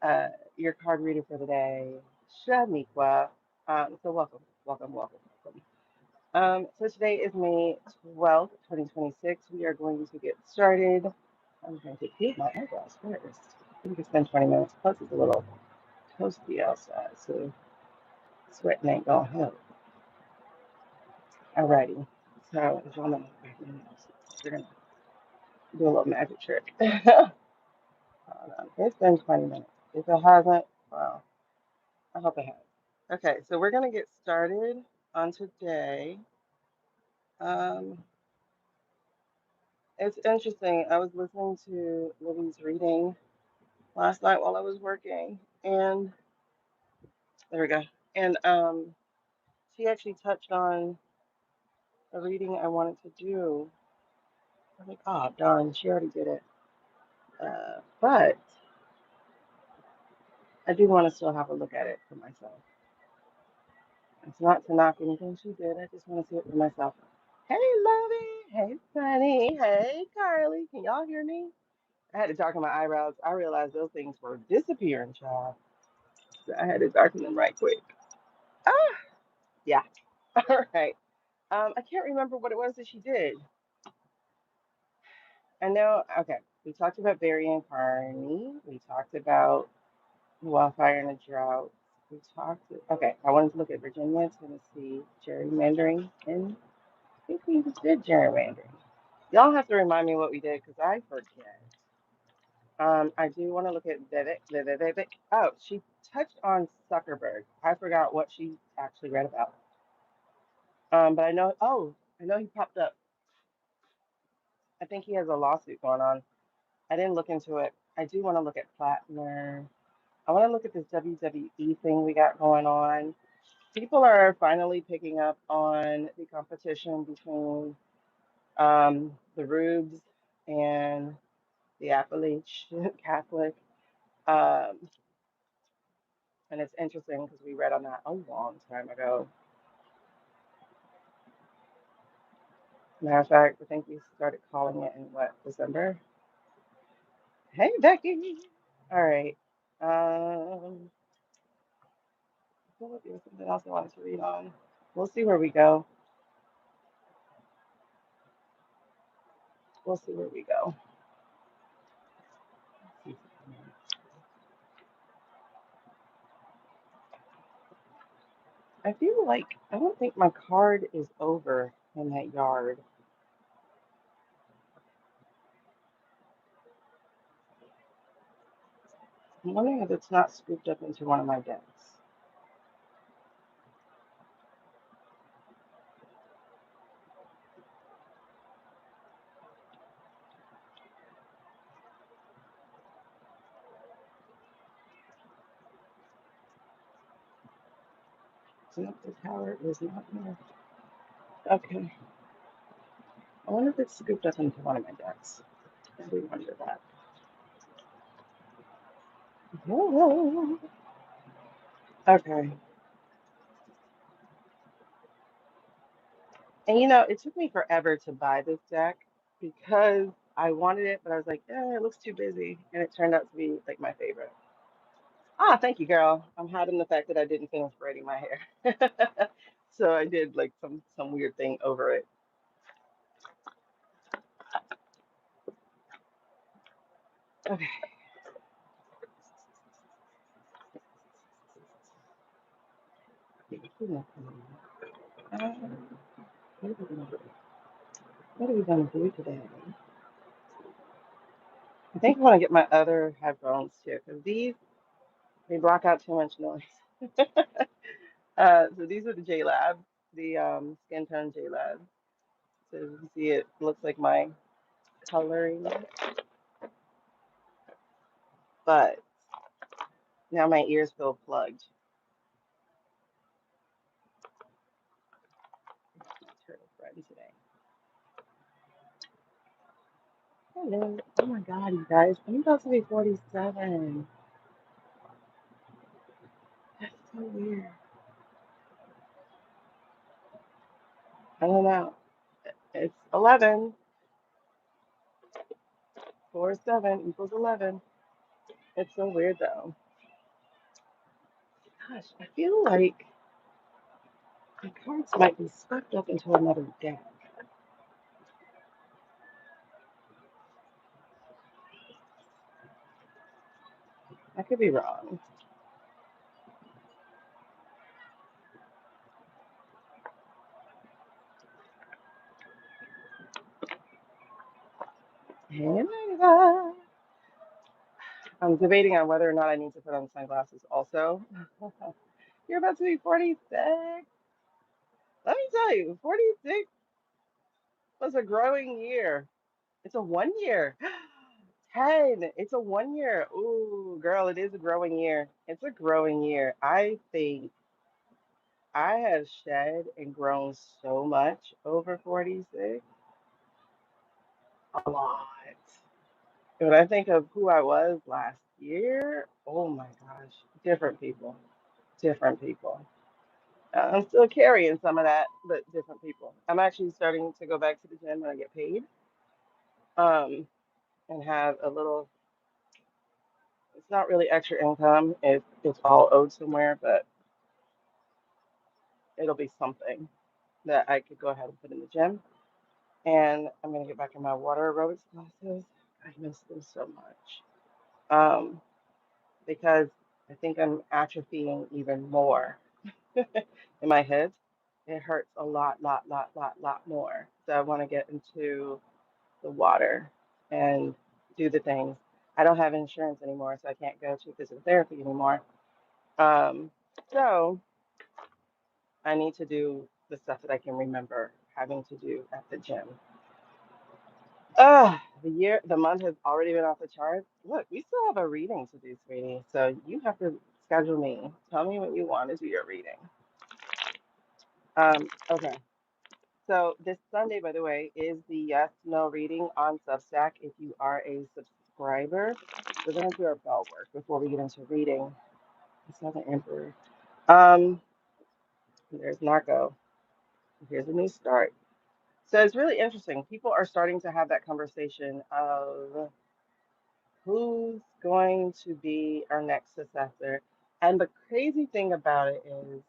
uh, your card reader for the day, Shaneequa. So welcome. So today is May 12th, 2026. We are going to get started. I'm going to paint my eyebrows first. I think it's been 20 minutes. Plus, it's a little toasty outside, so sweating ain't gonna help. Alrighty. So, as y'all know, we're gonna do a little magic trick. Hold on. It's been 20 minutes. If it hasn't, well, I hope it has. Okay, so we're gonna get started on today. Um, it's interesting. I was listening to Libby's reading last night while I was working, and there we go. And she actually touched on a reading I wanted to do. I'm like, oh darn, she already did it. But I do want to still have a look at it for myself. It's not to knock anything she did. I just want to see it for myself. Hey, Lovey. Hey, Sunny. Hey, Carly. Can y'all hear me? I had to darken my eyebrows. I realized those things were disappearing, child. So I had to darken them right quick. Ah, yeah. All right. I can't remember what it was that she did. I know. Okay. We talked about Barry and Carney. We talked about wildfire and a drought. We talked. Okay. I wanted to look at Virginia, Tennessee, gerrymandering, and I think we just did gerrymandering. Y'all have to remind me what we did because I forget. I do want to look at Vivek. Oh, she touched on Zuckerberg. I forgot what she actually read about. But I know. Oh, I know he popped up. I think he has a lawsuit going on. I didn't look into it. I do want to look at Plattner. I want to look at this WWE thing we got going on. People are finally picking up on the competition between the Rubes and the Appalachian Catholic. Um, and it's interesting because we read on that a long time ago. Matter of fact, I think we started calling it in what, December? Hey, Becky. All right. What was there something else I wanted to read on? We'll see where we go. We'll see where we go. I feel like I don't think my card is over in that yard. I'm wondering if it's not scooped up into one of my decks. Nope, the tower is not here. Okay. I wonder if it's scooped up into one of my decks. I do wonder that. Okay. And it took me forever to buy this deck because I wanted it, but I was like, it looks too busy. And it turned out to be like my favorite. Ah, thank you, girl. I'm hiding the fact that I didn't finish braiding my hair. So I did like some weird thing over it. Okay. Um, what are we gonna do today? I think I want to get my other headphones too, because they block out too much noise. So these are the J Lab, the skin tone J Lab. So as you can see, it looks like my coloring, but now my ears feel plugged. Turtle friend today. Hello. Oh my God, you guys. I'm about to be 47. That's so weird. I don't know. It's 11. 4 7 equals 11. It's so weird though. Gosh, I feel like the cards might be swept up into another deck. I could be wrong. Hey, Amanda. I'm debating on whether or not I need to put on sunglasses also. You're about to be 46. Let me tell you, 46 was a growing year. It's a 1 year. 10. It's a 1 year. Ooh, girl, it is a growing year. It's a growing year. I think I have shed and grown so much over 46. A lot. When I think of who I was last year, oh my gosh, different people, different people. I'm still carrying some of that, but different people. I'm actually starting to go back to the gym when I get paid, and have a little. It's not really extra income. It's all owed somewhere, but it'll be something that I could go ahead and put in the gym. And I'm gonna get back in my water aerobics classes. I miss them so much. Because I think I'm atrophying even more in my head. It hurts a lot more. So I want to get into the water and do the things. I don't have insurance anymore, so I can't go to physical therapy anymore. Um, so I need to do the stuff that I can remember having to do at the gym. The month has already been off the charts. Look, we still have a reading to do, sweetie. So you have to schedule me. Tell me when you want to do your reading. Okay. So this Sunday, by the way, is the yes no reading on Substack. If you are a subscriber, we're going to do our bell work before we get into reading. It's not the Emperor. Um, there's Narco. Here's a new start. So it's really interesting. People are starting to have that conversation of who's going to be our next successor. And the crazy thing about it is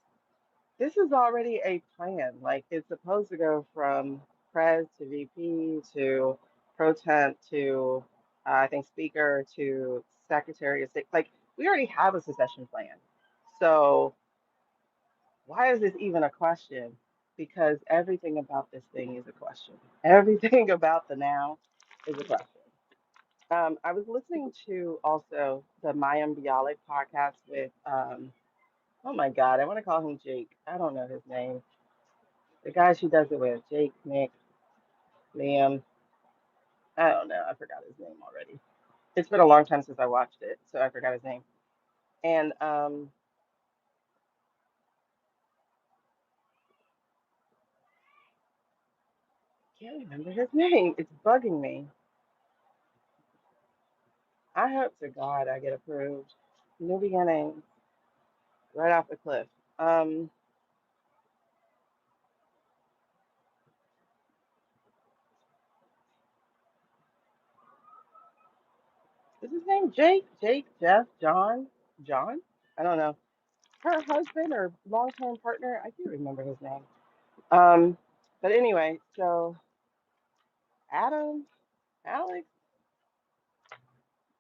this is already a plan. Like it's supposed to go from pres to VP to pro temp to I think speaker to secretary of state. Like we already have a succession plan. So why is this even a question? Because everything about this thing is a question. Everything about the now is a question. I was listening to also the Mayim Bialik podcast with oh my God, I want to call him Jake. I don't know his name. The guy she does it with, Jake, Nick, Liam. I don't know. I forgot his name already. It's been a long time since I watched it, so I forgot his name. And can't remember his name. It's bugging me. I hope to God I get approved. New beginning, right off the cliff. Um, is his name Jake? Jake, Jeff, John, John? I don't know. Her husband or long-term partner, I can't remember his name. Um, but anyway, so Adam, Alex,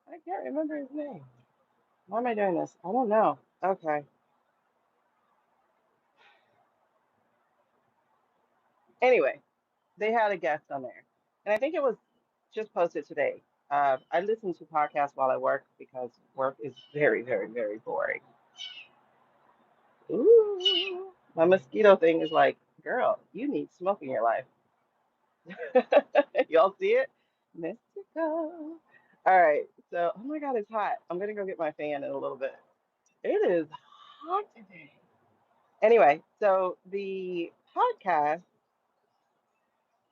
I can't remember his name. Why am I doing this? I don't know. Okay. Anyway, they had a guest on there, and I think it was just posted today. I listen to podcasts while I work because work is very boring. Ooh, my mosquito thing is like, girl, you need smoke in your life. Y'all see it? Mystical. All right. So, oh my God, it's hot. I'm gonna go get my fan in a little bit. It is hot today. Anyway, so the podcast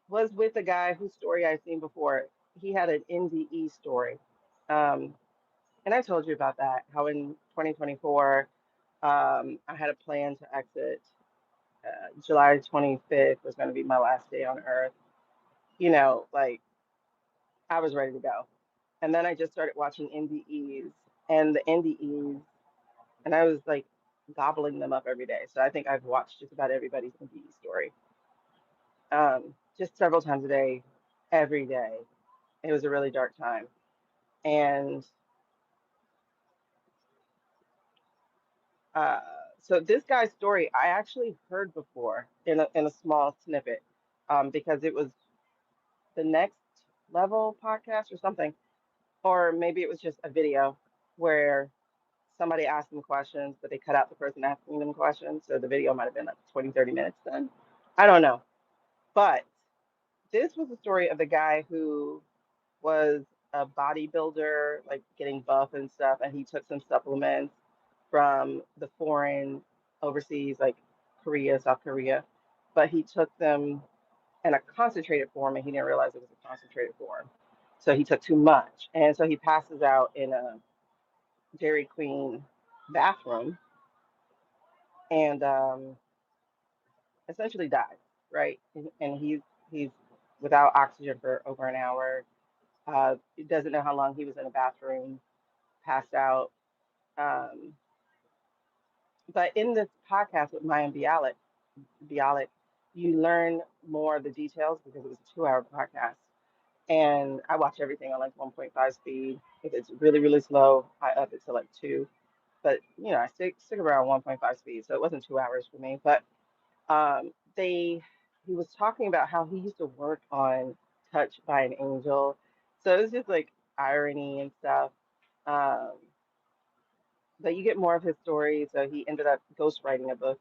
was with a guy whose story I've seen before. He had an NDE story. Um, and I told you about that, how in 2024, I had a plan to exit. July 25th was going to be my last day on Earth. You know, like I was ready to go. And then I just started watching NDEs and the NDEs, and I was like, gobbling them up every day. So I think I've watched just about everybody's MPE story, just several times a day, every day. It was a really dark time. And uh, so this guy's story I actually heard before in a small snippet, because it was the Next Level podcast or something, or maybe it was just a video where somebody asked them questions, but they cut out the person asking them questions. So the video might have been like 20, 30 minutes then. I don't know. But this was the story of the guy who was a bodybuilder, like getting buff and stuff, and he took some supplements from the foreign overseas, like Korea, South Korea, but he took them in a concentrated form and he didn't realize it was a concentrated form. So he took too much. And so he passes out in a Dairy Queen bathroom and essentially dies, right? And he's without oxygen for over an hour. He doesn't know how long he was in a bathroom, passed out. Um, but in this podcast with Maya Bialik, you learn more of the details because it was a 2 hour podcast. And I watch everything on like 1.5 speed. If it's really, really slow, I up it to like two. But I stick around 1.5 speed, so it wasn't 2 hours for me. But they he was talking about how he used to work on Touched by an Angel. So it was just like irony and stuff. Um, but you get more of his story. So he ended up ghostwriting a book,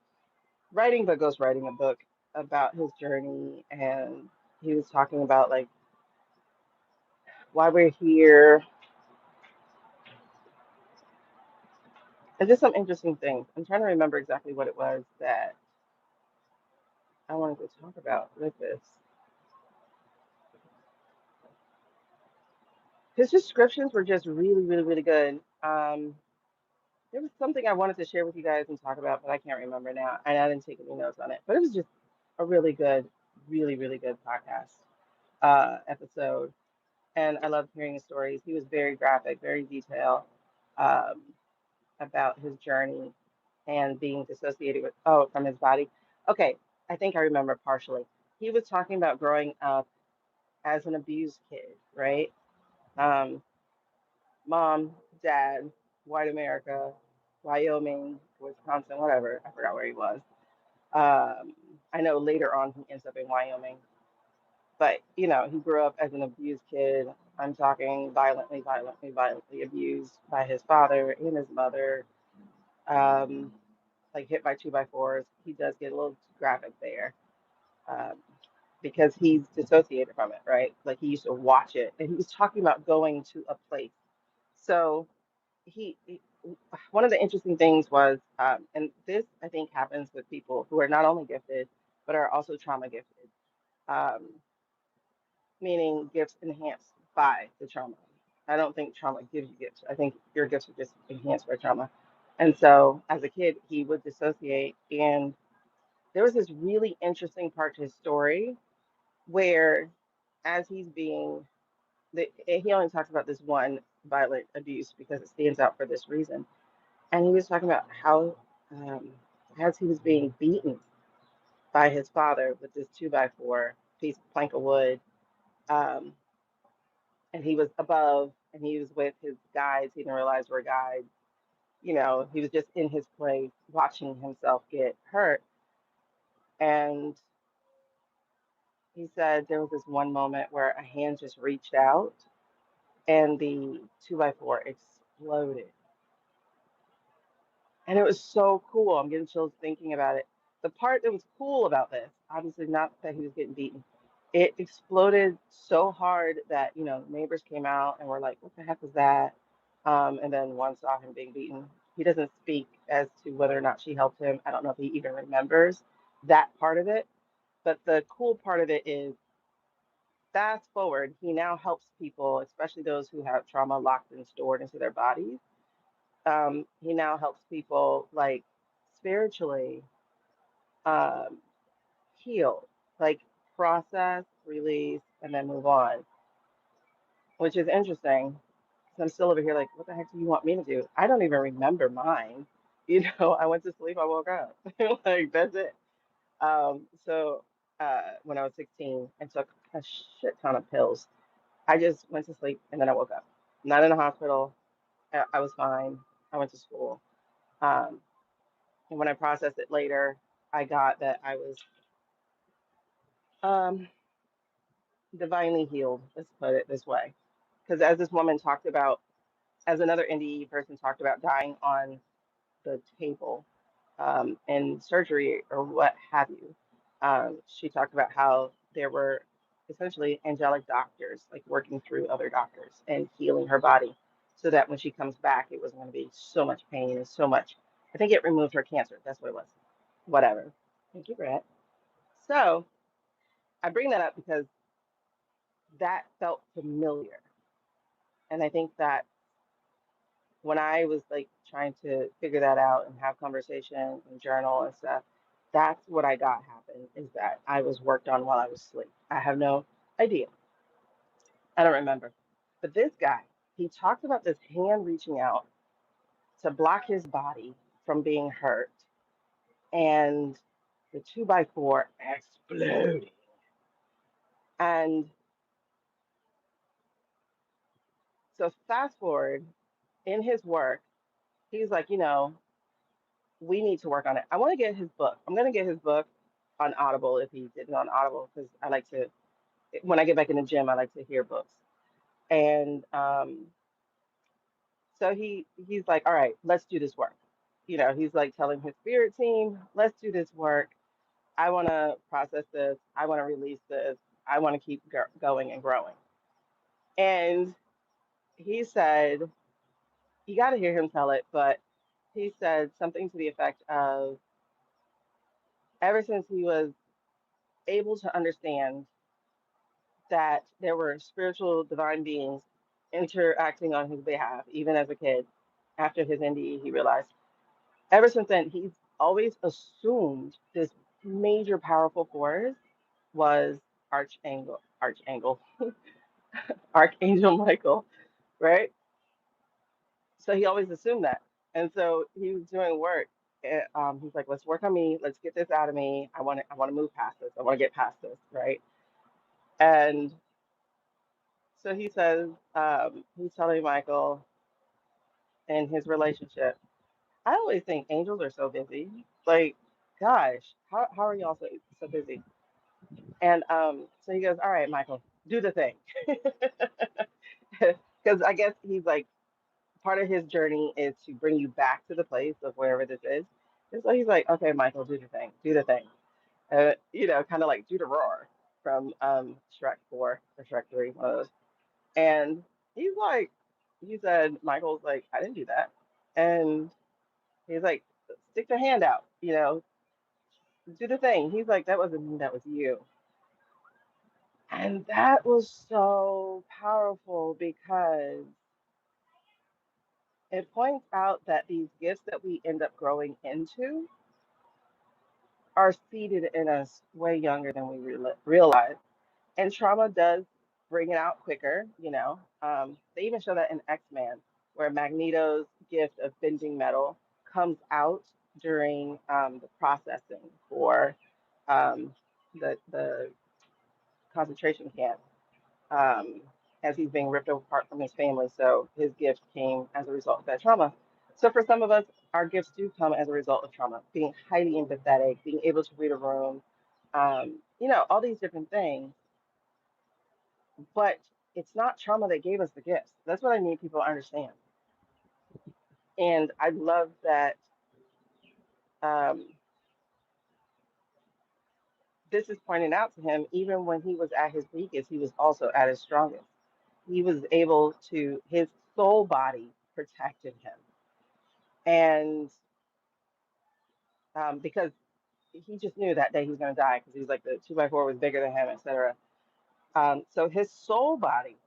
writing but ghostwriting a book about his journey, and he was talking about like why we're here and just some interesting things. I'm trying to remember exactly what it was that I wanted to talk about with this. His descriptions were just really, really, really good. There was something I wanted to share with you guys and talk about, but I can't remember now, and I didn't take any notes on it. But it was just a really good, really, really good podcast episode, and I loved hearing his stories. He was very graphic, very detailed um, about his journey and being dissociated from his body. Okay, I think I remember partially. He was talking about growing up as an abused kid, right? Um, Mom, dad, white America, Wyoming, Wisconsin, whatever. I forgot where he was. Um, I know later on he ends up in Wyoming, but he grew up as an abused kid. I'm talking violently, violently, violently abused by his father and his mother. Um, like hit by 2x4s. He does get a little graphic there, um, because he's dissociated from it, right? Like he used to watch it, and he was talking about going to a place. So he one of the interesting things was, and this I think happens with people who are not only gifted but are also trauma gifted, um, meaning gifts enhanced by the trauma. I don't think trauma gives you gifts. I think your gifts are just enhanced by trauma. And so as a kid, he would dissociate. And there was this really interesting part to his story where, as he's being, he only talks about this one violent abuse because it stands out for this reason. And he was talking about how, um, as he was being beaten by his father with this 2x4 piece of plank of wood, um, and he was above and he was with his guides. He didn't realize were guides. He was just in his place watching himself get hurt. And he said there was this one moment where a hand just reached out and the 2x4 exploded. And it was so cool. I'm getting chills thinking about it. The part that was cool about this, obviously not that he was getting beaten, it exploded so hard that, neighbors came out and were like, what the heck was that? And then one saw him being beaten. He doesn't speak as to whether or not she helped him. I don't know if he even remembers that part of it. But the cool part of it is, fast forward, he now helps people, especially those who have trauma locked and stored into their bodies. He now helps people like spiritually, um, heal, like process, release, and then move on, which is interesting. 'Cause I'm still over here like, what the heck do you want me to do? I don't even remember mine. I went to sleep, I woke up. Like that's it. So when I was 16 and took a shit ton of pills, I just went to sleep and then I woke up. Not in a hospital. I was fine. I went to school. Um, and when I processed it later, I got that I was um, divinely healed. Let's put it this way. Because as this woman talked about, as another NDE person talked about dying on the table in surgery or what have you. She talked about how there were essentially angelic doctors, like working through other doctors and healing her body so that when she comes back, it wasn't going to be so much pain and so much. I think it removed her cancer. That's what it was. Whatever. Thank you, Brett. So I bring that up because that felt familiar. And I think that when I was like trying to figure that out and have conversation and journal and stuff, that's what I got happened is that I was worked on while I was asleep. I have no idea. I don't remember. But this guy, he talked about this hand reaching out to block his body from being hurt and the 2x4 exploding. And so fast forward in his work, he's like, we need to work on it. I want to get his book. I'm going to get his book on Audible if he did it on Audible because I like to, when I get back in the gym, I like to hear books. And so he's like, all right, let's do this work. He's like telling his spirit team, let's do this work. I want to process this. I want to release this. I want to keep going and growing. And he said, you got to hear him tell it, but he said something to the effect of, ever since he was able to understand that there were spiritual divine beings interacting on his behalf, even as a kid. After his NDE, he realized ever since then, he's always assumed this major powerful force was Archangel Michael, right? So he always assumed that. And so he was doing work. He's like, let's work on me. Let's get this out of me. I want to move past this. I want to get past this, right? And so he says, he's telling Michael in his relationship. I always think angels are so busy. Like, gosh, how are y'all so busy? And so he goes, all right, Michael, do the thing. Because I guess he's like, part of his journey is to bring you back to the place of wherever this is. And so he's like, okay, Michael, do the thing. Kind of like do the roar from Shrek 4 or Shrek 3, one of those. And he's like, he said, Michael's like, I didn't do that. And he's like, stick the hand out, do the thing. He's like, that wasn't me, that was you. And that was so powerful because it points out that these gifts that we end up growing into are seated in us way younger than we realize. And trauma does bring it out quicker, They even show that in X-Men, where Magneto's gift of bending metal comes out during the processing for um, the concentration camp um, as he's being ripped apart from his family. So his gift came as a result of that trauma. So for some of us, our gifts do come as a result of trauma, being highly empathetic, being able to read a room, all these different things. But it's not trauma that gave us the gifts. That's what I need people to understand. And I love that um, this is pointed out to him, even when he was at his weakest, he was also at his strongest. He was able to, his soul body protected him. And because he just knew that day he was going to die because he was like the 2x4 was bigger than him, etc. So his soul body,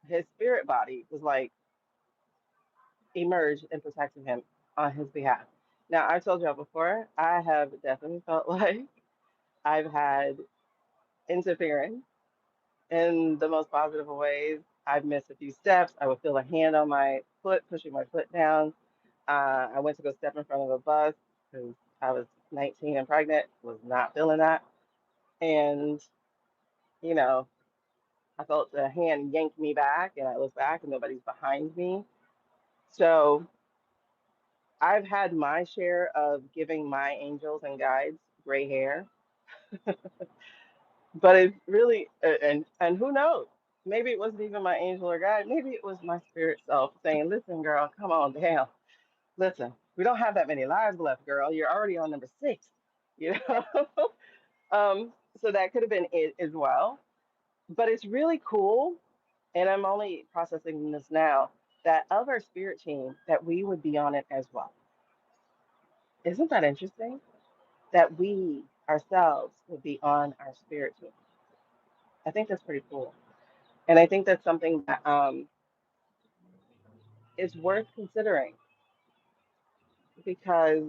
his spirit body was like emerged and protected him on his behalf. Now, I told y'all before, I have definitely felt like I've had interference in the most positive of ways. I've missed a few steps. I would feel a hand on my foot, pushing my foot down. I went to go step in front of a bus because I was 19 and pregnant, was not feeling that. And, you know, I felt the hand yank me back, and I looked back, and nobody's behind me. So I've had my share of giving my angels and guides gray hair, but it's really, and who knows? Maybe it wasn't even my angel or guide. Maybe it was my spirit self saying, "Listen, girl, come on down. Listen, we don't have that many lives left, girl. You're already on number six." You know? So that could have been it as well. But it's really cool, and I'm only processing this now, that of our spirit team, that we would be on it as well. Isn't that interesting? That we ourselves would be on our spirit team. I think that's pretty cool. And I think that's something that is worth considering because,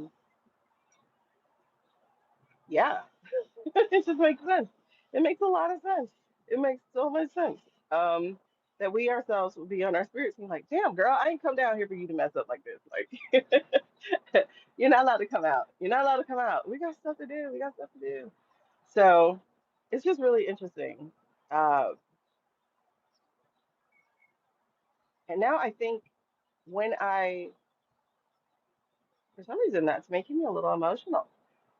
yeah, it just makes sense. It makes a lot of sense. It makes so much sense. Um, that we ourselves would be on our spirits and like, damn, girl, I ain't come down here for you to mess up like this. Like, you're not allowed to come out. You're not allowed to come out. We got stuff to do. We got stuff to do. So it's just really interesting. Uh, and now I think when for some reason, that's making me a little emotional.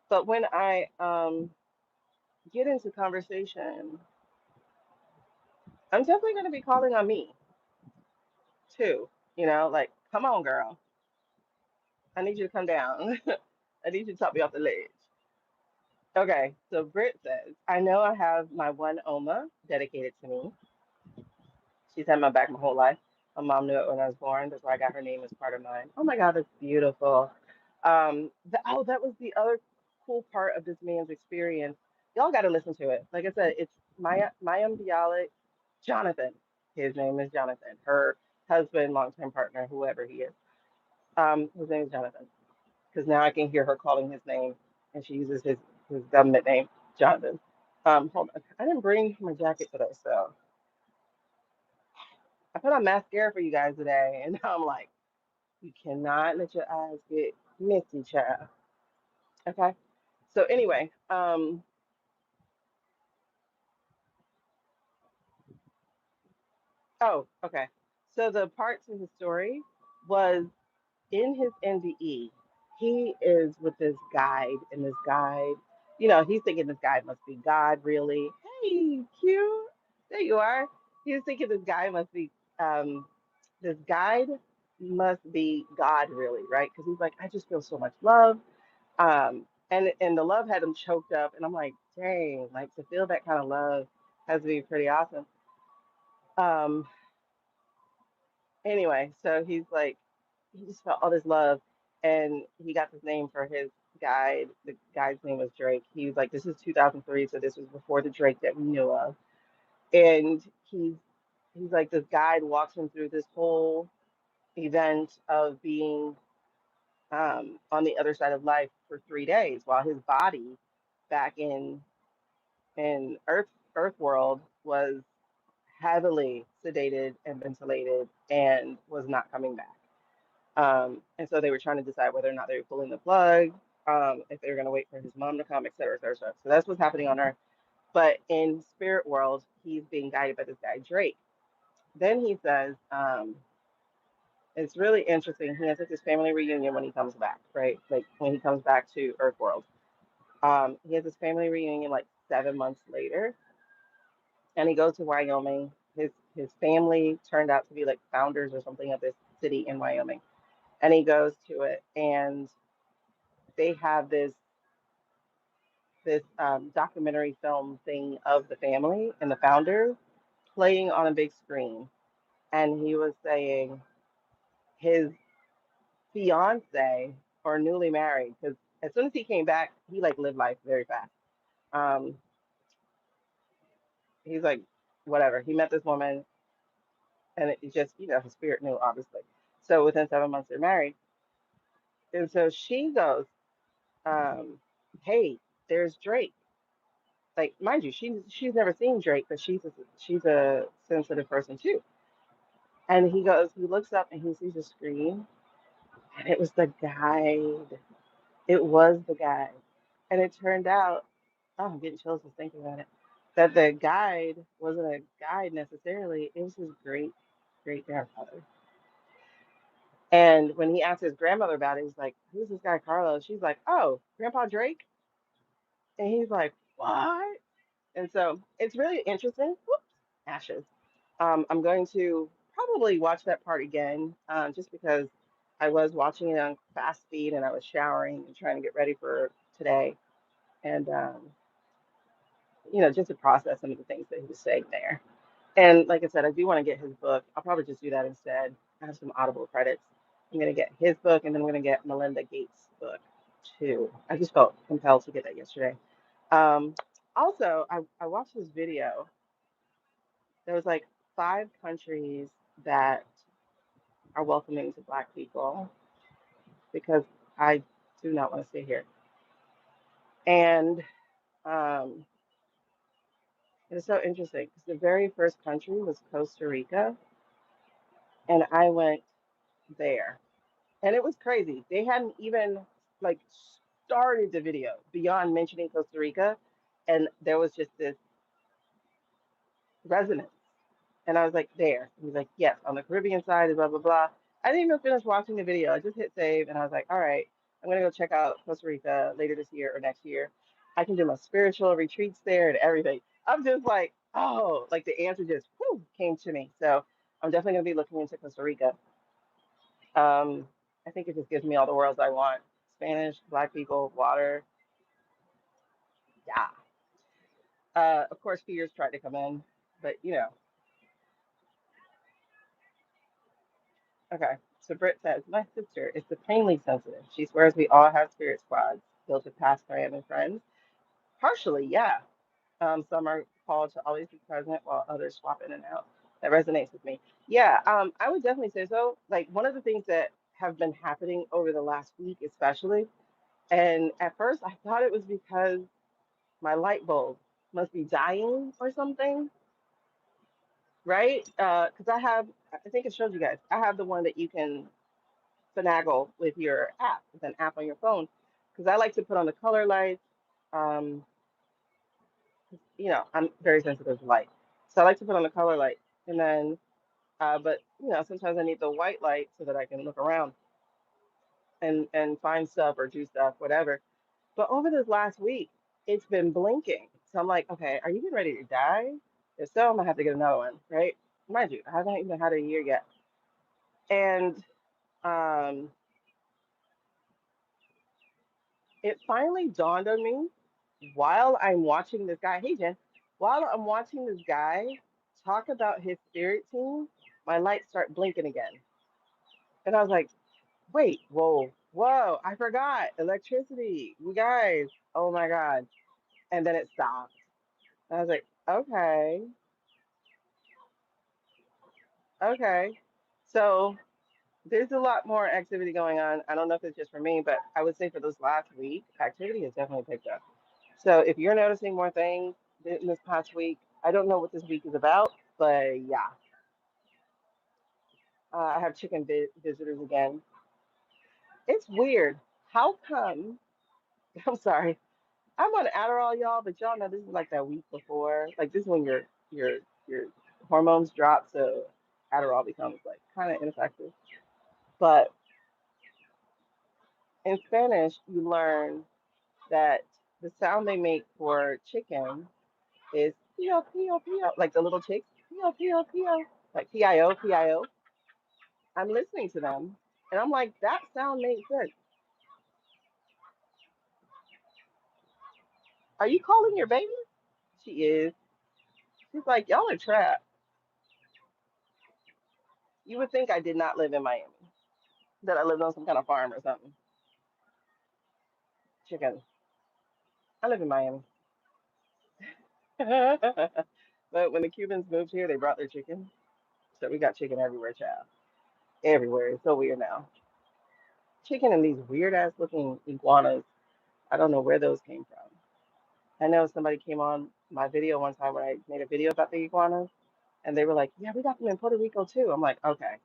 But when I get into conversation, I'm definitely going to be calling on me too. Like, come on, girl. I need you to come down. I need you to talk me off the ledge. Okay, so Britt says, I know I have my one Oma dedicated to me. She's had my back my whole life. My mom knew it when I was born. That's why I got her name as part of mine. Oh my God, that's beautiful. That was the other cool part of this man's experience. Y'all got to listen to it. Like I said, it's Maya Bialik, Jonathan. His name is Jonathan. Her husband, longtime partner, whoever he is. His name is Jonathan. Because now I can hear her calling his name, and she uses his government name, Jonathan. Hold on. I didn't bring my jacket today, so I put on mascara for you guys today, and now I'm like, you cannot let your eyes get misty, child. Okay. So anyway, oh, okay. So the part to his story was in his NDE. He is with this guide, and this guide, he's thinking this guy must be God, really. Hey, cute. There you are. He's thinking um, this guide must be God, really, right? Because he's like, I just feel so much love. And the love had him choked up, and I'm like, dang, like to feel that kind of love has to be pretty awesome. Um, anyway, so he's like, he just felt all this love, and he got this name for his guide. The guide's name was Drake. He was like, this is 2003, so this was before the Drake that we knew of. And he's like, this guide walks him through this whole event of being on the other side of life for 3 days, while his body back in Earth world was heavily sedated and ventilated and was not coming back. And so they were trying to decide whether or not they were pulling the plug, if they were going to wait for his mom to come, et cetera, et cetera, et cetera. So that's what's happening on Earth. But in spirit world, he's being guided by this guy, Drake. Then he says, it's really interesting. He has like this family reunion when he comes back, right? Like when he comes back to Earth world. He has this family reunion like 7 months later, and he goes to Wyoming. His family turned out to be like founders or something of this city in Wyoming, and he goes to it, and they have this documentary film thing of the family and the founders playing on a big screen, and he was saying his fiance or newly married, because as soon as he came back, he like lived life very fast. Um, he's like, whatever. He met this woman, and it just, his spirit knew, obviously. So within 7 months, they're married. And so she goes, um, hey, there's Drake. Like, mind you, she's never seen Drake, but she's a sensitive person too. And he looks up and he sees a screen, And it was the guide. It was the guide. And it turned out, oh, I'm getting chills just thinking about it, that the guide wasn't a guide necessarily. It was his great grandfather. And when he asked his grandmother about it, he's like, "Who's this guy, Carlos?" She's like, "Oh, Grandpa Drake." And he's like, "What?" And so it's really interesting. Whoops, ashes. I'm going to probably watch that part again, just because I was watching it on fast speed and I was showering and trying to get ready for today. And, just to process some of the things that he was saying there. And like I said, I do want to get his book. I'll probably just do that instead. I have some Audible credits. I'm going to get his book and then I'm going to get Melinda Gates' book too. I just felt compelled to get that yesterday. Um, Also, I watched this video. There was like 5 countries that are welcoming to Black people because I do not want to stay here. And um, it's so interesting because the very first country was Costa Rica, and I went there, and it was crazy. They hadn't even like started the video beyond mentioning Costa Rica, and there was just this resonance. And I was like, there. And he's like, yes, on the Caribbean side is blah, blah, blah. I didn't even finish watching the video. I just hit save and I was like, all right, I'm going to go check out Costa Rica later this year or next year. I can do my spiritual retreats there and everything. I'm just like, oh, like the answer just whew, came to me. So I'm definitely going to be looking into Costa Rica. I think it just gives me all the worlds I want. Spanish, Black people, water. Yeah. Of course, fears tried to come in, but okay. So Britt says, my sister is supremely sensitive. She swears we all have spirit squads built with past family friends. Partially, yeah. Some are called to always be present while others swap in and out. That resonates with me. Yeah, I would definitely say so. Like one of the things that have been happening over the last week, especially, and at first I thought it was because my light bulb must be dying or something, right? Because I think it showed you guys, I have the one that you can finagle with your app, with an app on your phone, because I like to put on the color lights. Um, I'm very sensitive to light, so I like to put on the color light, and then, but sometimes I need the white light so that I can look around and find stuff or do stuff, whatever. But over this last week, it's been blinking. So I'm like, okay, are you getting ready to die? If so, I'm gonna have to get another one, right? Mind you, I haven't even had a year yet, and um, it finally dawned on me while I'm watching this guy, hey Jen, while I'm watching this guy talk about his spirit team, my lights start blinking again. And I was like, wait, whoa, I forgot electricity. You guys, oh my God. And then it stopped. And I was like, okay. So there's a lot more activity going on. I don't know if it's just for me, but I would say for this last week, activity has definitely picked up. So if you're noticing more things in this past week, I don't know what this week is about, but yeah, I have chicken visitors again. It's weird. How come? I'm sorry. I'm on Adderall, y'all, but y'all know this is like that week before. Like this is when your hormones drop, so Adderall becomes like kind of ineffective. But in Spanish, you learn that the sound they make for chicken is pio pio pio, like the little chicks, pio pio pio, like pio pio. I'm listening to them, and I'm like, that sound makes sense. Are you calling your baby? She is. She's like, y'all are trapped. You would think I did not live in Miami, that I lived on some kind of farm or something. Chicken. I live in Miami. But when the Cubans moved here, they brought their chicken. So we got chicken everywhere, child. Everywhere. It's so weird now. Chicken and these weird ass looking iguanas. I don't know where those came from. I know somebody came on my video one time when I made a video about the iguanas, and they were like, "Yeah, we got them in Puerto Rico too." I'm like, "Okay,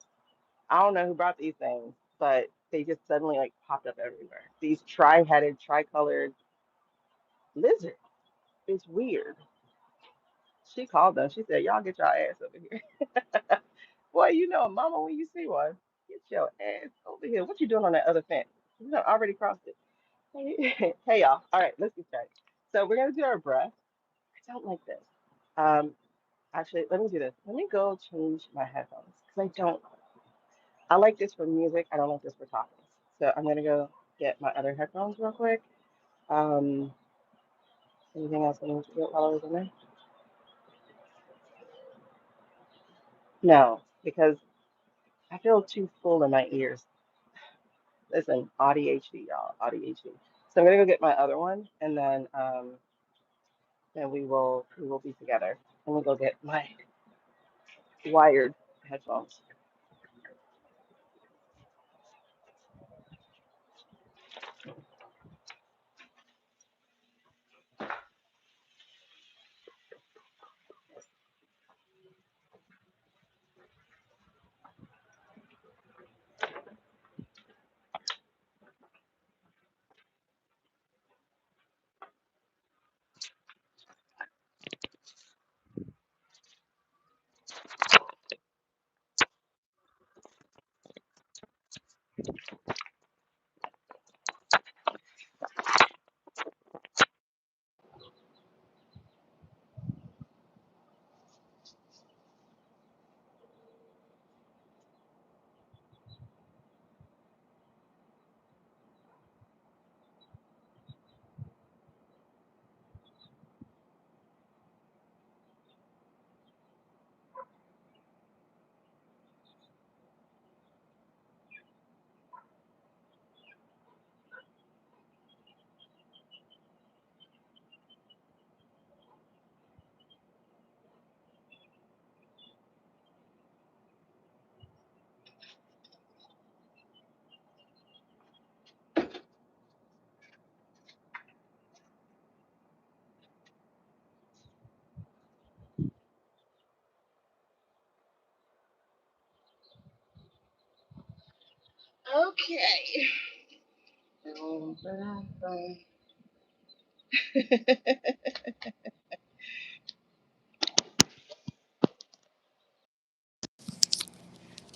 I don't know who brought these things, but they just suddenly like popped up everywhere. These tri-headed, tri-colored lizards. It's weird. She called them. She said, "Y'all get your ass over here." Boy, you know, mama, when you see one, get your ass over here. What you doing on that other fence? You know, already crossed it. Hey, hey, y'all. All right, let's get started. So we're gonna do our breath. I don't like this. Um, actually, let me do this. Let me go change my headphones because I don't. I like this for music. I don't like this for talking. So I'm gonna go get my other headphones real quick. Um, anything else I need to get while I was in there? No, because I feel too full in my ears. Listen, ADHD, y'all, ADHD. So I'm gonna go get my other one, and then we will be together, and we'll go get my wired headphones. Okay.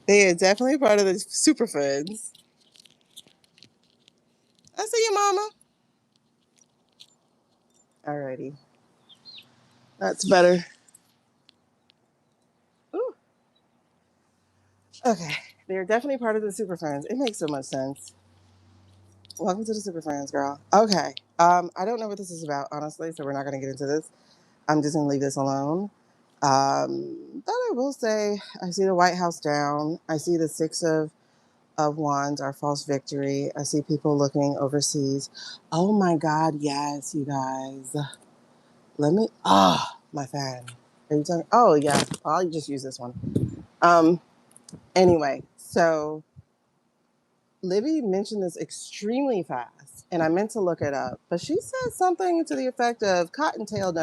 They are definitely part of the superfoods. I see you, mama. Alrighty, that's better. Ooh. Okay, they're definitely part of the superfriends. It makes so much sense. Welcome to the superfriends, girl. Okay, I don't know what this is about, honestly, so we're not going to get into this. I'm just going to leave this alone. But I will say, I see the White House down. I see the Six of Wands, our false victory. I see people looking overseas. Oh my God, yes, you guys. Let me, my fan. Are you talking? Oh, yeah, I'll just use this one. Anyway, so Libby mentioned this extremely fast, and I meant to look it up, but she said something to the effect of Cottontailed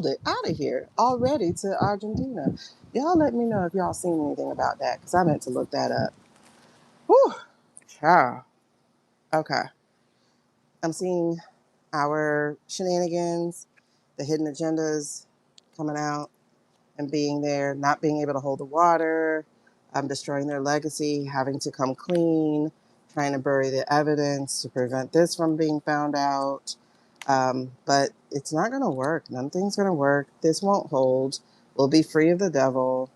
it out of here already to Argentina. Y'all let me know if y'all seen anything about that, because I meant to look that up. Whew, child. Okay. I'm seeing our shenanigans, the hidden agendas coming out and being there, not being able to hold the water, destroying their legacy, having to come clean, trying to bury the evidence to prevent this from being found out. But it's not going to work. Nothing's going to work. This won't hold. We'll be free of the devil.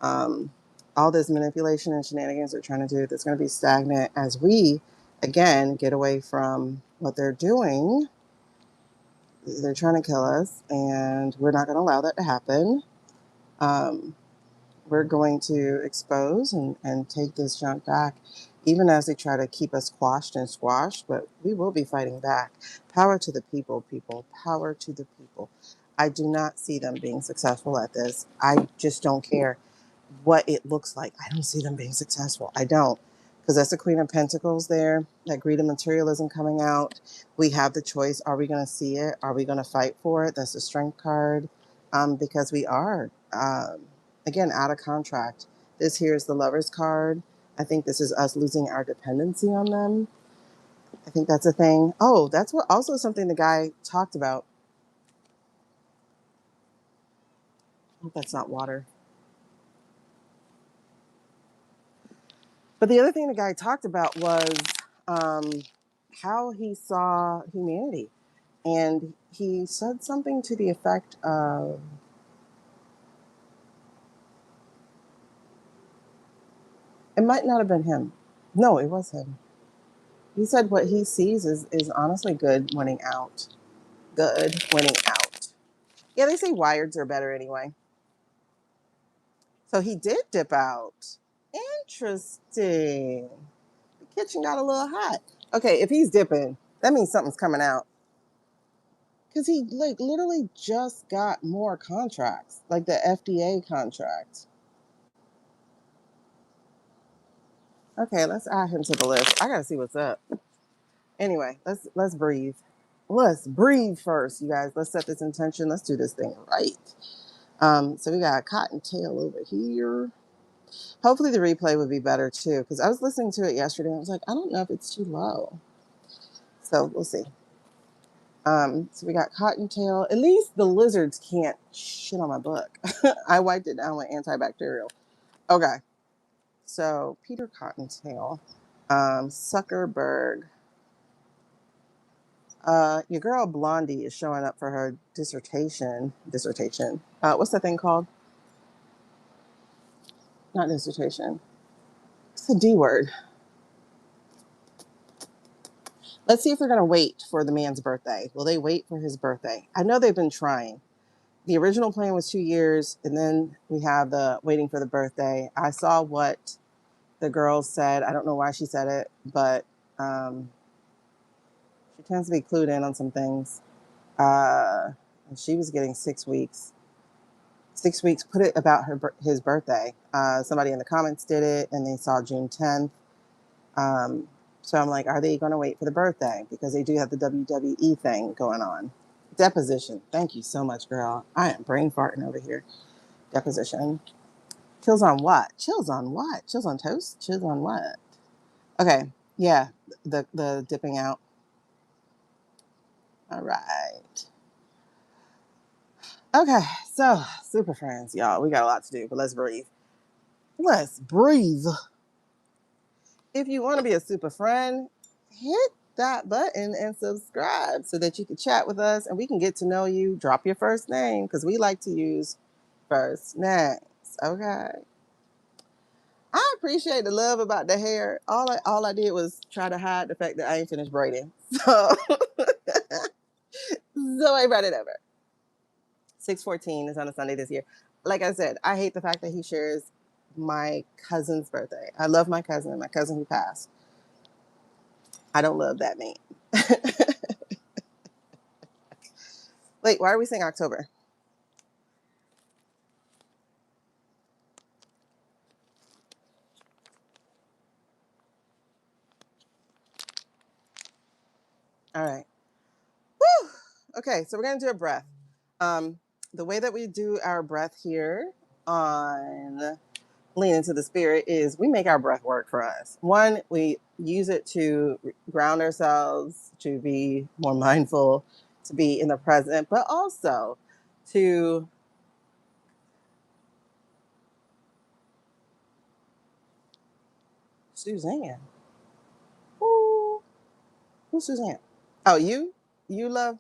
Um, all this manipulation and shenanigans they're trying to do, that's going to be stagnant as we, again, get away from what they're doing. They're trying to kill us, and we're not going to allow that to happen. Um, we're going to expose and take this junk back, even as they try to keep us quashed and squashed, but we will be fighting back. Power to the people, people. Power to the people. I do not see them being successful at this. I just don't care what it looks like. I don't see them being successful. I don't. Because that's the Queen of Pentacles there, that greed and materialism coming out. We have the choice. Are we going to see it? Are we going to fight for it? That's the Strength card. Because we are, again, out of contract. This here is the Lover's card. I think this is us losing our dependency on them. I think that's a thing. Oh, that's what also something the guy talked about. I hope that's not water. But the other thing the guy talked about was um, how he saw humanity. And he said something to the effect of, it might not have been him. No, it was him. He said what he sees is honestly good winning out. Good winning out. Yeah, they say wireds are better anyway. So he did dip out. Interesting. The kitchen got a little hot. Okay, if he's dipping, that means something's coming out. Because he like literally just got more contracts, like the FDA contract. Okay, let's add him to the list. I gotta see what's up. Anyway, let's breathe. Let's breathe first, you guys. Let's set this intention. Let's do this thing right. So we got Cottontail over here. Hopefully the replay would be better too, because I was listening to it yesterday. And I was like, I don't know if it's too low. So we'll see. So we got Cottontail. At least the lizards can't shit on my book. I wiped it down with antibacterial. Okay. So Peter Cottontail, Zuckerberg. Your girl Blondie is showing up for her dissertation. What's that thing called? Not dissertation. It's the D word. Let's see if they're going to wait for the man's birthday. Will they wait for his birthday? I know they've been trying. The original plan was 2 years, and then we have the waiting for the birthday. I saw what the girl said. I don't know why she said it, but she tends to be clued in on some things. And she was getting 6 weeks. 6 weeks. Put it about his birthday. Somebody in the comments did it, and they saw June 10th. So I'm like, are they going to wait for the birthday? Because they do have the WWE thing going on. Deposition. Thank you so much, girl. I am brain farting over here. Deposition. Chills on what? Chills on what? Chills on toast? Chills on what? Okay. Yeah. The dipping out. All right. Okay. So, super friends, y'all. We got a lot to do, but let's breathe. Let's breathe. If you want to be a super friend, hit that button and subscribe so that you can chat with us and we can get to know you. Drop your first name because we like to use first names. Okay. I appreciate the love about the hair. All I did was try to hide the fact that I ain't finished braiding. So, so I brought it over. 6/14 is on a Sunday this year. Like I said, I hate the fact that he shares my cousin's birthday. I love my cousin who passed. I don't love that man. Wait, why are we saying October? All right. Woo! Okay, so we're going to do a breath. The way that we do our breath here on Lean Into the Spirit is we make our breath work for us. One, we use it to ground ourselves, to be more mindful, to be in the present, but also to Suzanne. Ooh, who's Suzanne? Oh, you? You love?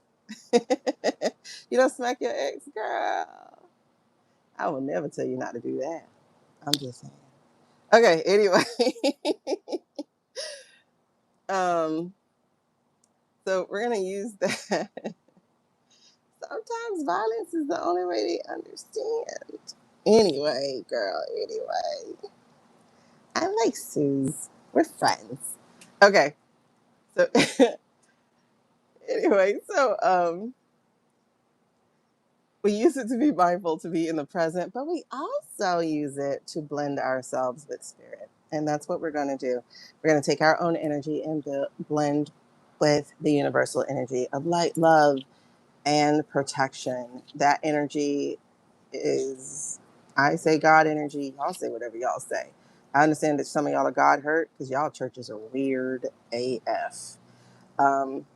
You don't smack your ex, girl. I will never tell you not to do that. I'm just saying. Okay, anyway. um, so we're gonna use that. Sometimes violence is the only way they understand. Anyway, girl, anyway. I like Suze. We're friends. Okay. So anyway, we use it to be mindful, to be in the present, but we also use it to blend ourselves with spirit. And that's what we're going to do. We're going to take our own energy and blend with the universal energy of light, love, and protection. That energy is, I say God energy, y'all say whatever y'all say. I understand that some of y'all are God hurt because y'all churches are weird AF. Um,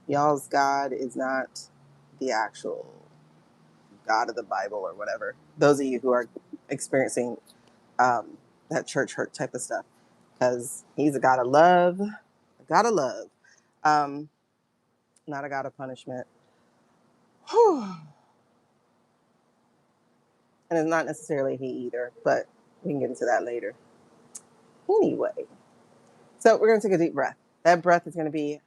y'all's God is not the actual God of the Bible or whatever. Those of you who are experiencing that church hurt type of stuff, because he's a God of love, um, not a God of punishment. Whew. And it's not necessarily he either, but we can get into that later. Anyway, so we're going to take a deep breath. That breath is going to be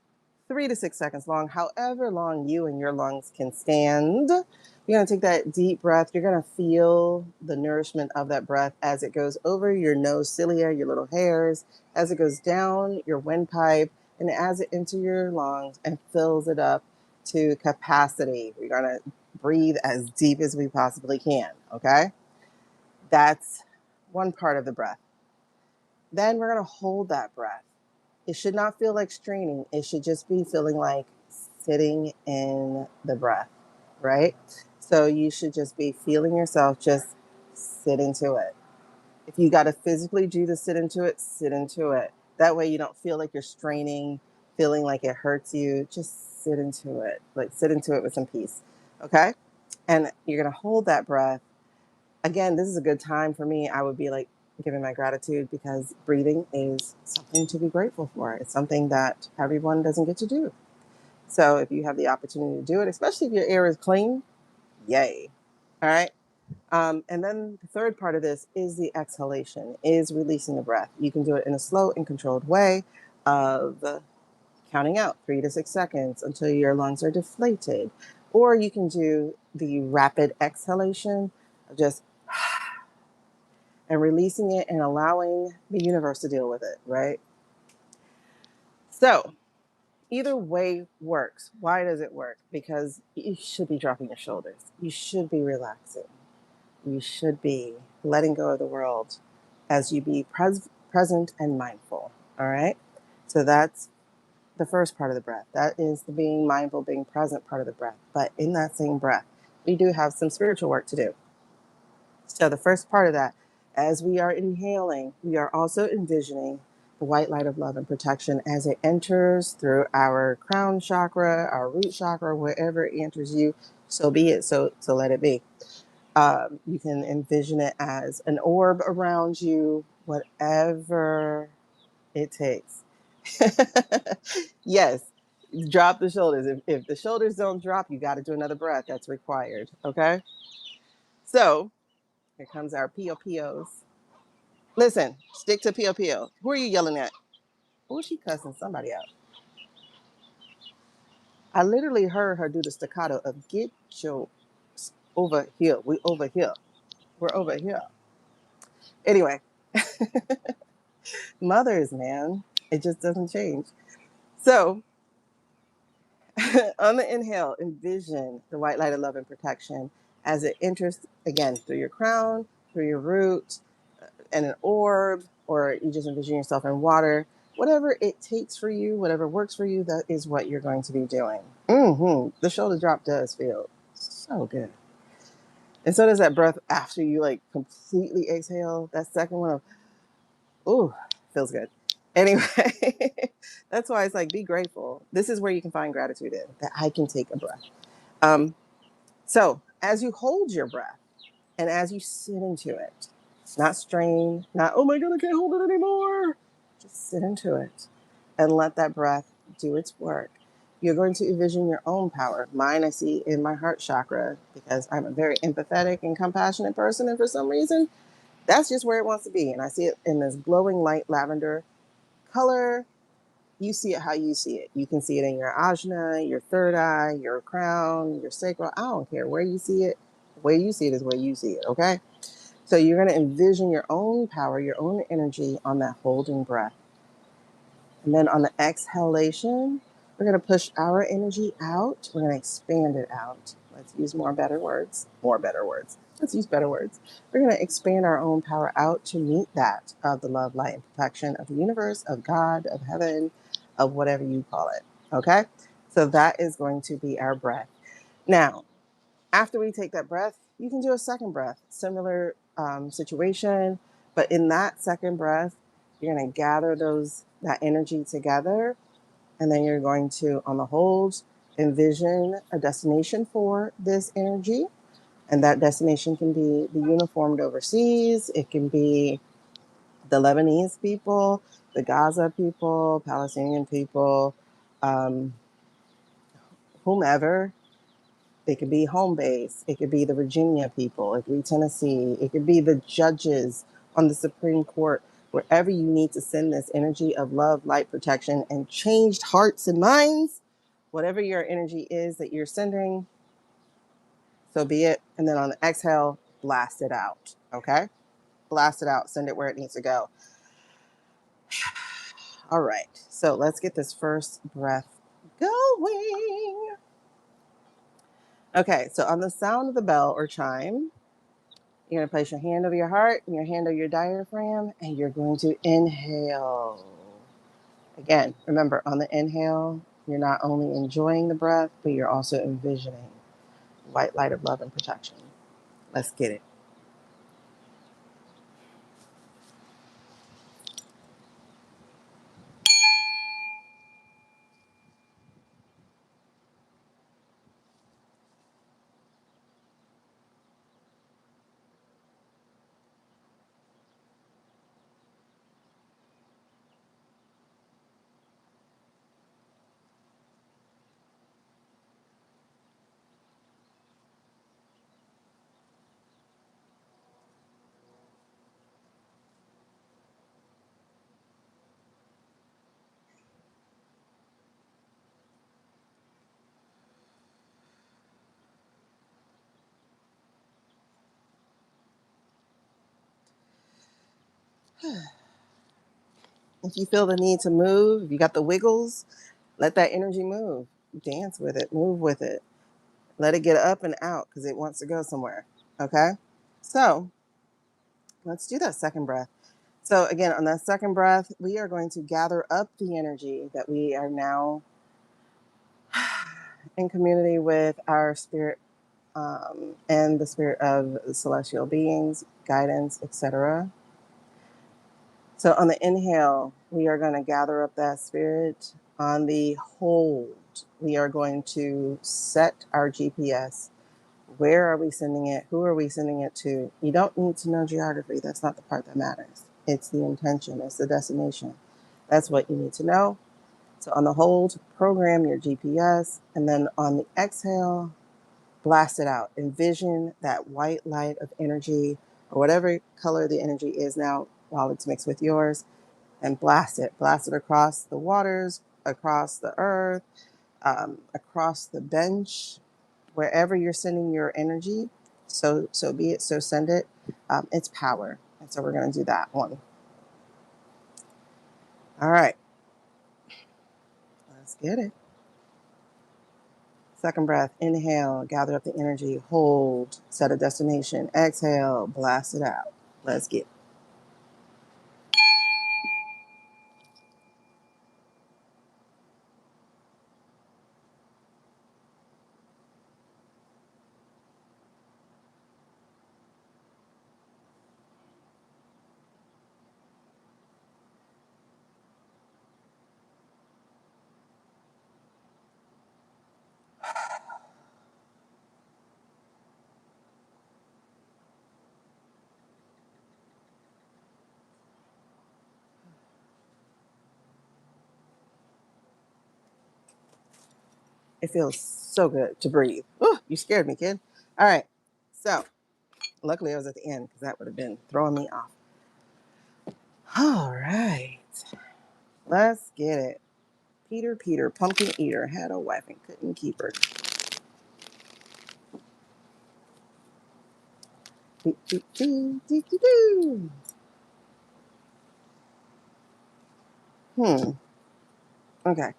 3 to 6 seconds long, however long you and your lungs can stand. You're going to take that deep breath. You're going to feel the nourishment of that breath as it goes over your nose cilia, your little hairs, as it goes down your windpipe, and as it enters your lungs and fills it up to capacity. We're going to breathe as deep as we possibly can, okay? That's one part of the breath. Then we're going to hold that breath. It should not feel like straining. It should just be feeling like sitting in the breath, right? So you should just be feeling yourself just sit into it. If you got to physically do the sit into it, sit into it. That way you don't feel like you're straining, feeling like it hurts you. Just sit into it. Like sit into it with some peace. Okay? And you're going to hold that breath. Again, this is a good time for me. I would be like giving my gratitude because breathing is something to be grateful for. It's something that everyone doesn't get to do. So if you have the opportunity to do it, especially if your air is clean, yay. All right. And then the third part of this is the exhalation, is releasing the breath. You can do it in a slow and controlled way of counting out 3 to 6 seconds until your lungs are deflated. Or you can do the rapid exhalation of just and releasing it and allowing the universe to deal with it, right? So either way works. Why does it work? Because you should be dropping your shoulders. You should be relaxing. You should be letting go of the world as you be present and mindful. All right. So that's the first part of the breath. That is the being mindful, being present part of the breath. But in that same breath, we do have some spiritual work to do. So the first part of that, as we are inhaling, we are also envisioning the white light of love and protection as it enters through our crown chakra, our root chakra, wherever it enters you. So be it. So let it be. You can envision it as an orb around you, whatever it takes. Yes, drop the shoulders. If the shoulders don't drop, you got to do another breath. That's required. Okay. So here comes our POPOs. Listen, stick to POPO. Who are you yelling at? Who is she cussing somebody out? I literally heard her do the staccato of get your over here. We over here. We're over here. Anyway, mothers, man, it just doesn't change. So on the inhale, envision the white light of love and protection as it enters again through your crown, through your root, and an orb, or you just envision yourself in water. Whatever it takes for you, whatever works for you, that is what you're going to be doing. The shoulder drop does feel so good. And so does that breath after you like completely exhale. That second one of, ooh, feels good. Anyway, that's why it's like, be grateful. This is where you can find gratitude in, that I can take a breath. So as you hold your breath and as you sit into it, not strain, not, oh my God, I can't hold it anymore. Just sit into it and let that breath do its work. You're going to envision your own power. Mine, I see in my heart chakra because I'm a very empathetic and compassionate person. And for some reason, that's just where it wants to be. And I see it in this glowing light lavender color. You see it how you see it. You can see it in your ajna, your third eye, your crown, your sacral. I don't care where you see it. The way you see it is where you see it, okay? So you're going to envision your own power, your own energy on that holding breath. And then on the exhalation, we're going to push our energy out. We're going to expand it out. Let's use more better words. More better words. Let's use better words. We're going to expand our own power out to meet that of the love, light, and protection of the universe, of God, of heaven, of whatever you call it. Okay? So that is going to be our breath. Now, after we take that breath, you can do a second breath. Similar situation, But in that second breath, you're going to gather that energy together, and then you're going to, on the hold, envision a destination for this energy. And that destination can be the uniformed overseas. It can be the Lebanese people, the Gaza people, Palestinian people, um, whomever. It could be home base. It could be the Virginia people. It could be Tennessee. It could be the judges on the Supreme Court. Wherever you need to send this energy of love, light, protection, and changed hearts and minds, whatever your energy is that you're sending, so be it. And then on the exhale, blast it out. Okay? Blast it out. Send it where it needs to go. All right. So let's get this first breath going. Okay. So on the sound of the bell or chime, you're going to place your hand over your heart and your hand over your diaphragm, and you're going to inhale. Again, remember on the inhale, you're not only enjoying the breath, but you're also envisioning white light of love and protection. Let's get it. If you feel the need to move, if you got the wiggles, let that energy move. Dance with it, move with it. Let it get up and out because it wants to go somewhere. Okay? So let's do that second breath. So, again, on that second breath, we are going to gather up the energy that we are now in community with our spirit and the spirit of celestial beings, guidance, etc. So on the inhale, we are going to gather up that spirit. On the hold, we are going to set our GPS. Where are we sending it? Who are we sending it to? You don't need to know geography. That's not the part that matters. It's the intention. It's the destination. That's what you need to know. So on the hold, program your GPS. And then on the exhale, blast it out. Envision that white light of energy or whatever color the energy is now while it's mixed with yours, and blast it. Blast it across the waters, across the earth, across the bench, wherever you're sending your energy. So be it. So send it. It's power. And so we're going to do that one. All right. Let's get it. Second breath, inhale, gather up the energy, hold, set a destination, exhale, blast it out. Let's get it. It feels so good to breathe. Ooh, you scared me, kid. All right. So, luckily I was at the end because that would have been throwing me off. All right. Let's get it. Peter, pumpkin eater, had a wife and couldn't keep her. Do, do, do, do, do, do. Okay.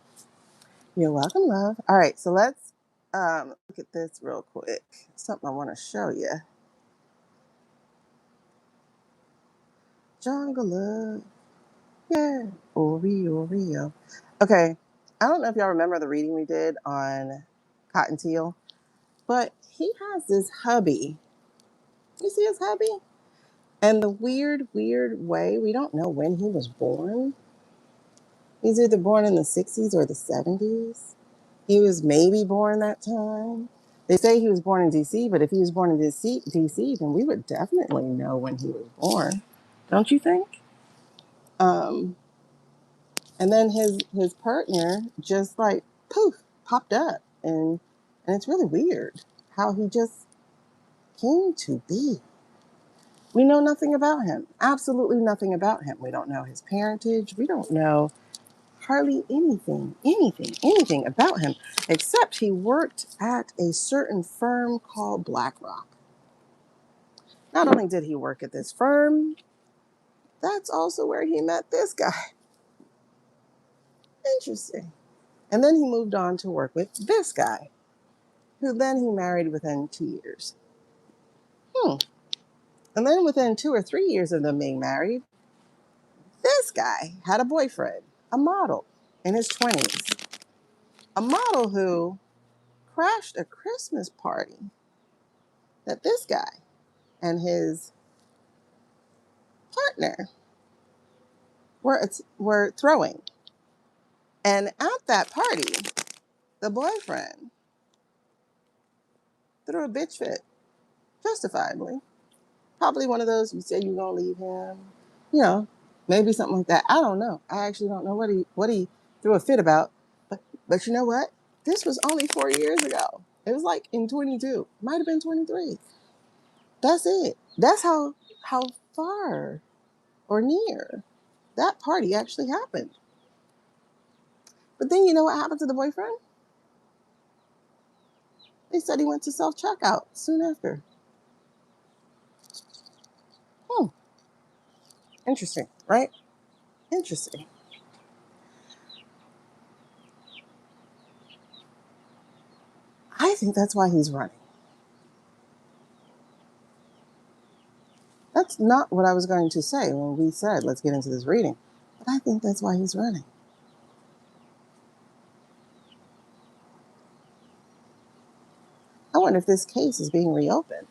You're welcome, love. All right. So let's look at this real quick. Something I want to show you. Jungle love. Yeah. Oreo. Okay. I don't know if y'all remember the reading we did on Cottontail, but he has this hubby. You see his hubby? And the weird, weird way, we don't know when he was born. He's either born in the 60s or the 70s. He was maybe born that time. They say he was born in DC, but if he was born in DC, then we would definitely know when he was born. Don't you think? Um, and then his partner just like poof popped up, and it's really weird how he just came to be. We know nothing about him. Absolutely nothing about him. We don't know his parentage. We don't know hardly anything about him, except he worked at a certain firm called BlackRock. Not only did he work at this firm, that's also where he met this guy. Interesting. And then he moved on to work with this guy, who then he married within 2 years. And then within 2 or 3 years of them being married, this guy had a boyfriend, a model in his 20s, a model who crashed a Christmas party that this guy and his partner were throwing. And at that party, the boyfriend threw a bitch fit, justifiably. Probably one of those, you say you're gonna leave him, you know, maybe something like that. I don't know. I actually don't know what he threw a fit about. But you know what? This was only 4 years ago. It was like in 22. Might have been 23. That's it. That's how far or near that party actually happened. But then you know what happened to the boyfriend? They said he went to self checkout soon after. Hmm. Interesting, right? Interesting. I think that's why he's running. That's not what I was going to say when we said, let's get into this reading. But I think that's why he's running. I wonder if this case is being reopened,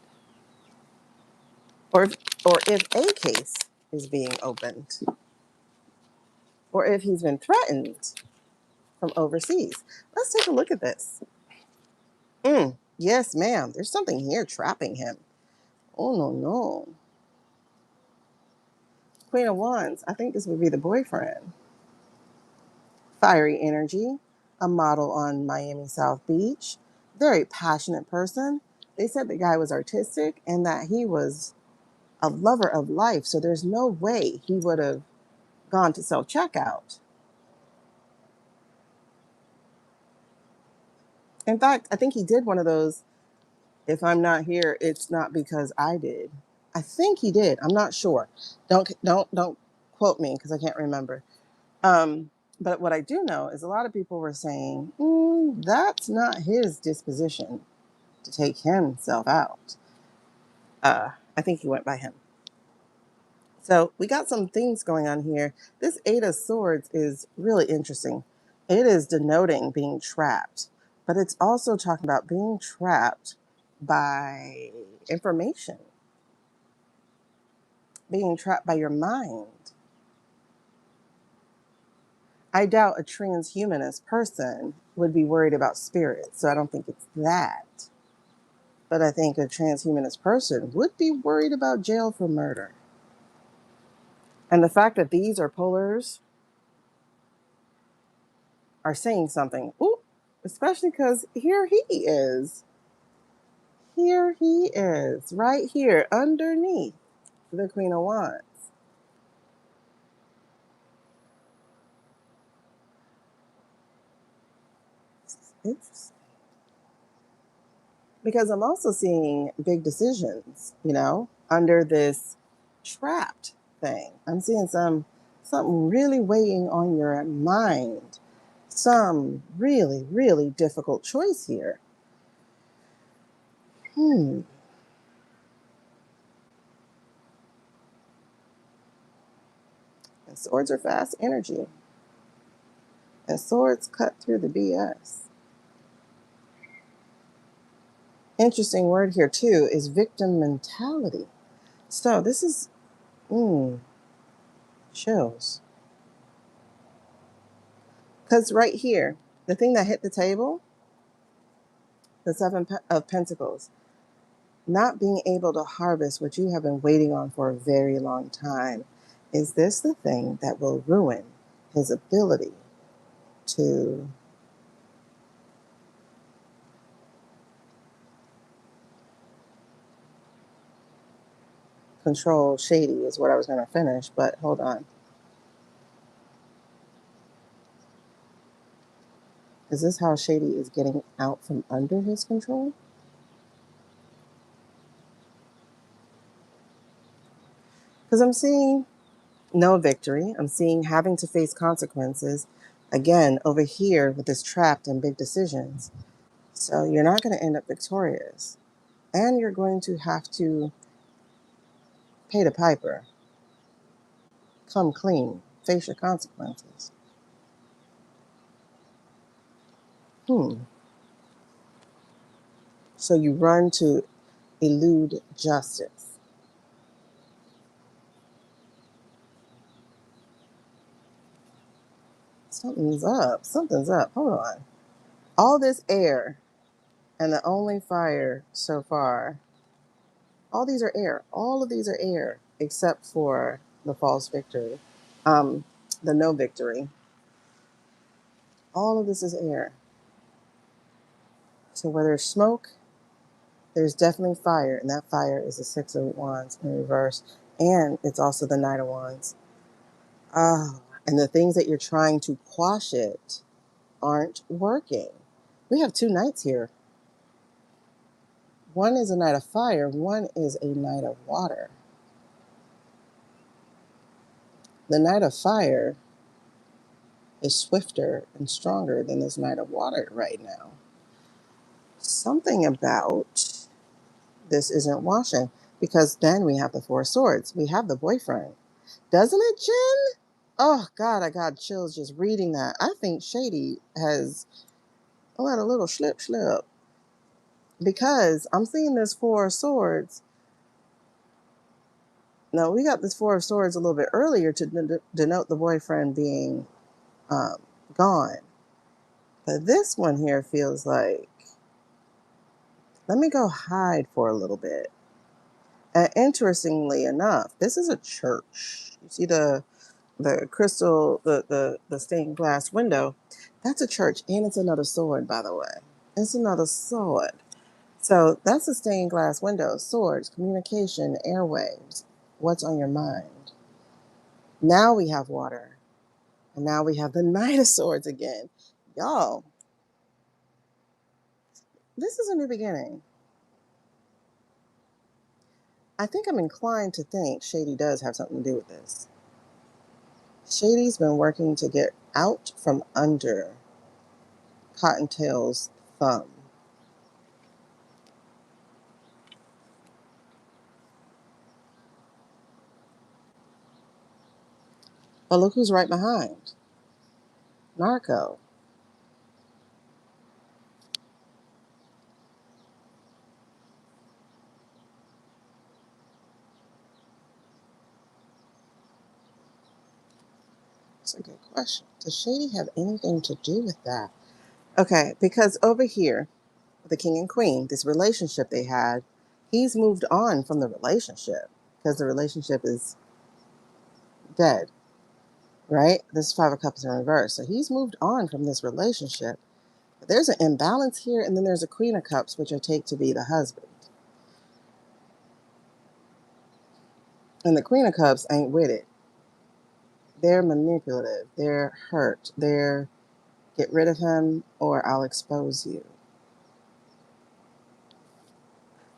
or if a case is being opened, or if he's been threatened from overseas. Let's take a look at this. Yes, ma'am. There's something here trapping him. Oh, no, no. Queen of Wands. I think this would be the boyfriend. Fiery energy. A model on Miami South Beach. Very passionate person. They said the guy was artistic and that he was a lover of life. So there's no way he would have gone to self checkout. In fact, I think he did one of those. If I'm not here, it's not because I did. I think he did. I'm not sure. Don't quote me because I can't remember. But what I do know is a lot of people were saying that's not his disposition to take himself out. I think he went by him. So we got some things going on here. This Eight of Swords is really interesting. It is denoting being trapped, but it's also talking about being trapped by information, being trapped by your mind. I doubt a transhumanist person would be worried about spirits, so I don't think it's that. But I think a transhumanist person would be worried about jail for murder. And the fact that these are polars are saying something. Ooh, especially because here he is. Here he is, right here underneath the Queen of Wands. Interesting. Because I'm also seeing big decisions, under this trapped thing. I'm seeing something really weighing on your mind. Some really, really difficult choice here. And swords are fast energy. And swords cut through the BS. Interesting word here too is victim mentality. So this is Mm, chills. Because right here, the thing that hit the table, the of Pentacles, not being able to harvest what you have been waiting on for a very long time. Is this the thing that will ruin his ability to control Shady? Is what I was going to finish, but hold on. Is this how Shady is getting out from under his control? Because I'm seeing no victory. I'm seeing having to face consequences. Again, over here with this trapped in big decisions. So you're not going to end up victorious. And you're going to have to pay the piper. Come clean. Face your consequences. Hmm. So you run to elude justice. Something's up. Something's up. Hold on. All this air and the only fire so far, all these are air. All of these are air except for the false victory, um, the no victory. All of this is air. So where there's smoke, there's definitely fire, and that fire is the Six of Wands in reverse, and it's also the Knight of Wands. Oh, and the things that you're trying to quash it aren't working. We have two knights here. One is a knight of fire, one is a knight of water. The knight of fire is swifter and stronger than this knight of water right now. Something about this isn't washing, because then we have the Four of Swords. We have the boyfriend. Doesn't it, Jen? Oh, God, I got chills just reading that. I think Shady has let a little slip. Because I'm seeing this Four of Swords. Now, we got this Four of Swords a little bit earlier to denote the boyfriend being um, gone. But this one here feels like, let me go hide for a little bit. And interestingly enough, this is a church. You see the crystal, the stained glass window? That's a church, and it's another sword, by the way. It's another sword. So that's a stained glass window. Swords, communication, airwaves. What's on your mind? Now we have water. And now we have the Knight of Swords again. Y'all, this is a new beginning. I think I'm inclined to think Shady does have something to do with this. Shady's been working to get out from under Cottontail's thumb. But look who's right behind. Narco. That's a good question. Does Shady have anything to do with that? Okay, because over here, the king and queen, this relationship they had, he's moved on from the relationship because the relationship is dead, right? This is Five of Cups in reverse. So he's moved on from this relationship. But there's an imbalance here, and then there's a Queen of Cups, which I take to be the husband. And the Queen of Cups ain't with it. They're manipulative. They're hurt. They're get rid of him or I'll expose you.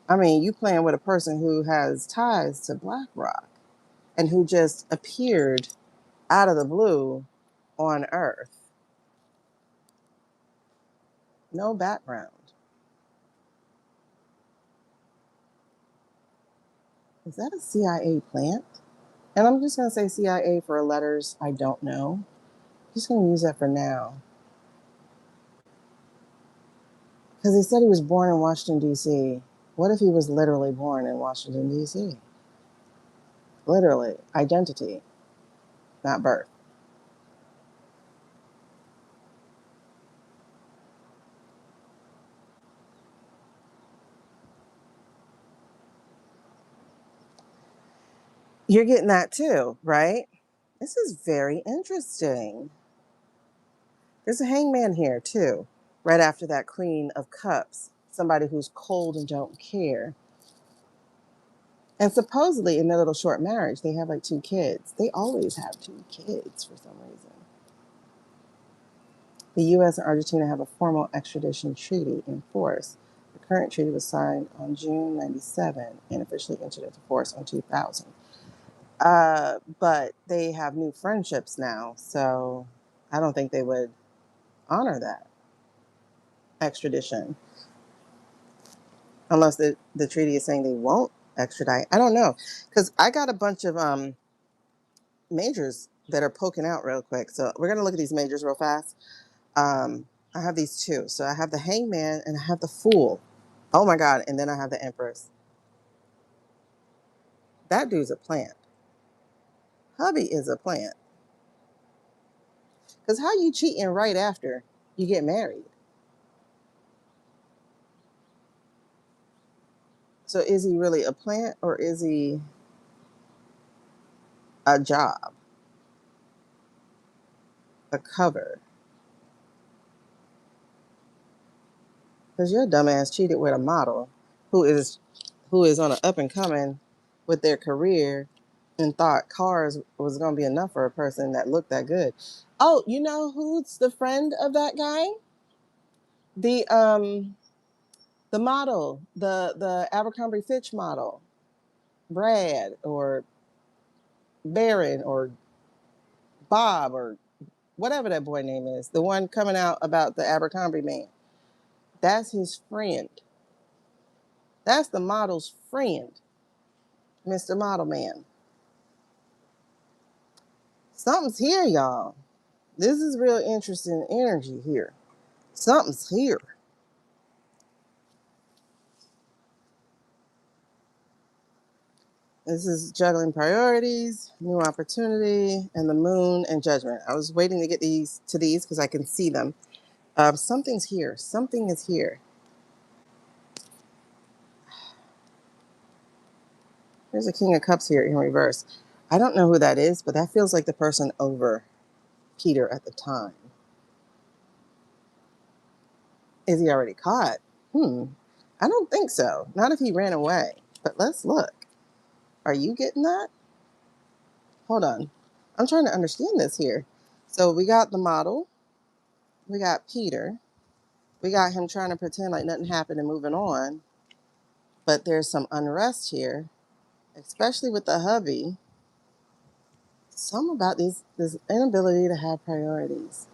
I mean, you playing with a person who has ties to BlackRock and who just appeared out of the blue on Earth. No background. Is that a CIA plant? And I'm just going to say CIA for letters I don't know. I'm just going to use that for now. Because he said he was born in Washington, D.C. What if he was literally born in Washington, D.C.? Literally, identity, not birth. You're getting that too, right? This is very interesting. There's a hangman here too, right after that Queen of Cups, somebody who's cold and don't care. And supposedly in their little short marriage, they have like 2 kids. They always have 2 kids for some reason. The US and Argentina have a formal extradition treaty in force. The current treaty was signed on June 97 and officially entered into force on 2000. But they have new friendships now, so I don't think they would honor that extradition unless the treaty is saying they won't extradite. I don't know, because I got a bunch of majors that are poking out real quick. So we're gonna look at these majors real fast. I have these two. So I have the Hangman and I have the Fool. Oh my God! And then I have the Empress. That dude's a plant. Hubby is a plant. Because how you cheating right after you get married? So is he really a plant or is he a job, a cover? Because your dumbass cheated with a model who is on an up and coming with their career and thought cars was gonna be enough for a person that looked that good. Oh, you know who's the friend of that guy? The model, the Abercrombie Fitch model, Brad or Baron or Bob or whatever that boy name is, the one coming out about the Abercrombie man. That's his friend. That's the model's friend, Mr. Model Man. Something's here, y'all. This is real interesting energy here. Something's here. This is juggling priorities, new opportunity, and the moon and judgment. I was waiting to get these because I can see them. Something's here. Something is here. There's a King of Cups here in reverse. I don't know who that is, but that feels like the person over Peter at the time. Is he already caught? I don't think so. Not if he ran away. But let's look. Are you getting that? Hold on. I'm trying to understand this here. So we got the model. We got Peter. We got him trying to pretend like nothing happened and moving on. But there's some unrest here, especially with the hubby. Some about this inability to have priorities.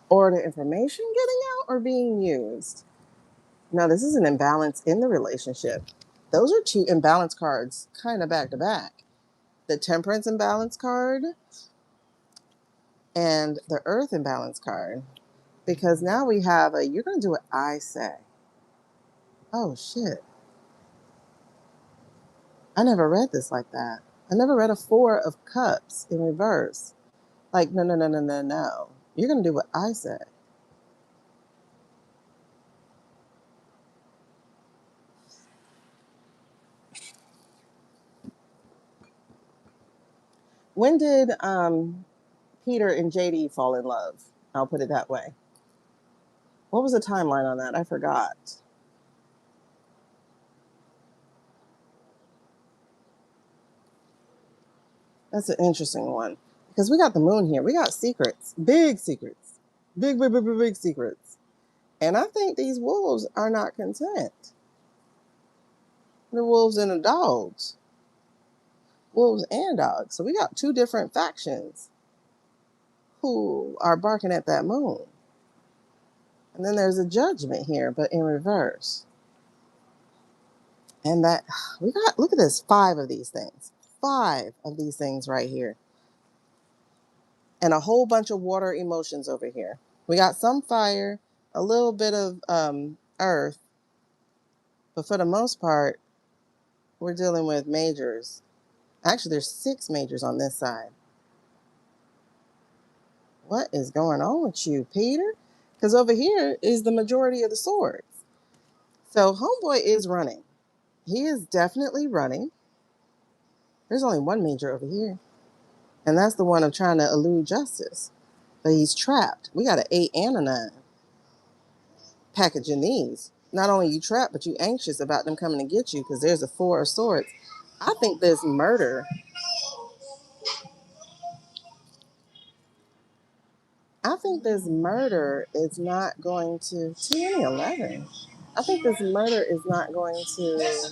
Or the information getting out or being used. Now, this is an imbalance in the relationship. Those are 2 imbalance cards kind of back to back. The Temperance imbalance card and the Earth imbalance card. Because now we have a, you're going to do what I say. Oh, shit. I never read this like that. I never read a 4 of Cups in reverse. Like, no, no, no, no, no, no. You're going to do what I say. When did Peter and JD fall in love? I'll put it that way. What was the timeline on that? I forgot. That's an interesting one because we got the moon here. We got secrets, big secrets, big, big, big, big, big secrets. And I think these wolves are not content. The wolves and the dogs, wolves and dogs. So we got 2 different factions who are barking at that moon. And then there's a judgment here, but in reverse. And that we got, look at this, 5 of these things. 5 of these things right here. And a whole bunch of water emotions over here. We got some fire, a little bit of earth, but for the most part, we're dealing with majors. Actually, there's 6 majors on this side. What is going on with you, Peter? Because over here is the majority of the swords. So homeboy is running. He is definitely running. There's only 1 major over here. And that's the one of trying to elude justice. But he's trapped. We got an 8 and a 9. Packaging these. Not only you trapped, but you anxious about them coming to get you because there's a 4 of swords. I think this murder. I think this murder is not going to 2011. I think this murder is not going to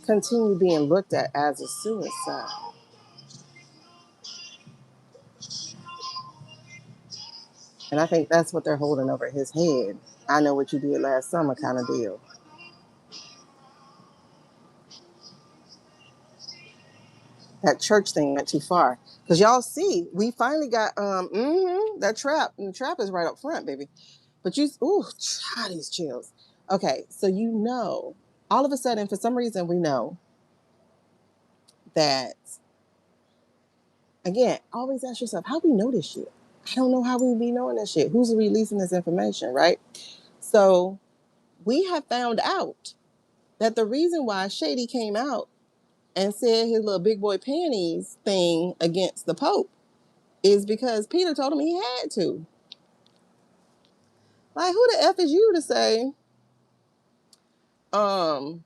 continue being looked at as a suicide. And I think that's what they're holding over his head. I know what you did last summer kind of deal. That church thing went too far. Because y'all see, we finally got that trap. And the trap is right up front, baby. But these chills. Okay, so all of a sudden, for some reason, we know that, again, always ask yourself, how we know this shit? I don't know how we be knowing this shit. Who's releasing this information, right? So we have found out that the reason why Shady came out and said his little big boy panties thing against the Pope is because Peter told him he had to. Like, who the F is you to say, um,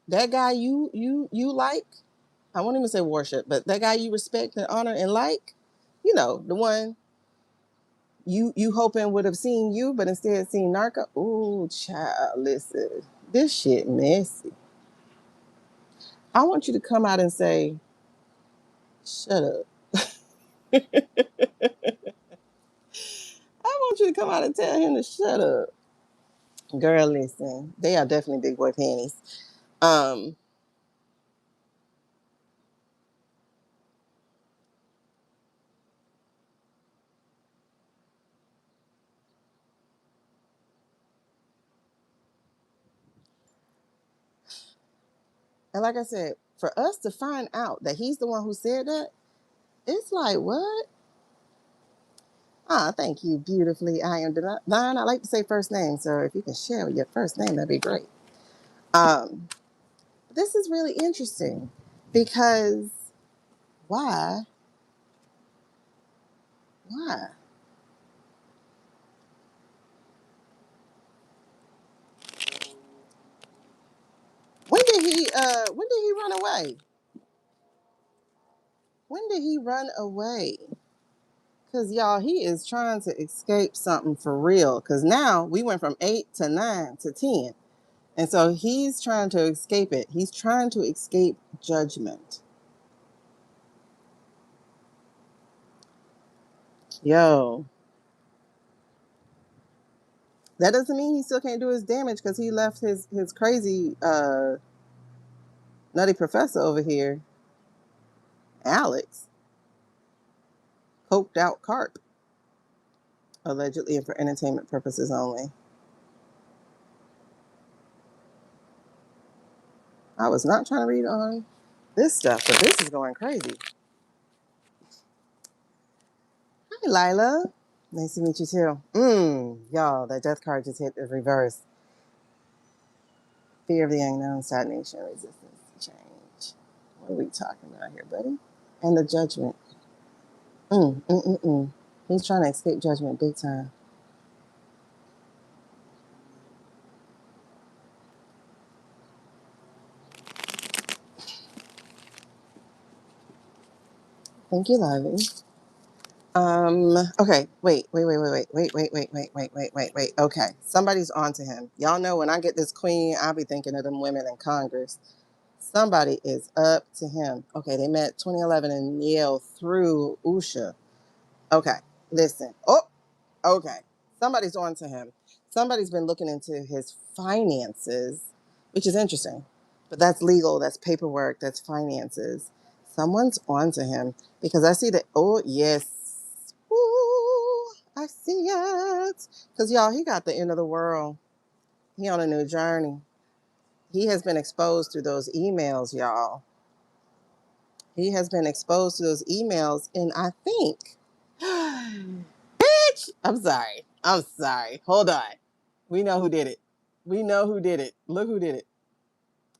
that guy you like, I won't even say worship, but that guy you respect and honor and like, the one you hoping would have seen you, but instead seen Narca. Ooh, child, listen, this shit messy. I want you to come out and say, shut up. I want you to come out and tell him to shut up. Girl, listen, they are definitely big boy panties. Um, and like I said, for us to find out that he's the one who said that, it's like, what? Ah, thank you, beautifully. I am Divine. I like to say first name, so if you can share your first name, that'd be great. Um, this is really interesting because why? Why? When did he run away? When did he run away? Cause y'all, he is trying to escape something for real. Cause now we went from 8 to 9 to 10. And so he's trying to escape it. He's trying to escape judgment. Yo, that doesn't mean he still can't do his damage because he left his crazy nutty professor over here, Alex, coked out carp, allegedly and for entertainment purposes only. I was not trying to read on this stuff, but this is going crazy. Hi, Lila. Nice to meet you too. Y'all, that death card just hit the reverse. Fear of the unknown, stagnation, resistance to change. What are we talking about here, buddy? And the judgment. Mm, mm, mm, mm. He's trying to escape judgment big time. Thank you, Lively. Okay, wait. Okay, somebody's on to him. Y'all know when I get this queen, I'll be thinking of them women in Congress. Somebody is up to him. Okay, they met 2011 in Yale through Usha. Okay, listen. Oh, okay. Somebody's on to him. Somebody's been looking into his finances, which is interesting. But that's legal, that's paperwork, that's finances. Someone's on to him because I see that. Oh, yes. Ooh, I see it. Because, y'all, he got the end of the world. He on a new journey. He has been exposed through those emails, y'all. He has been exposed to those emails, and I think, bitch, I'm sorry. I'm sorry. Hold on. We know who did it. We know who did it. Look who did it.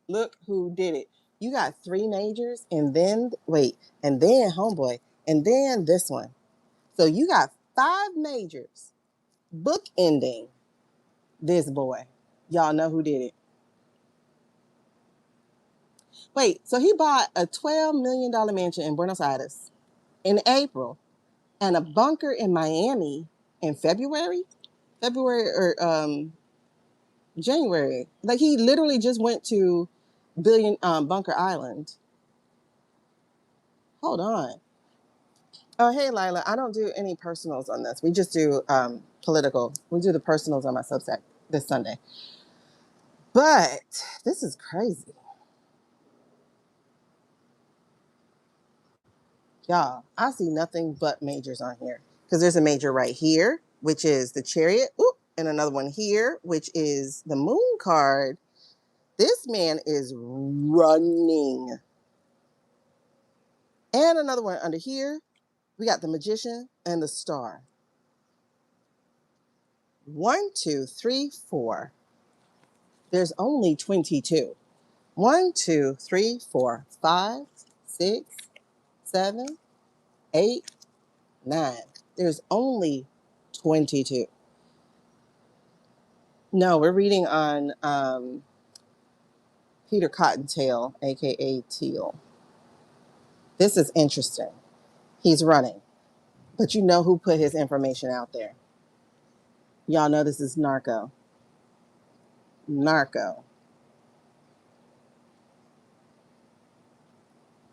Look who did it. You got 3 majors, and then, wait, and then homeboy, and then this one. So you got 5 majors bookending this boy. Y'all know who did it. Wait, so he bought a $12 million mansion in Buenos Aires in April and a bunker in Miami in February or January. Like he literally just went to Bunker Island. Hold on. Oh, hey, Lila. I don't do any personals on this. We just do political. We do the personals on my Substack this Sunday. But this is crazy. Y'all, I see nothing but majors on here because there's a major right here, which is the Chariot. Ooh, and another one here, which is the Moon card. This man is running. And another one under here. We got the Magician and the Star. 1, 2, 3, 4. There's only 22. 1, 2, 3, 4, 5, 6, 7, 8, 9. There's only 22. No, we're reading on Peter Cottontail, aka Teal. This is interesting. He's running, but you know who put his information out there. Y'all know this is Narco. Narco.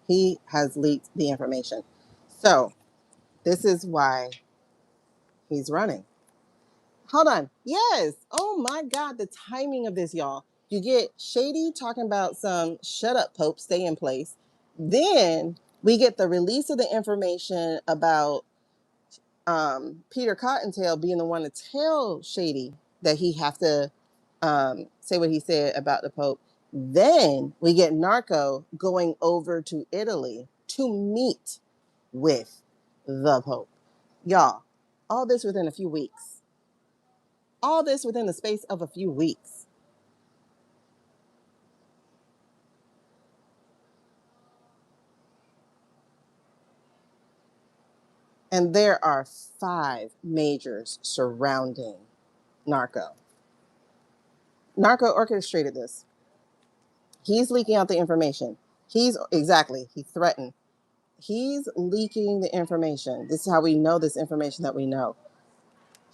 He has leaked the information. So this is why he's running. Hold on. Yes. Oh my God. The timing of this, y'all. You get Shady talking about some shut up, Pope, stay in place. Then we get the release of the information about Peter Cottontail being the one to tell Shady that he have to say what he said about the Pope. Then we get Narco going over to Italy to meet with the Pope. Y'all, all this within a few weeks. All this within the space of a few weeks. And there are 5 majors surrounding Narco. Narco orchestrated this. He's leaking out the information. He threatened. He's leaking the information. This is how we know this information that we know.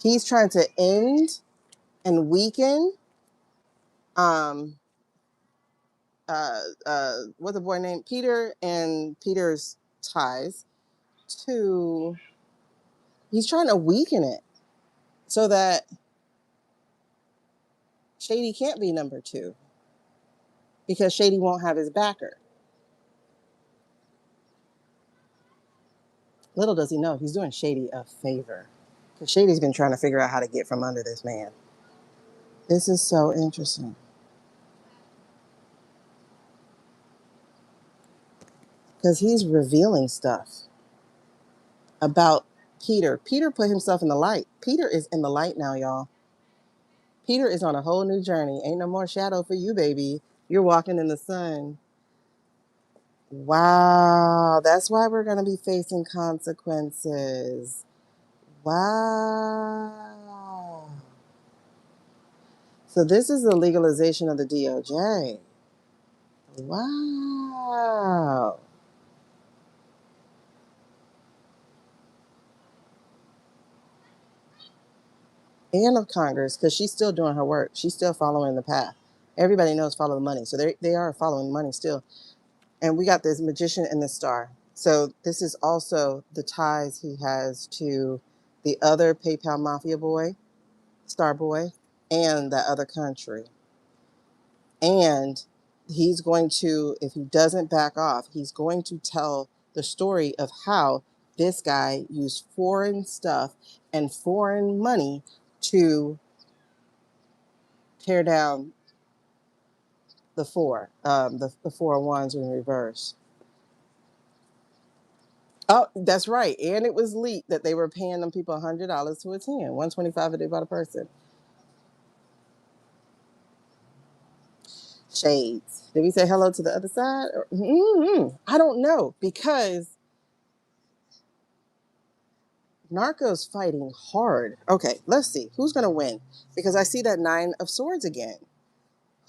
He's trying to end and weaken um what's the boy named Peter and Peter's ties to he's trying to weaken it so that Shady can't be number 2 because Shady won't have his backer. Little does he know he's doing Shady a favor because Shady's been trying to figure out how to get from under this man. This is so interesting because he's revealing stuff about Peter. Peter put himself in the light. Peter is in the light now, y'all. Peter is on a whole new journey. Ain't no more shadow for you, baby. You're walking in the sun. Wow, that's why we're going to be facing consequences. Wow. So this is the legalization of the DOJ. Wow. And of Congress, because she's still doing her work. She's still following the path. Everybody knows follow the money. So they are following money still. And we got this Magician and the Star. So this is also the ties he has to the other PayPal Mafia boy, Star Boy, and that other country. And he's going to, if he doesn't back off, he's going to tell the story of how this guy used foreign stuff and foreign money to tear down the 4 of wands in reverse. Oh, that's right. And it was leaked that they were paying them people $100 to attend, $125 a day by the person. Shades. Did we say hello to the other side? I don't know, because Narco's fighting hard. Okay, let's see. Who's going to win? Because I see that 9 of swords again.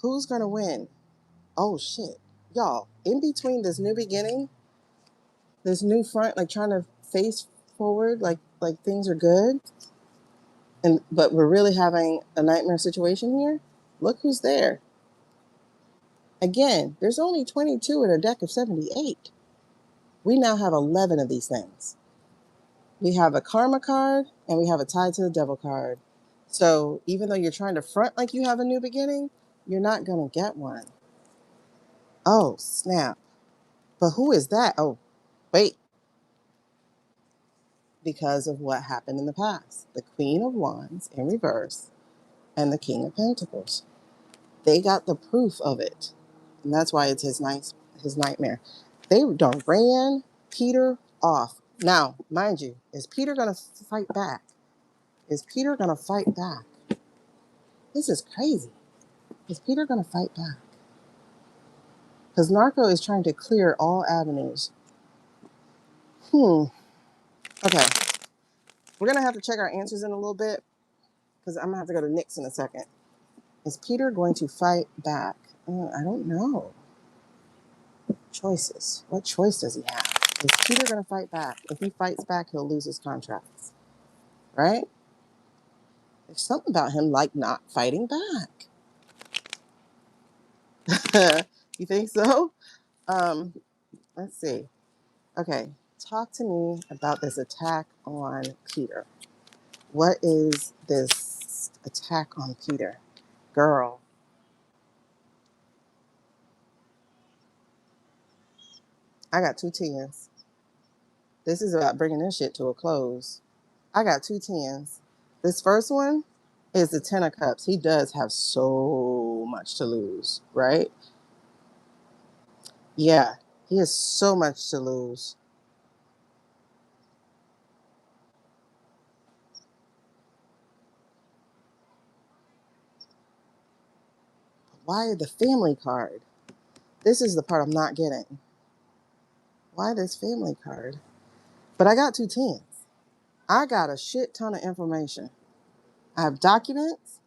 Who's going to win? Oh, shit. Y'all, in between this new beginning, this new front, like trying to face forward, like things are good, but we're really having a nightmare situation here. Look who's there. Again, there's only 22 in a deck of 78. We now have 11 of these things. We have a karma card and we have a tied to the devil card. So even though you're trying to front like you have a new beginning, you're not going to get one. Oh, snap. But who is that? Oh, wait. Because of what happened in the past. The Queen of Wands in reverse and the King of Pentacles. They got the proof of it. And that's why it's his nightmare. They done ran Peter off. Now, mind you, is Peter going to fight back? Is Peter going to fight back? This is crazy. Is Peter going to fight back? Because Narco is trying to clear all avenues. Okay. We're going to have to check our answers in a little bit, because I'm going to have to go to Nick's in a second. Is Peter going to fight back? I don't know. Choices. What choice does he have? Is Peter going to fight back? If he fights back, he'll lose his contracts. Right? There's something about him like not fighting back. You think so? Let's see. Okay. Talk to me about this attack on Peter. What is this attack on Peter? Girl. I got 2 10s. This is about bringing this shit to a close. I got 2 10s. This first one is the 10 of Cups. He does have so much to lose, right? Yeah, he has so much to lose. Why the family card? This is the part I'm not getting. Why this family card? But I got 2 10s. I got a shit ton of information. I have documents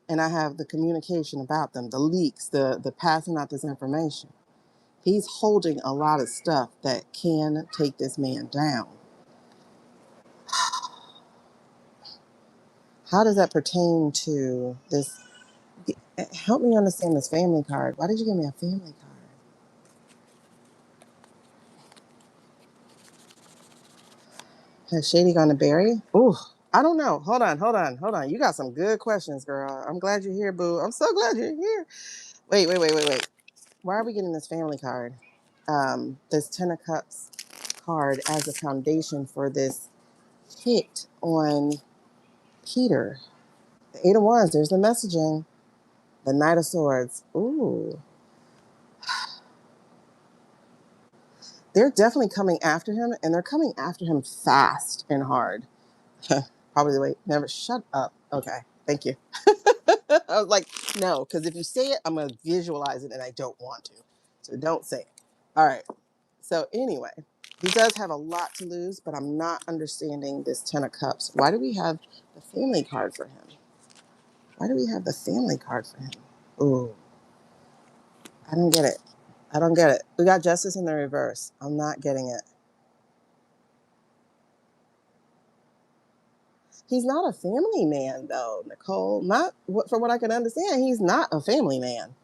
and I have the communication about them, the leaks, the passing out this information. He's holding a lot of stuff that can take this man down. How does that pertain to this? Help me understand this family card. Why did you give me a family card? Has Shady gone to Barry? Ooh, I don't know. Hold on. You got some good questions, girl. I'm glad you're here, boo. I'm so glad you're here. Wait. Why are we getting this family card? This 10 of Cups card as a foundation for this hit on Peter. The 8 of Wands, there's the messaging. The Knight of Swords. Ooh. They're definitely coming after him, and they're coming after him fast and hard. Probably the way. Never shut up. Okay. Thank you. I was like, no, because if you say it, I'm going to visualize it, and I don't want to. So don't say it. All right. So anyway, he does have a lot to lose, but I'm not understanding this 10 of Cups. Why do we have the family card for him? Why do we have the family card for him? Ooh, I don't get it. I don't get it. We got Justice in the reverse. I'm not getting it. He's not a family man, though, Nicole. Not from what I can understand. He's not a family man.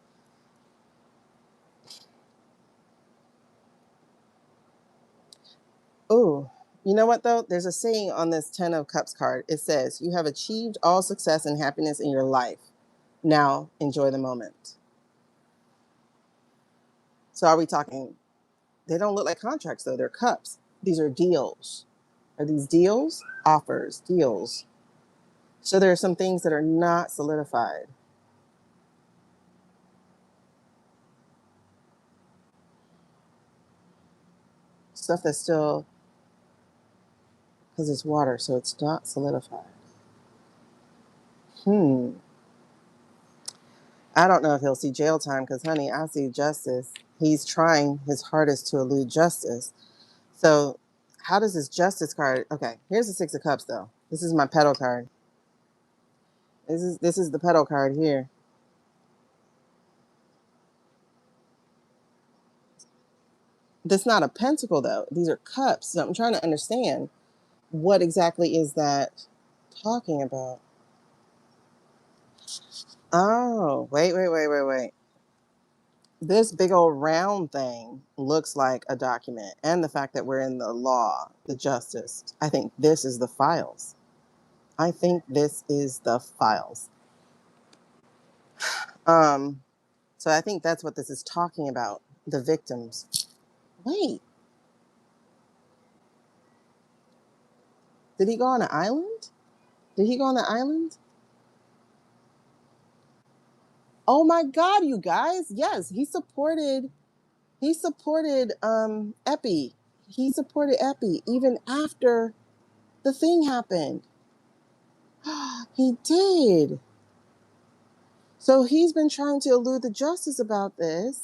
Ooh, you know what, though? There's a saying on this 10 of Cups card. It says, you have achieved all success and happiness in your life. Now, enjoy the moment. So are we talking, they don't look like contracts, though. They're cups. These are deals. Are these deals? Offers, deals. So there are some things that are not solidified. Stuff that's still because it's water, so it's not solidified. I don't know if he'll see jail time because, honey, I see justice. He's trying his hardest to elude justice. So, how does this justice card? Okay, here's the Six of Cups, though. This is my petal card. This is the petal card here. That's not a pentacle, though. These are cups. So I'm trying to understand what exactly is that talking about. Oh, wait. This big old round thing looks like a document, and the fact that we're in the law, the justice. I think this is the files. I think this is the files. Um, so I think that's what this is talking about. The victims. Wait, did he go on an island? Did he go on the island? Oh my God, you guys! Yes, he supported. He supported Epi. He supported Epi even after the thing happened. He did. So he's been trying to elude the justice about this.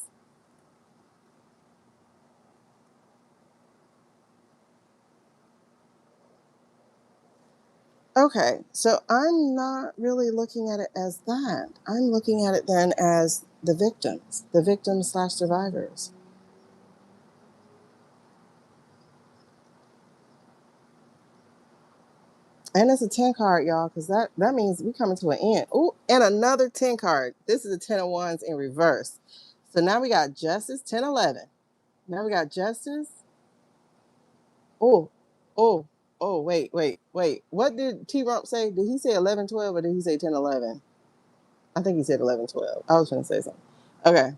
Okay, so I'm not really looking at it as that. I'm looking at it then as the victims slash survivors. And it's a 10 card, y'all, because that means we coming to an end. Oh, and another 10 card. This is a 10 of wands in reverse. So now we got justice, 10, 11. Now we got justice. Oh, oh, wait. What did T Rump say? Did he say 11, 12, or did he say 10, 11? I think he said 11, 12. I was going to say something. Okay.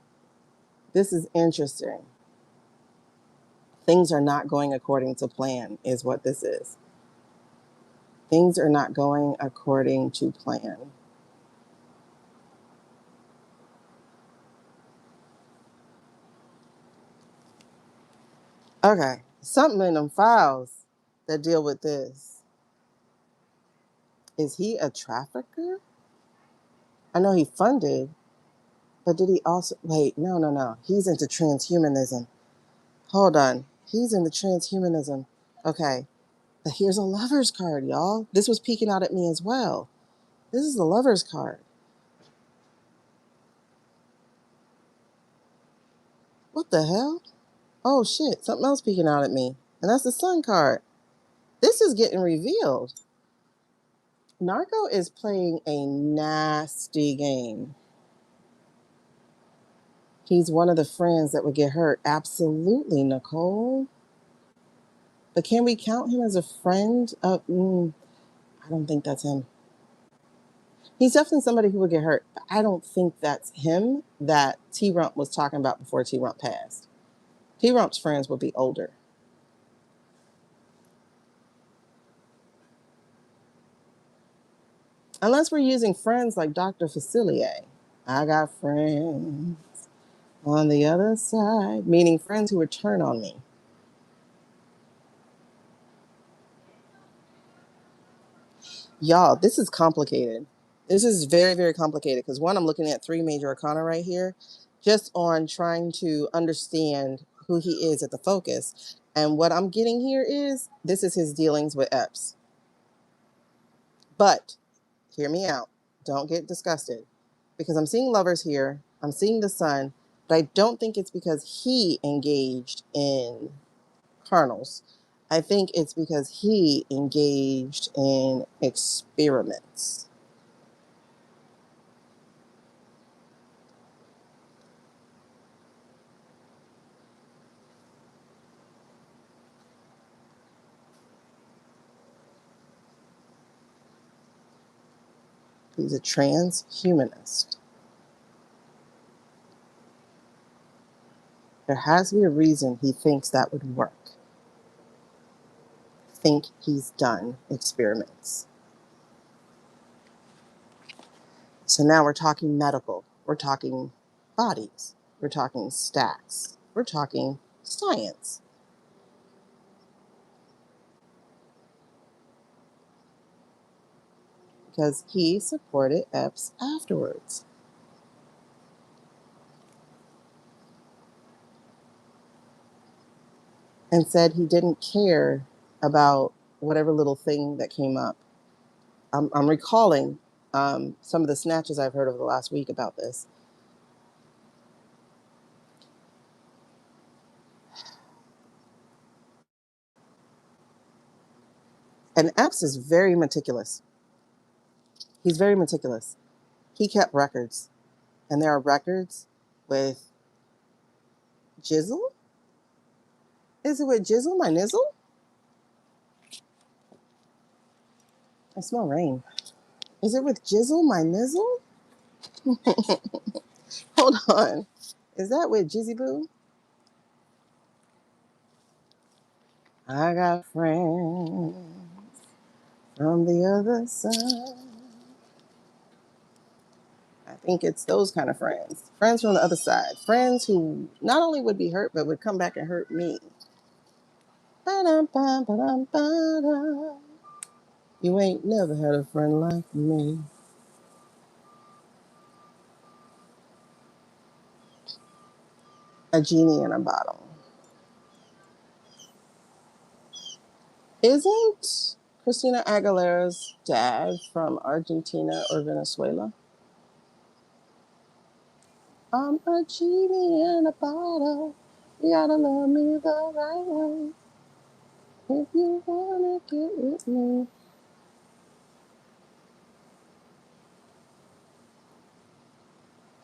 This is interesting. Things are not going according to plan, is what this is. Things are not going according to plan. Okay. Something in them files that deal with this. Is he a trafficker? I know he funded, but did he also. Wait, no. He's into transhumanism. Hold on. He's into transhumanism. Okay. But here's a lover's card, y'all. This was peeking out at me as well. This is the lover's card. What the hell? Oh shit, something else peeking out at me. And that's the sun card. This is getting revealed. Narco is playing a nasty game. He's one of the friends that would get hurt. Absolutely, Nicole. But can we count him as a friend? I don't think that's him. He's definitely somebody who would get hurt. But I don't think that's him that T Rump was talking about before T Rump passed. T Rump's friends would be older. Unless we're using friends like Dr. Facilier. I got friends on the other side, meaning friends who would turn on me. Y'all, this is complicated. This is very, very complicated because one, I'm looking at three major arcana right here, just on trying to understand who he is at the focus. And what I'm getting here is this is his dealings with Epps. But hear me out. Don't get disgusted because I'm seeing lovers here. I'm seeing the sun, but I don't think it's because he engaged in carnals. I think it's because he engaged in experiments. He's a transhumanist. There has to be a reason he thinks that would work. Think he's done experiments. So now we're talking medical. We're talking bodies. We're talking stats. We're talking science. because he supported Epps afterwards and said he didn't care about whatever little thing that came up. I'm recalling some of the snatches I've heard over the last week about this. And Epps is very meticulous. He's very meticulous. He kept records, and there are records with Jizzle. Is it with Jizzle, my nizzle? I smell rain. Is it with Jizzle, my nizzle? Hold on. Is that with Jizzy Boo? I got friends from the other side. I think it's those kind of friends. Friends from the other side. Friends who not only would be hurt, but would come back and hurt me. Ba-dum, ba-dum, ba-dum. You ain't never had a friend like me. A genie in a bottle. Isn't Christina Aguilera's dad from Argentina or Venezuela? I'm a genie in a bottle. You gotta love me the right way. If you wanna get with me.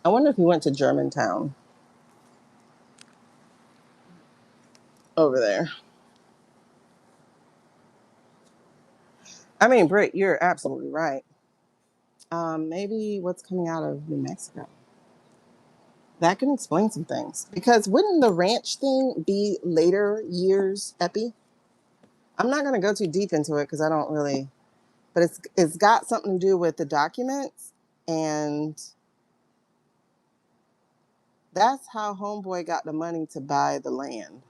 I wonder if he went to Germantown over there. I mean, Britt, you're absolutely right. Maybe what's coming out of New Mexico. That can explain some things. Because wouldn't the ranch thing be later years epi? I'm not going to go too deep into it because I don't really, but it's got something to do with the documents, and that's how Homeboy got the money to buy the land.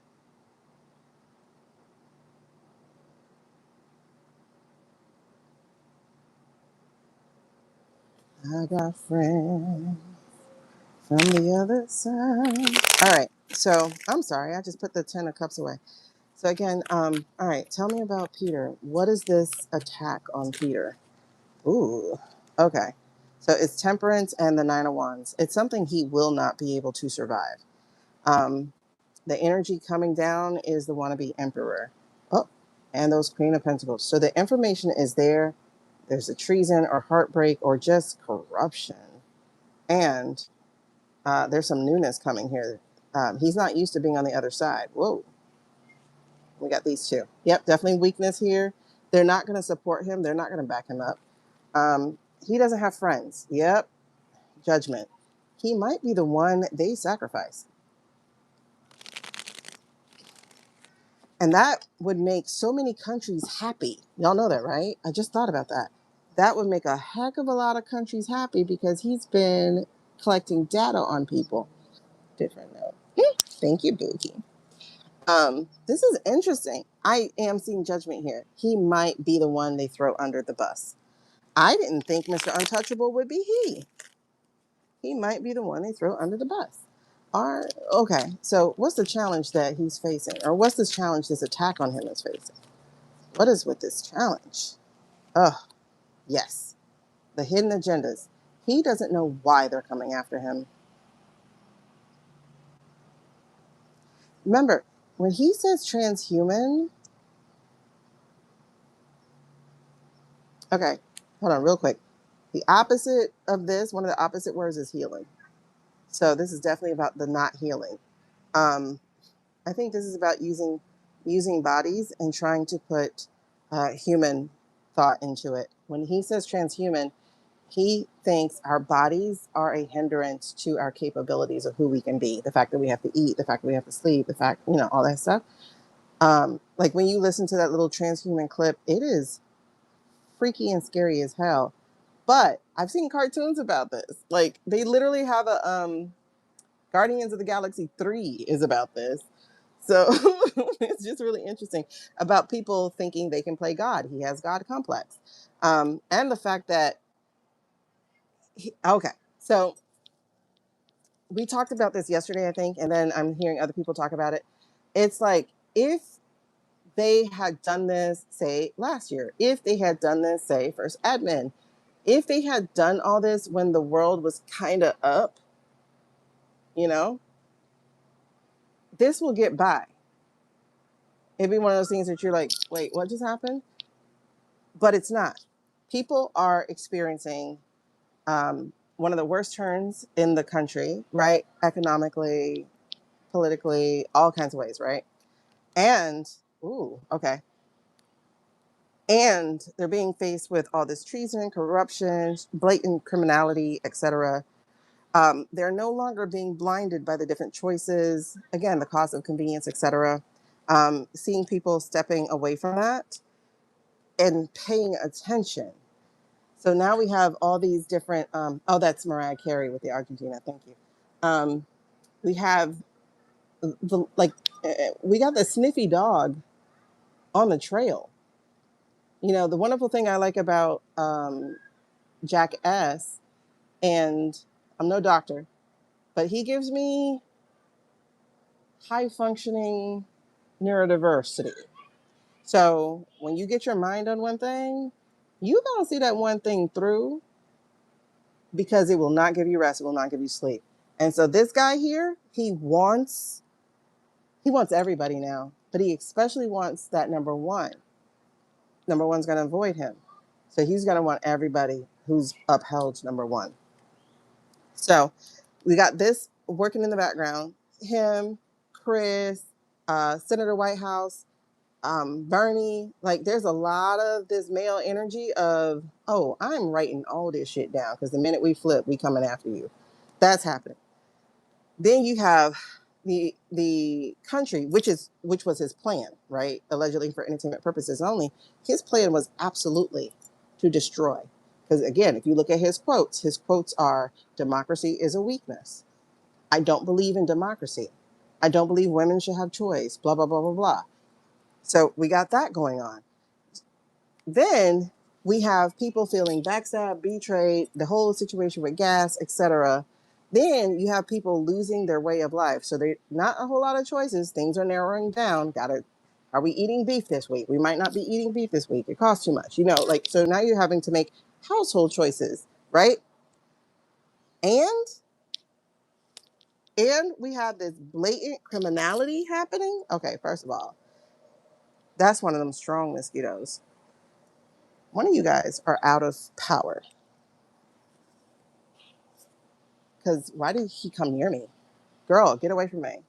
I got friends from the other side. All right. So I'm sorry. I just put the 10 of cups away. So again, all right. Tell me about Peter. What is this attack on Peter? Ooh. Okay. So it's temperance and the 9 of wands. It's something he will not be able to survive. Um, the energy coming down is the wannabe emperor. Oh, and those queen of pentacles. So the information is there. There's a treason or heartbreak or just corruption. And there's some newness coming here. He's not used to being on the other side. Whoa. We got these two. Yep, definitely weakness here. They're not going to support him. They're not going to back him up. He doesn't have friends. Yep, judgment. He might be the one they sacrifice. And that would make so many countries happy. Y'all know that, right? I just thought about that. That would make a heck of a lot of countries happy because he's been collecting data on people. Different note. Thank you, Bookie. This is interesting. I am seeing judgment here. He might be the one they throw under the bus. I didn't think Mr. Untouchable would be he. He might be the one they throw under the bus. Okay, so what's the challenge that he's facing? Or what's this challenge this attack on him is facing? What is with this challenge? Oh, yes. The hidden agendas. He doesn't know why they're coming after him. Remember, when he says transhuman, okay, hold on real quick. The opposite of this, one of the opposite words is healing. So this is definitely about the not healing. I think this is about using bodies and trying to put human thought into it. When he says transhuman, he thinks our bodies are a hindrance to our capabilities of who we can be. The fact that we have to eat, the fact that we have to sleep, the fact, all that stuff. Like when you listen to that little transhuman clip, it is freaky and scary as hell. But I've seen cartoons about this. Like they literally have a Guardians of the Galaxy 3 is about this. So it's just really interesting about people thinking they can play God. He has God complex. And the fact that, okay, so we talked about this yesterday, I think, and then I'm hearing other people talk about it. It's like, if they had done this, say, last year, if they had done this, say, first admin, if they had done all this when the world was kind of up, you know, this will get by. It'd be one of those things that you're like, wait, what just happened? But it's not. People are experiencing one of the worst turns in the country, right? Economically, politically, all kinds of ways, right? And, ooh, okay. And they're being faced with all this treason, corruption, blatant criminality, etc. They're no longer being blinded by the different choices, again, the cost of convenience, etc. Seeing people stepping away from that and paying attention. So now we have all these different, oh, that's Mariah Carey with the Argentina. Thank you. We have like, we got the sniffy dog on the trail. You know, the wonderful thing I like about Jack S, and I'm no doctor, but he gives me high functioning neurodiversity. So when you get your mind on one thing, you gonna see that one thing through, because it will not give you rest, it will not give you sleep. And so this guy here, he wants everybody now, but he especially wants that number one. Number one's gonna avoid him. So he's gonna want everybody who's upheld number one. So we got this working in the background. Him, Chris, Senator Whitehouse, Bernie. Like, there's a lot of this male energy of, oh, I'm writing all this shit down because the minute we flip, we coming after you. That's happening. Then you have the country, which was his plan, right? Allegedly for entertainment purposes only. His plan was absolutely to destroy. Because again, if you look at his quotes are, democracy is a weakness. I don't believe in democracy. I don't believe women should have choice, blah, blah, blah, blah, blah. So we got that going on. Then we have people feeling backstabbed, betrayed, the whole situation with gas, etc. Then you have people losing their way of life. So they not a whole lot of choices. Things are narrowing down. Are we eating beef this week? We might not be eating beef this week. It costs too much, like, so now you're having to make household choices, right? And we have this blatant criminality happening. Okay, first of all, that's one of them strong mosquitoes. One of you guys are out of power. Because why did he come near me? Girl, get away from me.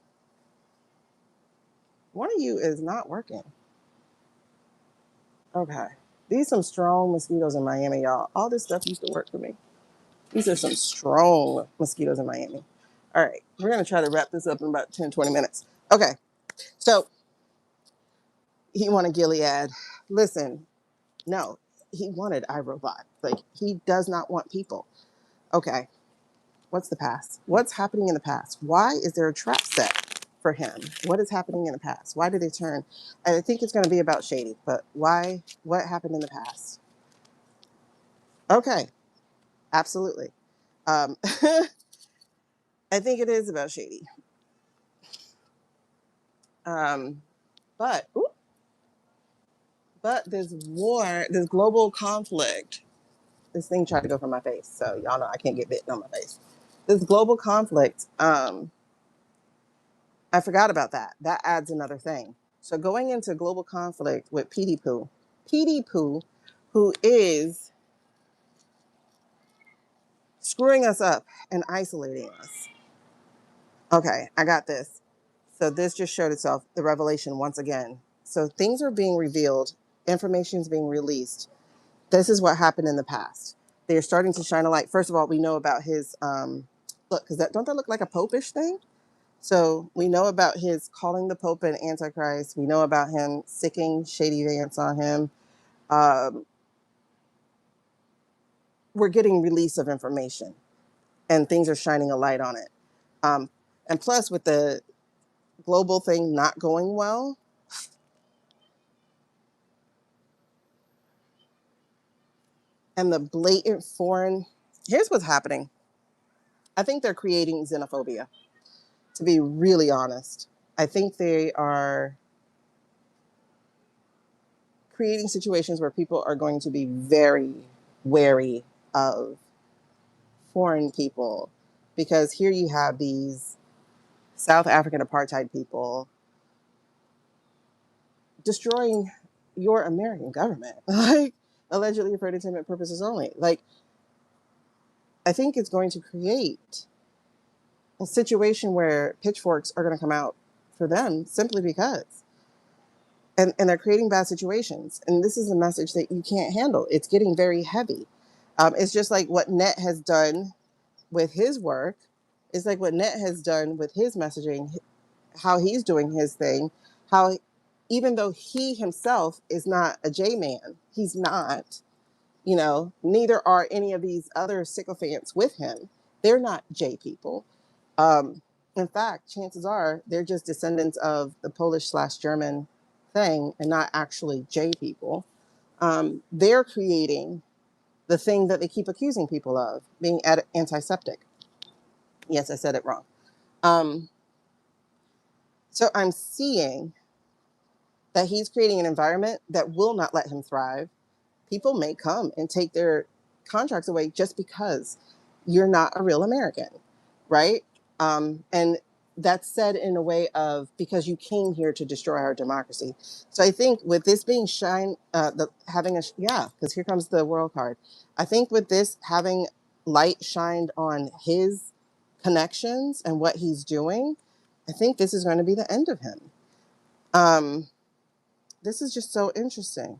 One of you is not working. Okay. These some strong mosquitoes in Miami, y'all. All this stuff used to work for me. These are some strong mosquitoes in Miami. All right. We're going to try to wrap this up in about 10, 20 minutes. Okay. So he wanted Gilead. Listen, no, he wanted iRobot. Like, he does not want people. Okay. What's the past? What's happening in the past? Why is there a trap set for him? What is happening in the past? Why did they turn? I think it's going to be about Shady, but why? What happened in the past? Okay, absolutely. I think it is about Shady. Um, but ooh, but this war, this global conflict. This thing tried to go for my face, so y'all know I can't get bitten on my face. This global conflict. I forgot about that. That adds another thing. So going into global conflict with PD Poo, who is screwing us up and isolating us. Okay, I got this. So this just showed itself, the revelation once again. So things are being revealed, information is being released. This is what happened in the past. They're starting to shine a light. First of all, we know about his look, because don't that look like a popish thing? So we know about his calling the Pope an Antichrist. We know about him sicking Shady Vance on him. Um, we're getting release of information, and things are shining a light on it. And plus, with the global thing not going well, and the blatant foreign. Here's what's happening. I think they're creating xenophobia, to be really honest. I think they are creating situations where people are going to be very wary of foreign people, because here you have these South African apartheid people destroying your American government, like allegedly for entertainment purposes only. Like, I think it's going to create a situation where pitchforks are going to come out for them simply because. And they're creating bad situations. And this is a message that you can't handle. It's getting very heavy. It's just like what Net has done with his work. It's like what Net has done with his messaging, how he's doing his thing, how even though he himself is not a J man, he's not, neither are any of these other sycophants with him. They're not J people. Um, in fact, chances are they're just descendants of the Polish/German thing and not actually J people. They're creating the thing that they keep accusing people of, being antiseptic. Yes, I said it wrong. Um, so I'm seeing that he's creating an environment that will not let him thrive. People may come and take their contracts away just because you're not a real American, right? And that's said in a way of because you came here to destroy our democracy. So I think with this being because here comes the world card. I think with this having light shined on his connections and what he's doing, I think this is going to be the end of him. Um, this is just so interesting.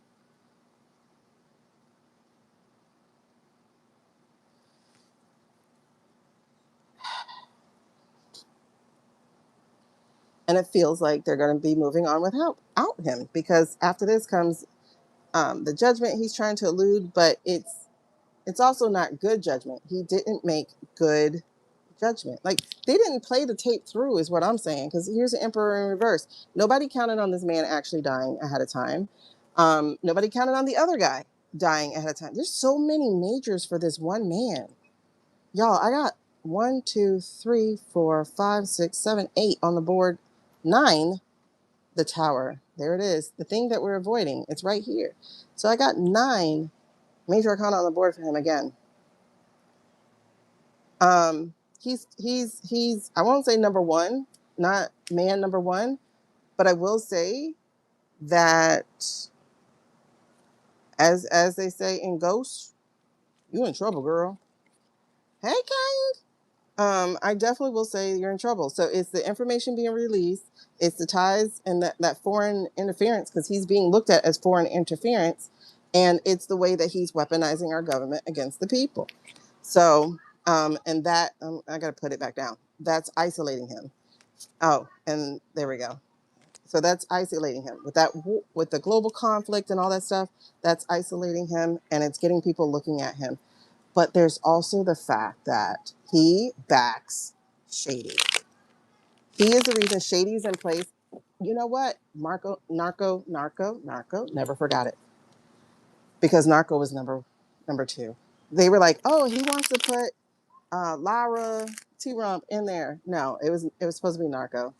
And it feels like they're going to be moving on without him, because after this comes the judgment he's trying to elude, but it's also not good judgment. He didn't make good judgment. Like, they didn't play the tape through is what I'm saying, because here's the emperor in reverse. Nobody counted on this man actually dying ahead of time. Nobody counted on the other guy dying ahead of time. There's so many majors for this one man. Y'all, I got 1, 2, 3, 4, 5, 6, 7, 8 on the board. 9, the tower. There it is. The thing that we're avoiding. It's right here. So I got 9 major arcana on the board for him again. He's I won't say number one, not man number one, but I will say that as they say in Ghost, you in trouble, girl. Hey, Kane. I definitely will say you're in trouble. So it's the information being released, it's the ties and that foreign interference, because he's being looked at as foreign interference, and it's the way that he's weaponizing our government against the people. So, and that I got to put it back down. That's isolating him. Oh, and there we go. So that's isolating him with the global conflict and all that stuff. That's isolating him, and it's getting people looking at him. But there's also the fact that he backs Shady. He is the reason Shady's in place. You know what? Narco, never forgot it. Because Narco was number 2. They were like, oh, he wants to put Lara T-Rump in there. No, it was supposed to be Narco.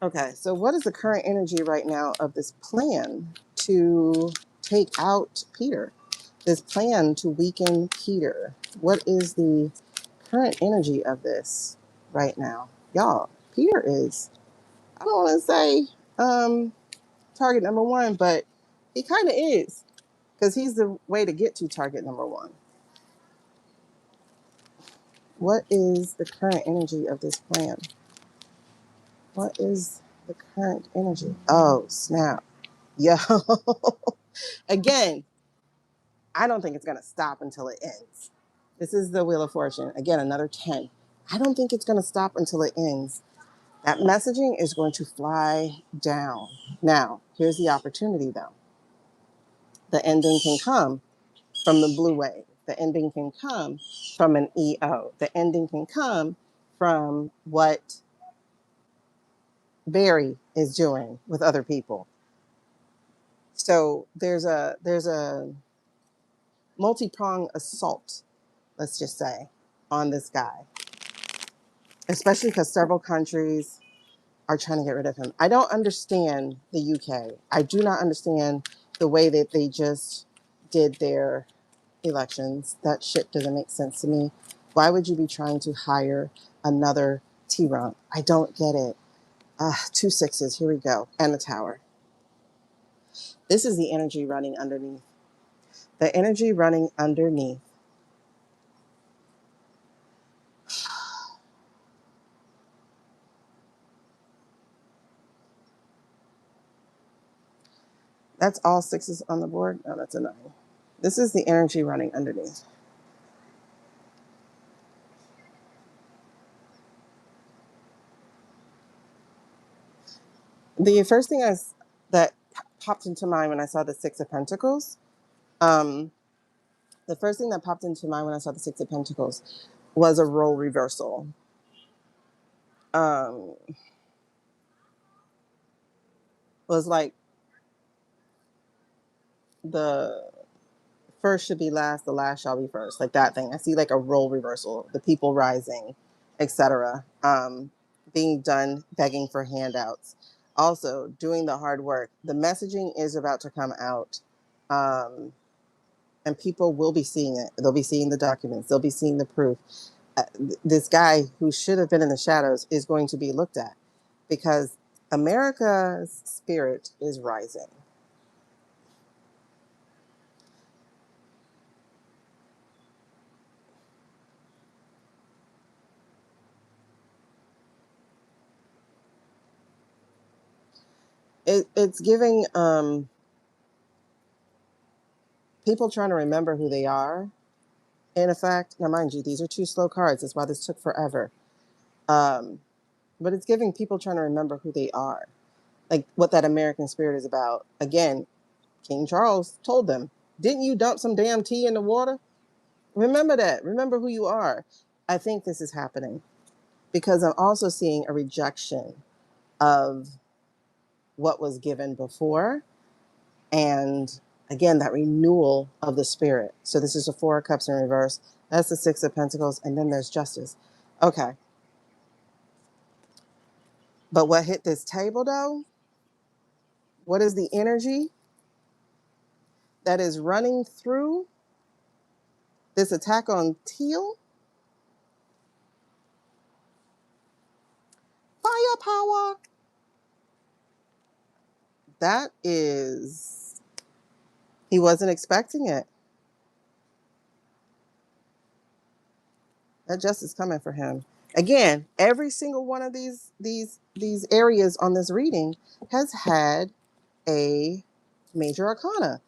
Okay, so what is the current energy right now of this plan to take out Peter? This plan to weaken Peter. What is the current energy of this right now? Y'all, Peter is, I don't want to say target number 1, but he kind of is, because he's the way to get to target number 1. What is the current energy of this plan? What is the current energy? Oh, snap. Yo. Again, I don't think it's going to stop until it ends. This is the Wheel of Fortune. Again, another 10. I don't think it's going to stop until it ends. That messaging is going to fly down. Now, here's the opportunity, though. The ending can come from the blue wave. The ending can come from an EO. The ending can come from what Barry is doing with other people. So there's a multi-pronged assault, let's just say, on this guy, especially because several countries are trying to get rid of him. I don't understand the UK. I do not understand the way that they just did their elections. That shit doesn't make sense to me. Why would you be trying to hire another T-Rump? I don't get it. Two sixes, here we go, and the tower. This is the energy running underneath. The energy running underneath. That's all sixes on the board? No, that's a 9. This is the energy running underneath. The first thing that popped into mind when I saw the Six of Pentacles, the first thing that popped into mind when I saw the Six of Pentacles was a role reversal. Um, was like the first should be last, the last shall be first, like that thing. I see like a role reversal, the people rising, etc. Being done, begging for handouts, also doing the hard work. The messaging is about to come out, and people will be seeing it. They'll be seeing the documents. They'll be seeing the proof. This guy who should have been in the shadows is going to be looked at because America's spirit is rising. It's giving people trying to remember who they are. In effect, now mind you, these are 2 slow cards. That's why this took forever. But it's giving people trying to remember who they are, like what that American spirit is about. Again, King Charles told them, "Didn't you dump some damn tea in the water? Remember that. Remember who you are." I think this is happening because I'm also seeing a rejection of what was given before, and again, that renewal of the spirit. So this is the 4 of Cups in reverse. That's the 6 of Pentacles, and then there's Justice. Okay. But what hit this table, though? What is the energy that is running through this attack on Teal? Firepower. That is, he wasn't expecting it. That justice coming for him. Again, every single one of these areas on this reading has had a major arcana.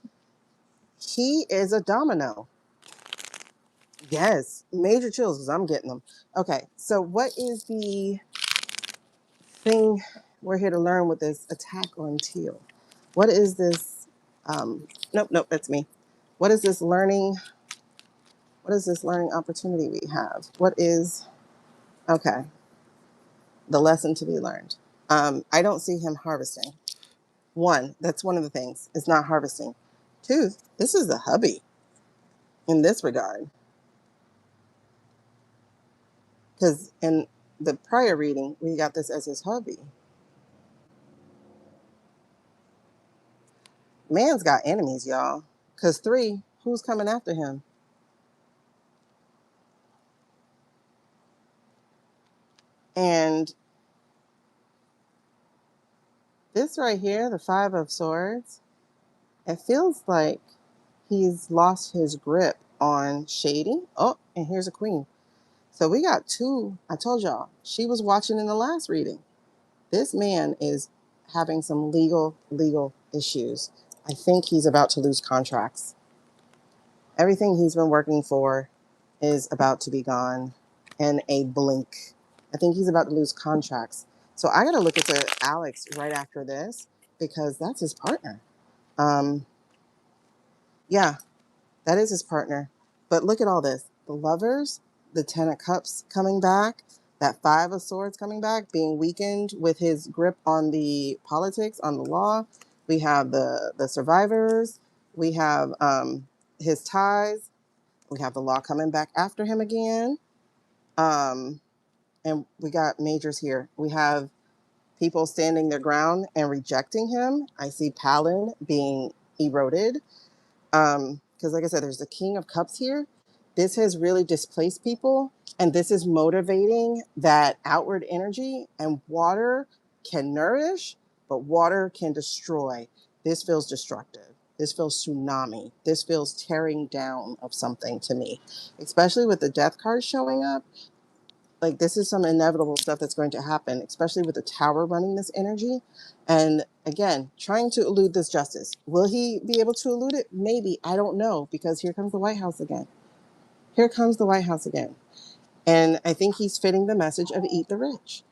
He is a domino. Yes, major chills because I'm getting them. Okay, so what is the thing we're here to learn with this attack on Teal? What is this? Nope, that's me. What is this learning? What is this learning opportunity we have? What is, okay, the lesson to be learned? I don't see him harvesting. One, that's one of the things. It's not harvesting. Two, this is the hubby in this regard. Because in the prior reading, we got this as his hubby. Man's got enemies, y'all. Because 3, who's coming after him? And this right here, the 5 of Swords, it feels like he's lost his grip on Shady. Oh, and here's a Queen. So we got 2. I told y'all, she was watching in the last reading. This man is having some legal issues. I think he's about to lose contracts. Everything he's been working for is about to be gone in a blink. I think he's about to lose contracts. So I got to look into Alex right after this because that's his partner. Yeah, that is his partner. But look at all this. The Lovers, the 10 of Cups coming back, that 5 of Swords coming back, being weakened with his grip on the politics, on the law. We have the survivors. We have his ties. We have the law coming back after him again. Um, and we got majors here. We have people standing their ground and rejecting him. I see Palin being eroded. Because like I said, there's the King of Cups here. This has really displaced people, and this is motivating that outward energy. And water can nourish, but water can destroy. This feels destructive. This feels tsunami. This feels tearing down of something to me, especially with the death card showing up. Like, this is some inevitable stuff that's going to happen, especially with the tower running this energy. And again, trying to elude this justice. Will he be able to elude it? Maybe. I don't know, because here comes the White House again. Here comes the White House again. And I think he's fitting the message of eat the rich,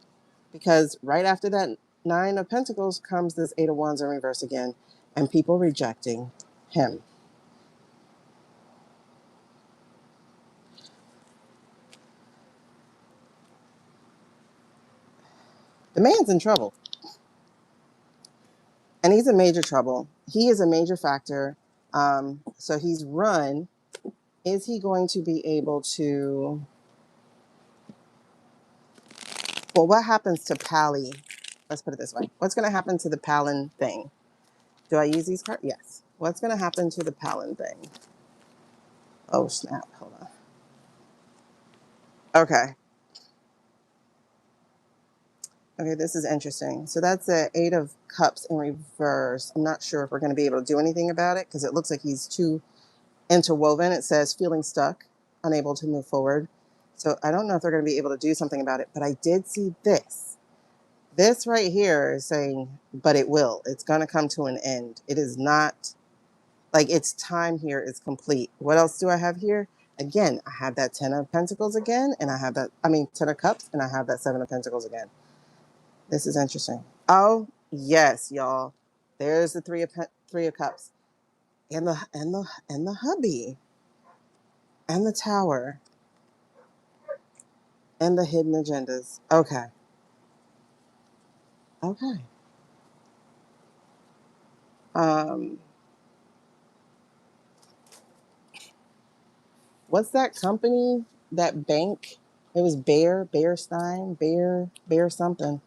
because right after that Nine of Pentacles comes this Eight of Wands in reverse again, and people rejecting him. The man's in trouble, and he's in major trouble. He is a major factor. So he's run. Is he going to be able to? Well, what happens to Pally? Let's put it this way. What's going to happen to the Palin thing? Do I use these cards? Yes. What's going to happen to the Palin thing? Oh, snap. Hold on. Okay. Okay, this is interesting. So that's the Eight of Cups in reverse. I'm not sure if we're going to be able to do anything about it, because it looks like he's too interwoven. It says feeling stuck, unable to move forward. So I don't know if they're going to be able to do something about it, but I did see this. This right here is saying, but it will. It's going to come to an end. It is not like its time here is complete. What else do I have here? Again, I have that Ten of Pentacles again, and I have that, Ten of Cups, and I have that Seven of Pentacles again. This is interesting. Oh, yes, y'all. There's the Three of Cups. And the hubby. And the Tower. And the hidden agendas. Okay. Okay. Um, what's that company? That bank? It was Bear Stein, Bear something.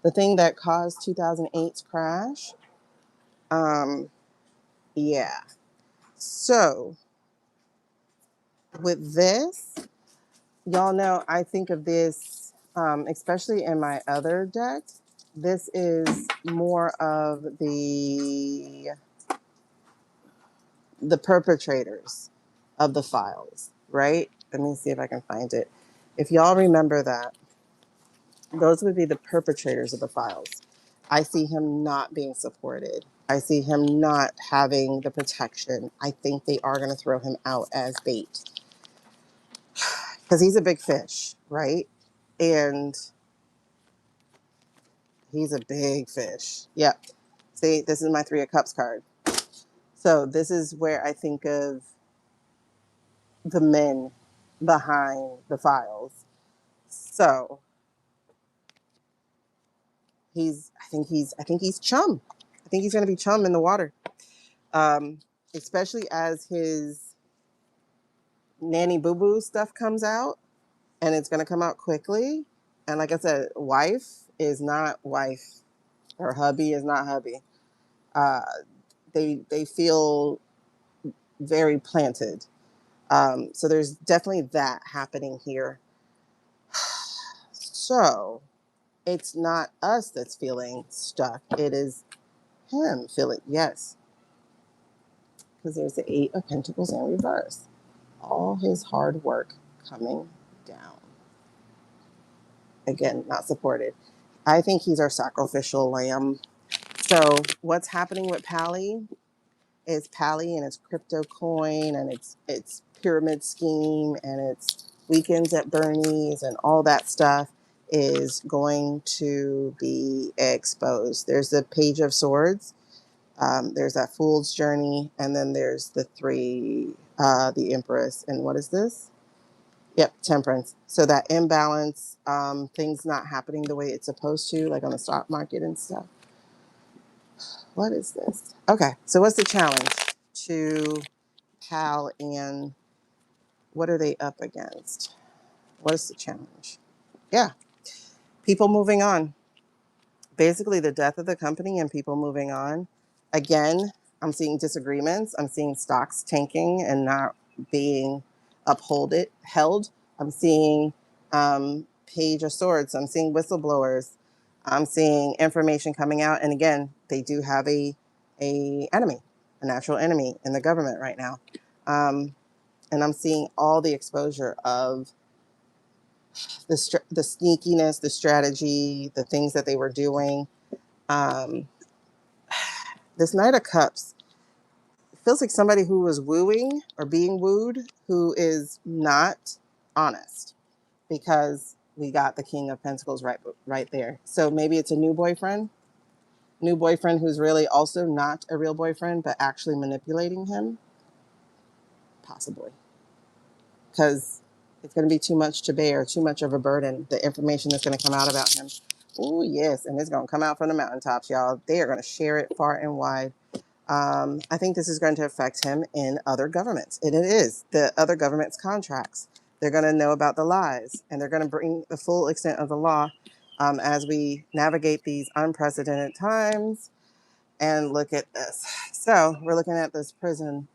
The thing that caused 2008's crash. Yeah. So with this, y'all know I think of this, especially in my other deck. This is more of the perpetrators of the files, right? Let me see if I can find it. If y'all remember that, those would be the perpetrators of the files. I see him not being supported. I see him not having the protection. I think they are going to throw him out as bait, because he's a big fish, right? And he's a big fish. Yep. See, this is my Three of Cups card. So this is where I think of the men behind the files. So I think he's chum. I think he's going to be chum in the water. Um, Especially as his nanny boo boo stuff comes out, and it's going to come out quickly. And like I said, wife is not wife, or hubby is not hubby. Uh, they feel very planted. So there's definitely that happening here. So it's not us that's feeling stuck. It is him feeling, yes, because there's the Eight of Pentacles in reverse. All his hard work coming down. Again, not supported. I think he's our sacrificial lamb. So what's happening with Pally is Pally and its crypto coin and its pyramid scheme and its weekends at Bernie's and all that stuff is going to be exposed. There's the Page of Swords. There's that Fool's Journey, and then there's the the Empress, and what is this? Yep, Temperance. So that imbalance, things not happening the way it's supposed to, like on the stock market and stuff. What is this? Okay, so what's the challenge to PAL and what are they up against? What is the challenge? Yeah, people moving on. Basically, the death of the company and people moving on. Again, I'm seeing disagreements. I'm seeing stocks tanking and not being held. I'm seeing Page of Swords. I'm seeing whistleblowers. I'm seeing information coming out. And again, they do have a enemy, a natural enemy in the government right now. And I'm seeing all the exposure of the sneakiness, the strategy, the things that they were doing. Um, this Knight of Cups feels like somebody who was wooing or being wooed who is not honest, because we got the King of Pentacles right there. So maybe it's a new boyfriend who's really also not a real boyfriend, but actually manipulating him, possibly, because it's going to be too much to bear, too much of a burden. The information that's going to come out about him. Oh yes, and it's going to come out from the mountaintops, y'all. They are going to share it far and wide. I think this is going to affect him in other governments. And it is the other governments' contracts. They're going to know about the lies, and they're going to bring the full extent of the law as we navigate these unprecedented times. And look at this. So we're looking at this prison,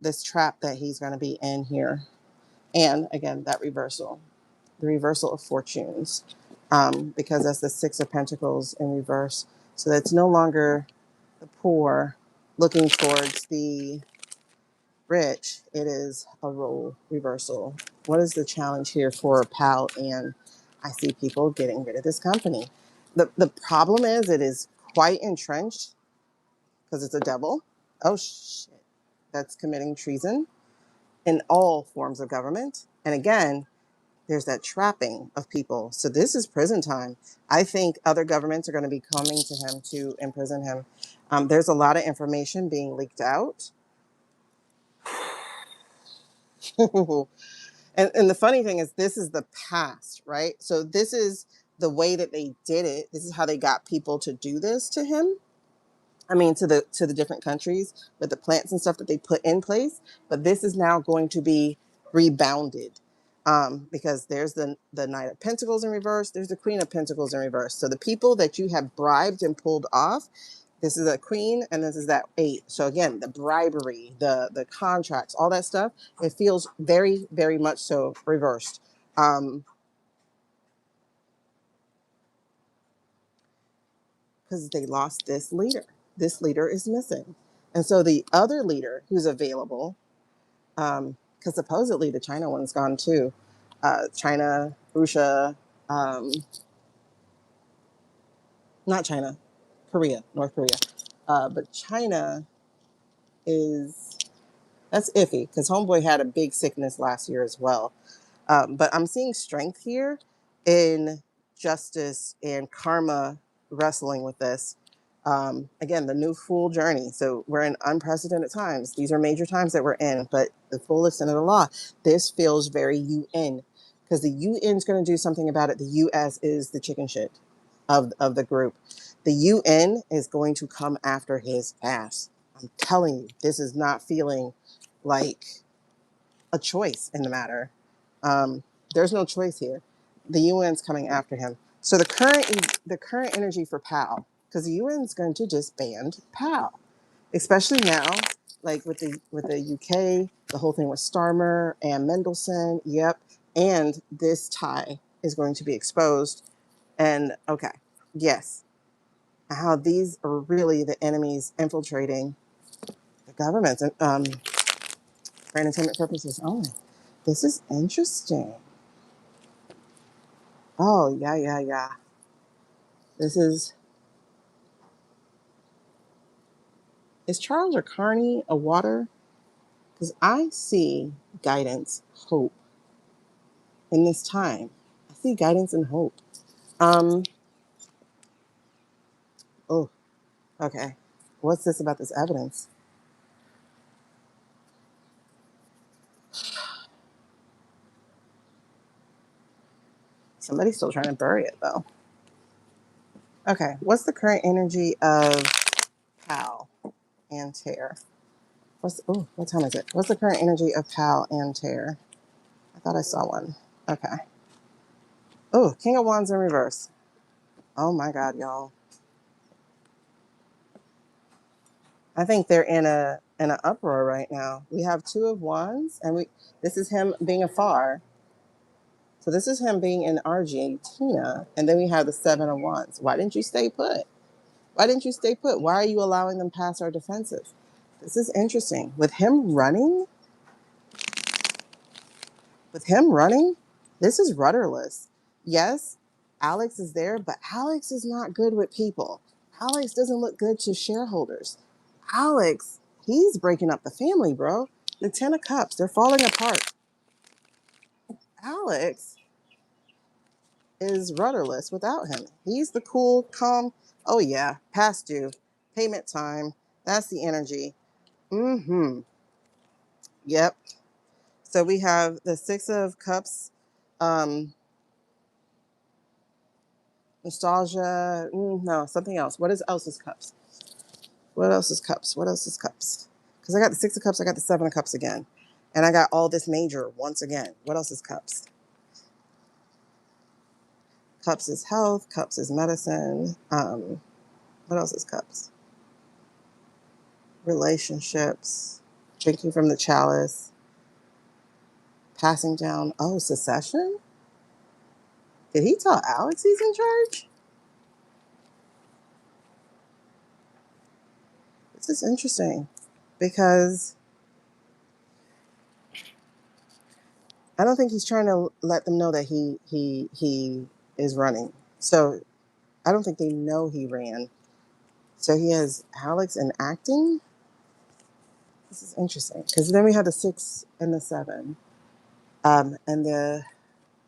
this trap that he's going to be in here. And again, that reversal, the reversal of fortunes, because that's the Six of Pentacles in reverse. So that's no longer the poor looking towards the rich. It is a role reversal. What is the challenge here for PAL? And I see people getting rid of this company. The problem is it is quite entrenched because it's a devil. Oh shit. That's committing treason in all forms of government. And again, there's that trapping of people. So this is prison time. I think other governments are going to be coming to him to imprison him. There's a lot of information being leaked out. And the funny thing is, this is the past, right? So this is the way that they did it. This is how they got people to do this to him. I mean, to the different countries with the plants and stuff that they put in place. But this is now going to be rebounded, because there's the Knight of Pentacles in reverse. There's the Queen of Pentacles in reverse. So the people that you have bribed and pulled off, this is a queen and this is that eight. So again, the bribery, the contracts, all that stuff, it feels very, very much so reversed. Because they lost this leader. This leader is missing. And so the other leader who's available, because supposedly the China one's gone too. China, Russia, not China, Korea, North Korea. But China is, that's iffy because Homeboy had a big sickness last year as well. But I'm seeing strength here in justice and karma wrestling with this. Again, the new fool journey. So we're in unprecedented times. These are major times that we're in, but the full extent of the law. This feels very UN, because the UN is going to do something about it. The US is the chicken shit of the group. The UN is going to come after his ass. I'm telling you, this is not feeling like a choice in the matter. Um, there's no choice here. The UN's coming after him. So the current energy for PAL, because the UN's going to disband PAL, especially now, like with the UK, the whole thing with Starmer and Mendelsohn. Yep, and this tie is going to be exposed. And okay, yes, how these are really the enemies infiltrating the governments for entertainment purposes only. This is interesting. Oh, yeah, yeah, yeah. This is Charles or Carney a water? Because I see guidance, hope in this time. I see guidance and hope. Um, oh, okay. What's this about this evidence? Somebody's still trying to bury it though. Okay, what's the current energy of PAL and Tear? what time is it? What's the current energy of PAL&Tier? I thought I saw one. Okay. Oh, King of Wands in reverse. Oh my God, y'all. I think they're in an uproar right now. We have Two of Wands, and this is him being afar. So this is him being in Argentina, and then we have the Seven of Wands. Why didn't you stay put? Why didn't you stay put? Why are you allowing them past our defenses? This is interesting. With him running, this is rudderless. Yes, Alex is there, but Alex is not good with people. Alex doesn't look good to shareholders. Alex, he's breaking up the family, bro. The Ten of Cups, they're falling apart. Alex is rudderless without him. He's the cool, calm, oh yeah, past due, payment time. That's the energy. Mm-hmm. Yep. So we have the Six of Cups, um, nostalgia. No, something else. What is else's cups? What else is cups? What else is cups? Because I got the Six of Cups, I got the Seven of Cups again. And I got all this major once again. What else is cups? Cups is health. Cups is medicine. What else is cups? Relationships. Drinking from the chalice. Passing down. Oh, secession? Did he tell Alex he's in charge? This is interesting because I don't think he's trying to let them know that he is running. So I don't think they know he ran. So he has Alex in acting. This is interesting because then we have the Six and the Seven, and the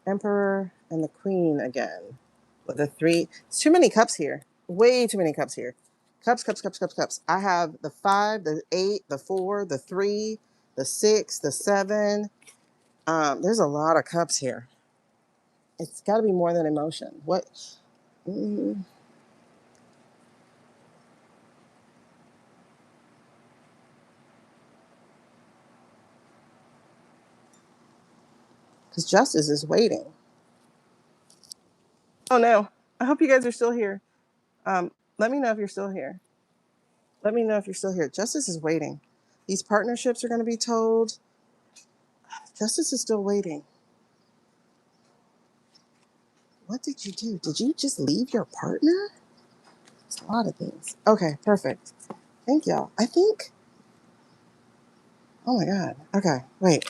Emperor and the Queen again with the three. It's too many cups here. Way too many cups here. Cups, cups, cups, cups, cups. I have the 5, the 8, the 4, the 3, the 6, the 7. There's a lot of cups here. It's got to be more than emotion. What? Because justice is waiting. Oh no! I hope you guys are still here. Let me know if you're still here. Let me know if you're still here. Justice is waiting. These partnerships are going to be told. Justice is still waiting. What did you do? Did you just leave your partner? It's a lot of things. Okay, perfect. Thank y'all. I think. Oh my God. Okay, wait.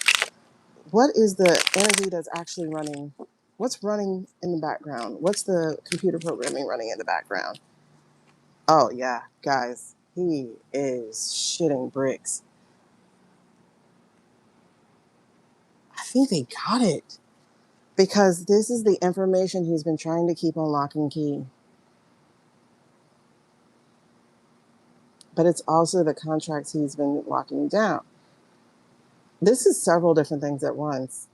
What is the energy that's actually running? What's running in the background? What's the computer programming running in the background? Oh, yeah, guys, he is shitting bricks. I think they got it because this is the information he's been trying to keep on lock and key. But it's also the contracts he's been locking down. This is several different things at once.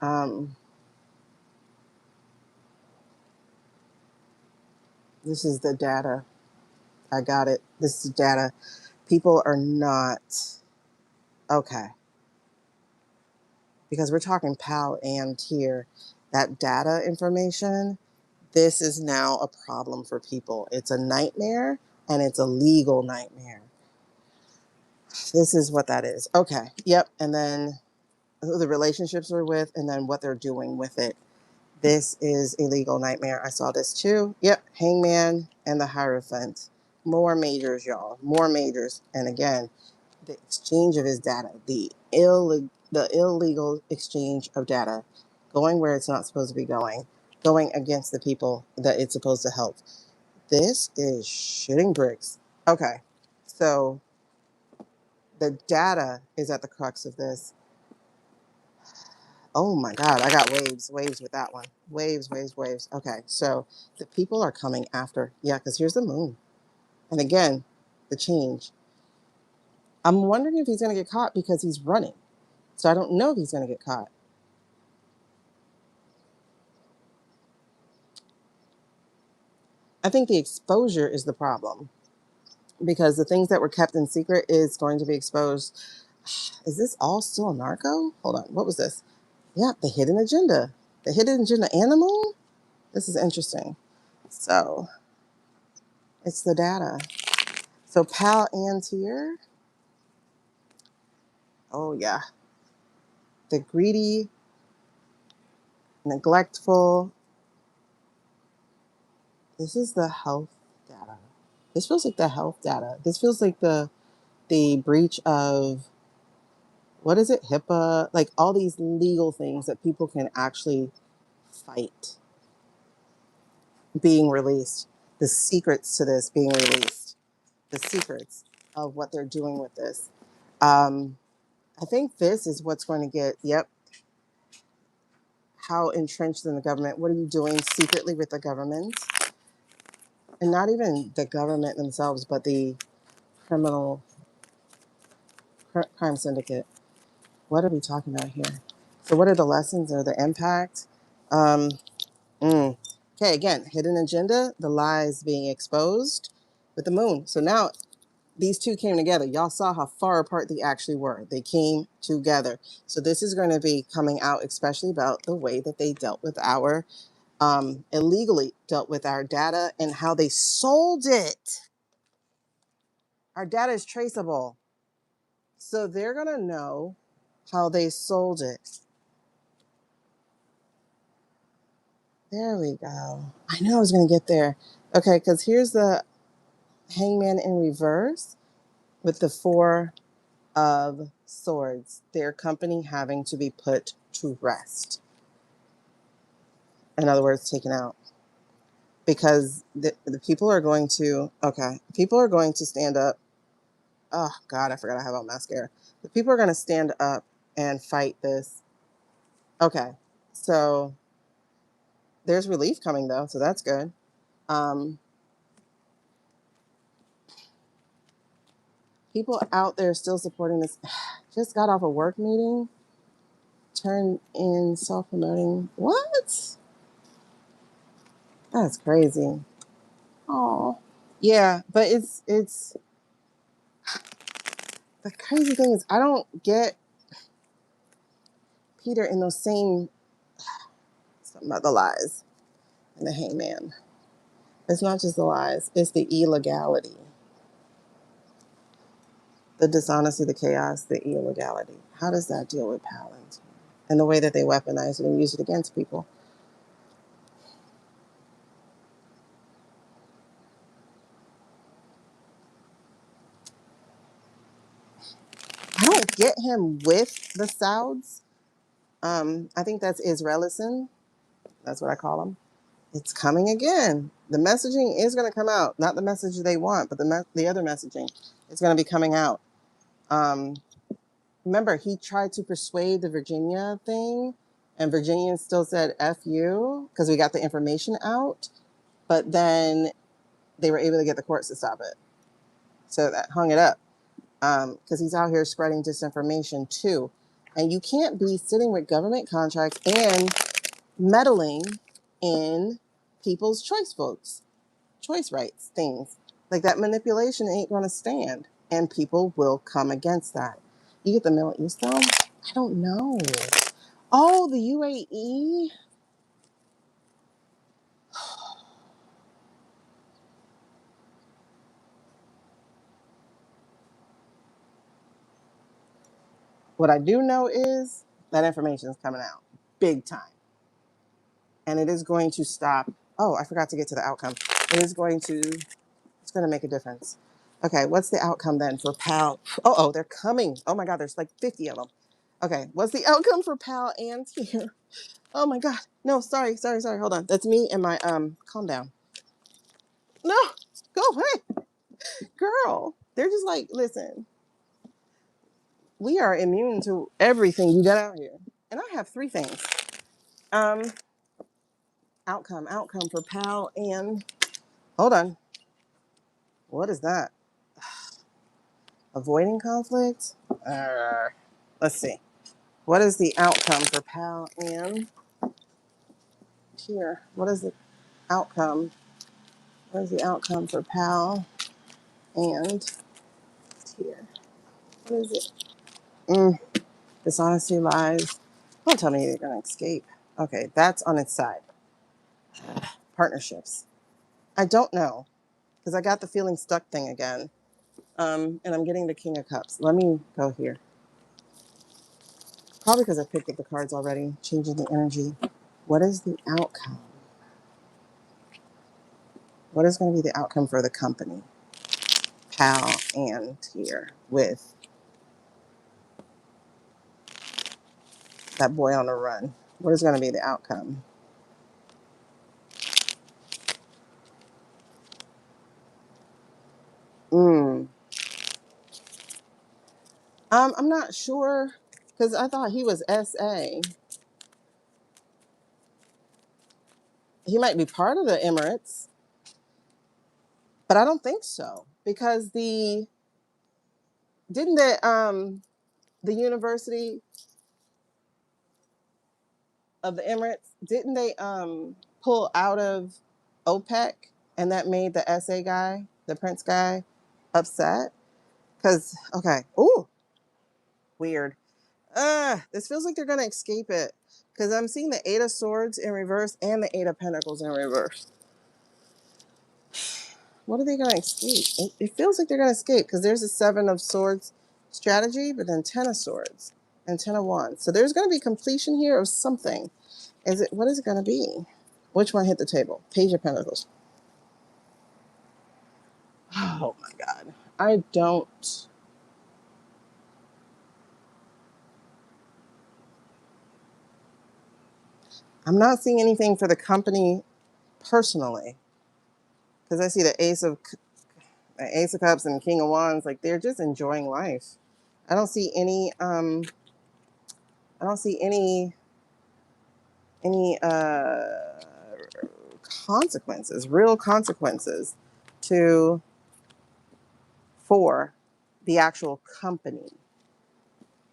This is the data. I got it. This is data. People are not okay because we're talking PAL&Tier. That data information, this is now a problem for people. It's a nightmare and it's a legal nightmare. This is what that is. Okay. Yep. And then who the relationships are with and then what they're doing with it. This is a legal nightmare. I saw this too. Yep. Hangman and the Hierophant. More majors, y'all. More majors. And again, the exchange of his data, the illegal exchange of data, going where it's not supposed to be going against the people that it's supposed to help. This is shitting bricks. Okay, so the data is at the crux of this. Oh my God, I got waves with that one. Waves. Okay, so the people are coming after. Yeah, because here's the moon. And again, the change. I'm wondering if he's going to get caught because he's running. So I don't know if he's going to get caught. I think the exposure is the problem because the things that were kept in secret is going to be exposed. Is this all still narco? Hold on. What was this? Yeah, the hidden agenda. The hidden agenda and the moon? This is interesting. So it's the data. So PAL&Tier. Oh, yeah. The greedy, neglectful. This is the health data. This feels like the health data. This feels like the breach of, what is it, HIPAA, like all these legal things that people can actually fight being released, the secrets to this being released, the secrets of what they're doing with this. I think this is what's going to get, yep, how entrenched in the government. What are you doing secretly with the government? And not even the government themselves, but the criminal crime syndicate. What are we talking about here? So, what are the lessons or the impact? Um, Okay, again, hidden agenda, the lies being exposed with the moon. So now these two came together. Y'all saw how far apart they actually were. They came together. So this is going to be coming out, especially about the way that they dealt with our, illegally dealt with our data and how they sold it. Our data is traceable. So they're going to know how they sold it. There we go. I knew I was going to get there. Okay, because here's the hangman in reverse with the Four of Swords. Their company having to be put to rest. In other words, taken out. Because the people are going to, okay, people are going to stand up. Oh, God, I forgot I have on mascara. The people are going to stand up and fight this. Okay, so there's relief coming, though, so that's good. Um, People out there still supporting this. Just got off a work meeting, turned in self-promoting. What? That's crazy. Oh, yeah, but it's the crazy thing is I don't get Peter in those same, something about the lies and the hangman. It's not just the lies; it's the illegality, the dishonesty, the chaos, the illegality. How does that deal with Paladin and the way that they weaponize it and use it against people? I don't get him with the Sauds. I think that's Israelison. That's what I call them. It's coming again. The messaging is going to come out. Not the message they want, but the other messaging is going to be coming out. Um, Remember, he tried to persuade the Virginia thing, and Virginians still said "F you" because we got the information out. But then they were able to get the courts to stop it, so that hung it up. Because he's out here spreading disinformation too, and you can't be sitting with government contracts and meddling in people's choice votes, choice rights, things like that. Manipulation ain't going to stand, and people will come against that. You get the Middle East though? I don't know. Oh, the UAE. What I do know is that information is coming out big time, and it is going to stop. Oh, I forgot to get to the outcome. It is going to. It's going to make a difference. Okay, what's the outcome then for PAL? Oh, they're coming. Oh my God, there's like 50 of them. Okay, what's the outcome for PAL&Tier? Oh my God. No, sorry. Hold on. That's me and my calm down. No, go away. Girl. They're just like, listen, we are immune to everything you got out here. And I have three things. Um, outcome for PAL and hold on. What is that? Avoiding conflict? Let's see. What is the outcome for PAL and Tier? What is the outcome? What is the outcome for PAL and Tier? What is it? Dishonesty, lies. Don't tell me you're going to escape. Okay, that's on its side. Partnerships. I don't know because I got the feeling stuck thing again. And I'm getting the King of Cups. Let me go here. Probably because I picked up the cards already, changing the energy. What is the outcome? What is going to be the outcome for the company? PAL&Tier with that boy on the run. What is going to be the outcome? Mm. I'm not sure because I thought he was SA. He might be part of the Emirates, but I don't think so because didn't the University of the Emirates, didn't they pull out of OPEC, and that made the SA guy, the Prince guy, upset? Because okay, ooh, weird. This feels like they're gonna escape it because I'm seeing the Eight of Swords in reverse and the Eight of Pentacles in reverse. What are they gonna escape? It feels like they're gonna escape because there's a Seven of Swords strategy, but then Ten of Swords and Ten of Wands. So there's gonna be completion here of something. What is it gonna be? Which one hit the table? Page of Pentacles. Oh my God. I don't. I'm not seeing anything for the company personally because I see the Ace of Cups and King of Wands. Like they're just enjoying life. I don't see any. I don't see any consequences, real consequences, to for the actual company.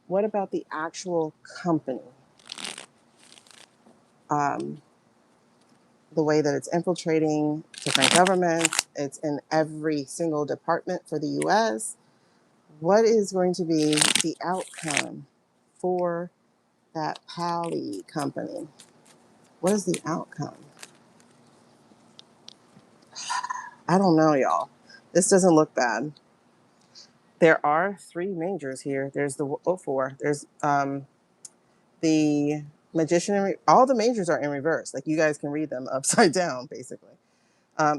What about the actual company? Um, the way that it's infiltrating different governments. It's in every single department for the US. What is going to be the outcome for that Pally company? What is the outcome? I don't know, y'all. This doesn't look bad. There are three majors here. There's the four. There's the magician. All the majors are in reverse. Like you guys can read them upside down, basically.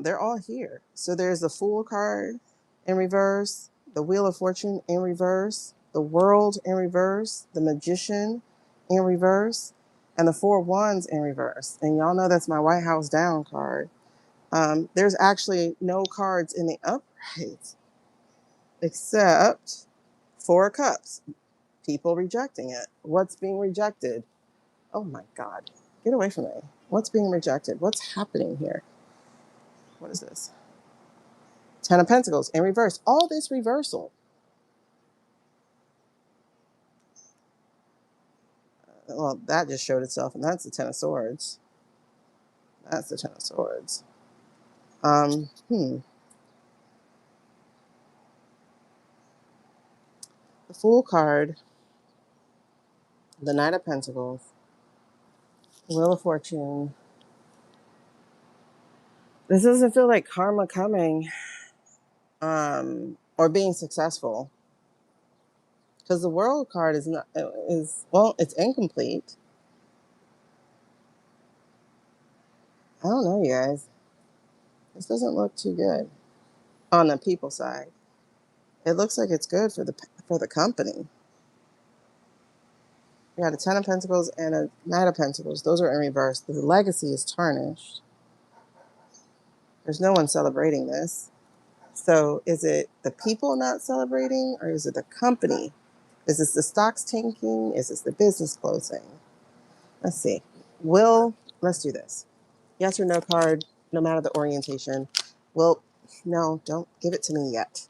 They're all here. So there's the Fool card in reverse, the Wheel of Fortune in reverse, the World in reverse, the Magician in reverse, and the Four Wands in reverse. And y'all know that's my White House down card. There's actually no cards in the upright except Four Cups. People rejecting it. What's being rejected? Oh my God. Get away from me. What's being rejected? What's happening here? What is this? Ten of Pentacles in reverse. All this reversal. Well, that just showed itself, and that's the Ten of Swords. That's the Ten of Swords. The Fool card, the Knight of Pentacles, Wheel of Fortune. This doesn't feel like karma coming, or being successful, because the World card is not well, it's incomplete. I don't know, you guys. This doesn't look too good on the people side. It looks like it's good for the company. We got a Ten of Pentacles and a Knight of Pentacles. Those are in reverse. The legacy is tarnished. There's no one celebrating this. So is it the people not celebrating, or is it the company? Is this the stocks tanking? Is this the business closing? Let's see. Let's do this. Yes or no card, no matter the orientation. Well, no, don't give it to me yet.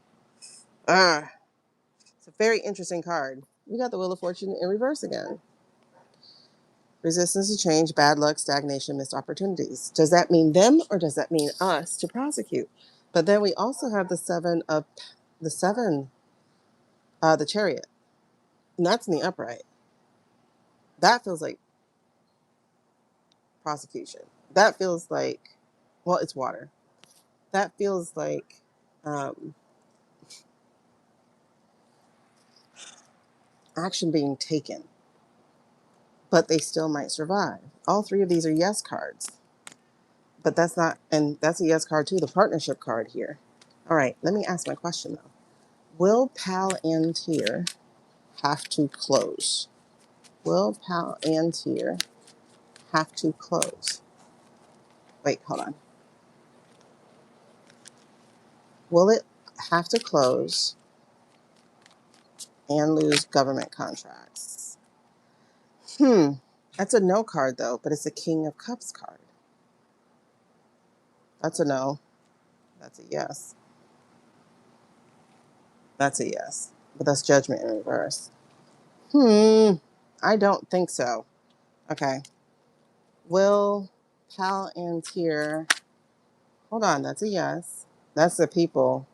It's a very interesting card. We got the Wheel of Fortune in reverse again. Resistance to change, bad luck, stagnation, missed opportunities. Does that mean them, or does that mean us to prosecute? But then we also have the seven, the Chariot. And that's in the upright. That feels like prosecution. That feels like, well, it's water. That feels like um, action being taken, but they still might survive. All three of these are yes cards, but that's not, and that's a yes card too, the partnership card here. All right, let me ask my question though. Will PAL&Tier have to close? Will PAL&Tier have to close? Wait, hold on. Will it have to close and lose government contracts? That's a no card though, but it's a King of Cups card. That's a no. That's a yes. That's a yes. But that's judgment in reverse. I don't think so. Okay. Will PAL&Tier, hold on, that's a yes. That's the people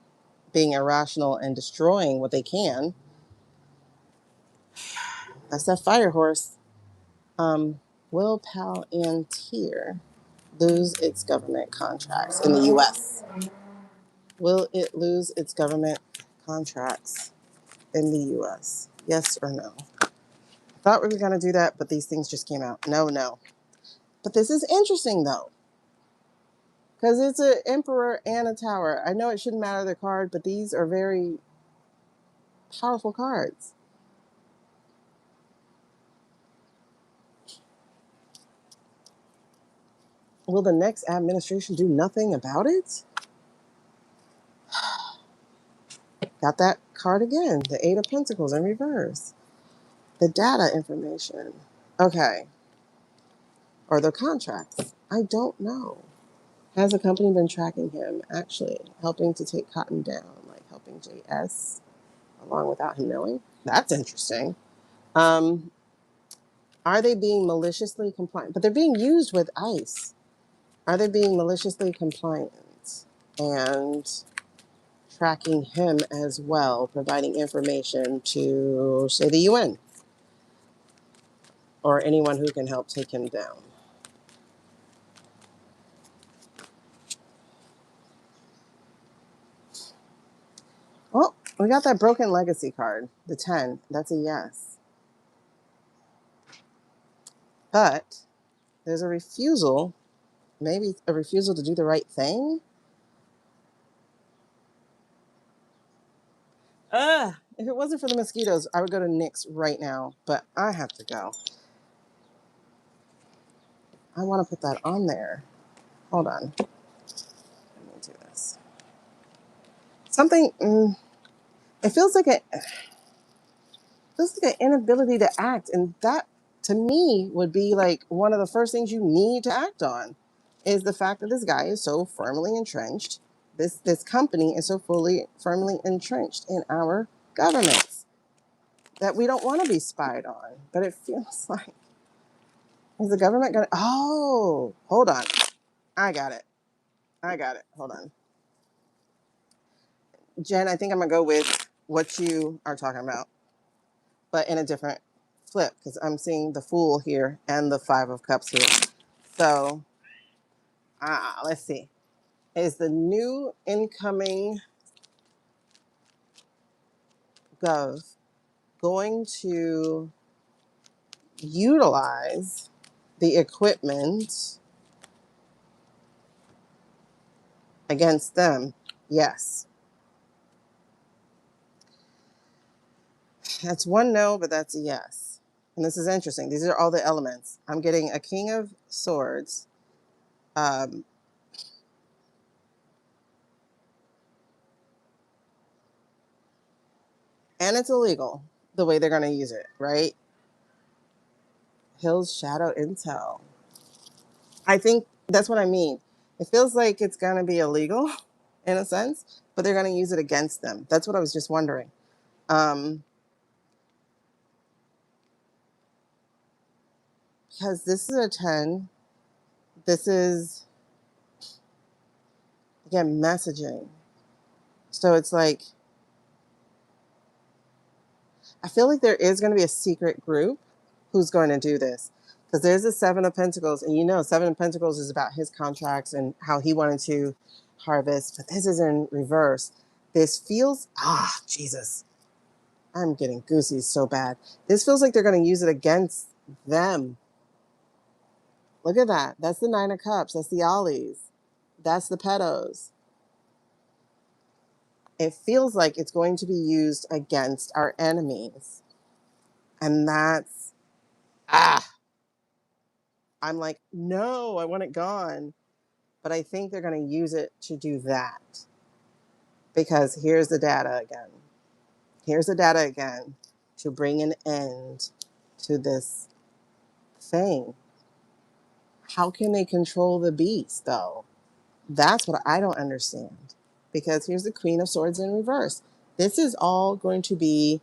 being irrational and destroying what they can. That's that fire horse. Will PAL&Tier lose its government contracts in the US? Will it lose its government contracts in the US? Yes or no? I thought we were going to do that, but these things just came out. No, no. But this is interesting though, because it's an emperor and a tower. I know it shouldn't matter the card, but these are very powerful cards. Will the next administration do nothing about it? Got that card again, the Eight of Pentacles in reverse. The data information. Okay. Or the contracts. I don't know. Has the company been tracking him, actually helping to take Cotton down, like helping JS along without him knowing? That's interesting. Um, are they being maliciously compliant? But they're being used with ICE. Are they being maliciously compliant and tracking him as well, providing information to, say, the UN or anyone who can help take him down? Well, we got that broken legacy card, the 10. That's a yes. But there's a refusal, maybe a refusal to do the right thing. If it wasn't for the mosquitoes, I would go to Nick's right now, but I have to go. I want to put that on there. Hold on. Let me do this. Something, it feels like an inability to act. And that, to me, would be like one of the first things you need to act on is the fact that this guy is so firmly entrenched. This company is so firmly entrenched in our governments that we don't want to be spied on. But it feels like, is the government going to, oh, hold on. I got it. Hold on. Jen, I think I'm going to go with what you are talking about, but in a different flip, because I'm seeing the Fool here and the Five of Cups here. So, let's see. Is the new incoming Gov going to utilize the equipment against them? Yes. That's one no, but that's a yes. And this is interesting. These are all the elements. I'm getting a King of Swords. Um, and it's illegal the way they're going to use it, right? Hill's Shadow Intel. I think that's what I mean. It feels like it's going to be illegal in a sense, but they're going to use it against them. That's what I was just wondering. Because this is a 10. This is, again, messaging. So it's like, I feel like there is going to be a secret group who's going to do this. Because there's the Seven of Pentacles, and you know, Seven of Pentacles is about his contracts and how he wanted to harvest, but this is in reverse. This feels, Jesus, I'm getting goosies so bad. This feels like they're going to use it against them. Look at that. That's the Nine of Cups. That's the Ollies. That's the pedos. It feels like it's going to be used against our enemies. And that's, I'm like, no, I want it gone. But I think they're going to use it to do that. Because here's the data again. Here's the data again to bring an end to this thing. How can they control the beast, though? That's what I don't understand. Because here's the Queen of Swords in reverse. This is all going to be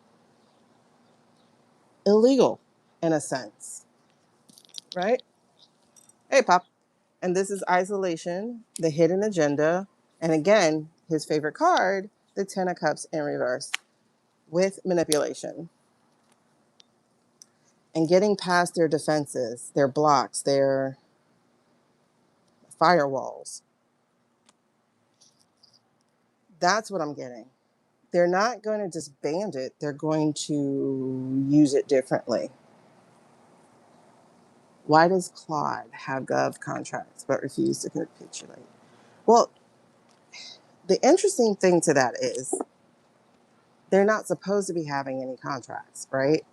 illegal in a sense, right? Hey, Pop. And this is isolation, the hidden agenda. And again, his favorite card, the Ten of Cups in reverse with manipulation and getting past their defenses, their blocks, their firewalls. That's what I'm getting. They're not going to disband it. They're going to use it differently. Why does Claude have gov contracts but refuse to capitulate? Well, the interesting thing to that is they're not supposed to be having any contracts, right?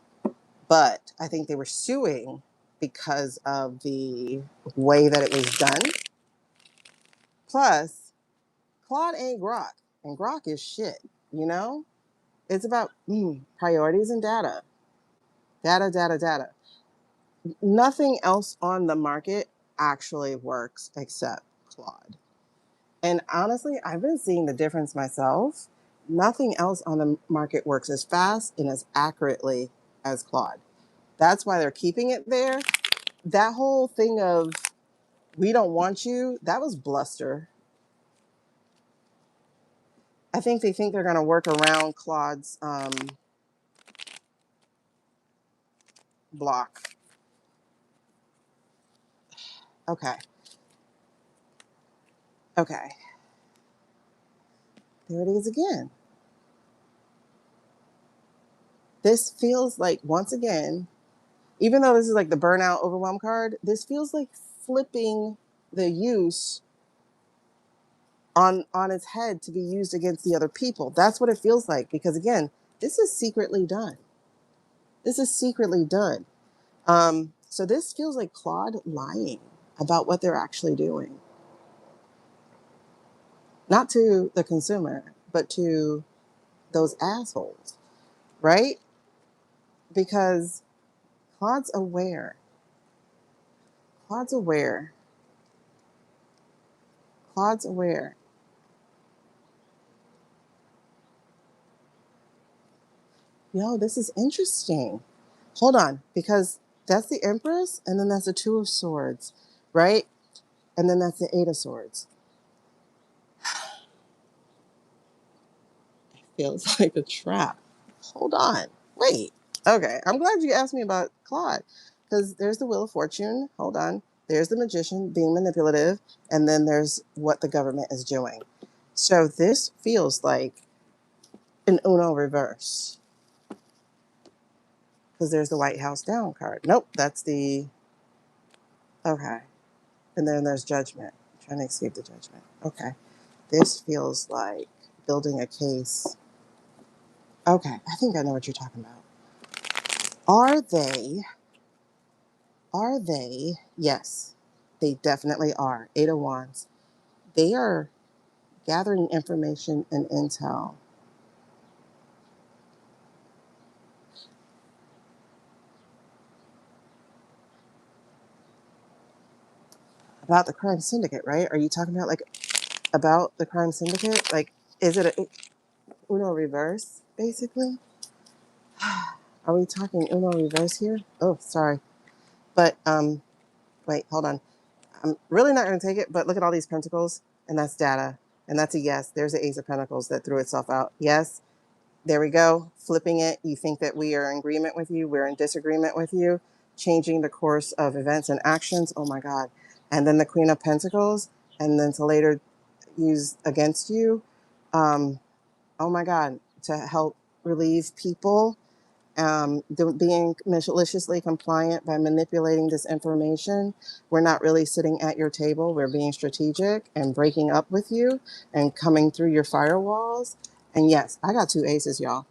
But I think they were suing because of the way that it was done. Plus, Claude ain't Grok, and Grok is shit, you know? It's about priorities and data. Data, data, data. Nothing else on the market actually works except Claude. And honestly, I've been seeing the difference myself. Nothing else on the market works as fast and as accurately as Claude. That's why they're keeping it there. That whole thing of we don't want you, that was bluster. I think they think they're going to work around Claude's block. Okay. Okay. There it is again. This feels like, once again, even though this is like the burnout overwhelm card, this feels like flipping the use on its head to be used against the other people. That's what it feels like. Because again, this is secretly done. This is secretly done. So this feels like Claude lying about what they're actually doing. Not to the consumer, but to those assholes, right? Because Claude's aware. Claude's aware. Claude's aware. Yo, this is interesting. Hold on, because that's the Empress, and then that's the Two of Swords, right? And then that's the Eight of Swords. It feels like a trap. Hold on. Wait. Okay, I'm glad you asked me about Claude, because there's the Wheel of Fortune. Hold on. There's the Magician being manipulative, and then there's what the government is doing. So this feels like an Uno reverse, because there's the White House down card. Nope, that's the, okay. And then there's Judgment. I'm trying to escape the Judgment. Okay. This feels like building a case. Okay, I think I know what you're talking about. Are they, yes, they definitely are. Eight of Wands. They are gathering information and intel about the crime syndicate, right? Are you talking about like about the crime syndicate? Like, is it a Uno reverse, basically? Are we talking Uno reverse here? Oh, sorry. But wait, hold on. I'm really not going to take it, but look at all these pentacles, and that's data, and that's a yes. There's the Ace of Pentacles that threw itself out. Yes, There we go. Flipping it. You think that we are in agreement with you. We're in disagreement with you. Changing the course of events and actions. Oh my God. And then the Queen of Pentacles. And then to later use against you. Um, oh my God. To help relieve people. Being maliciously compliant by manipulating this information. We're not really sitting at your table. We're being strategic and breaking up with you and coming through your firewalls. And yes, I got two aces, y'all.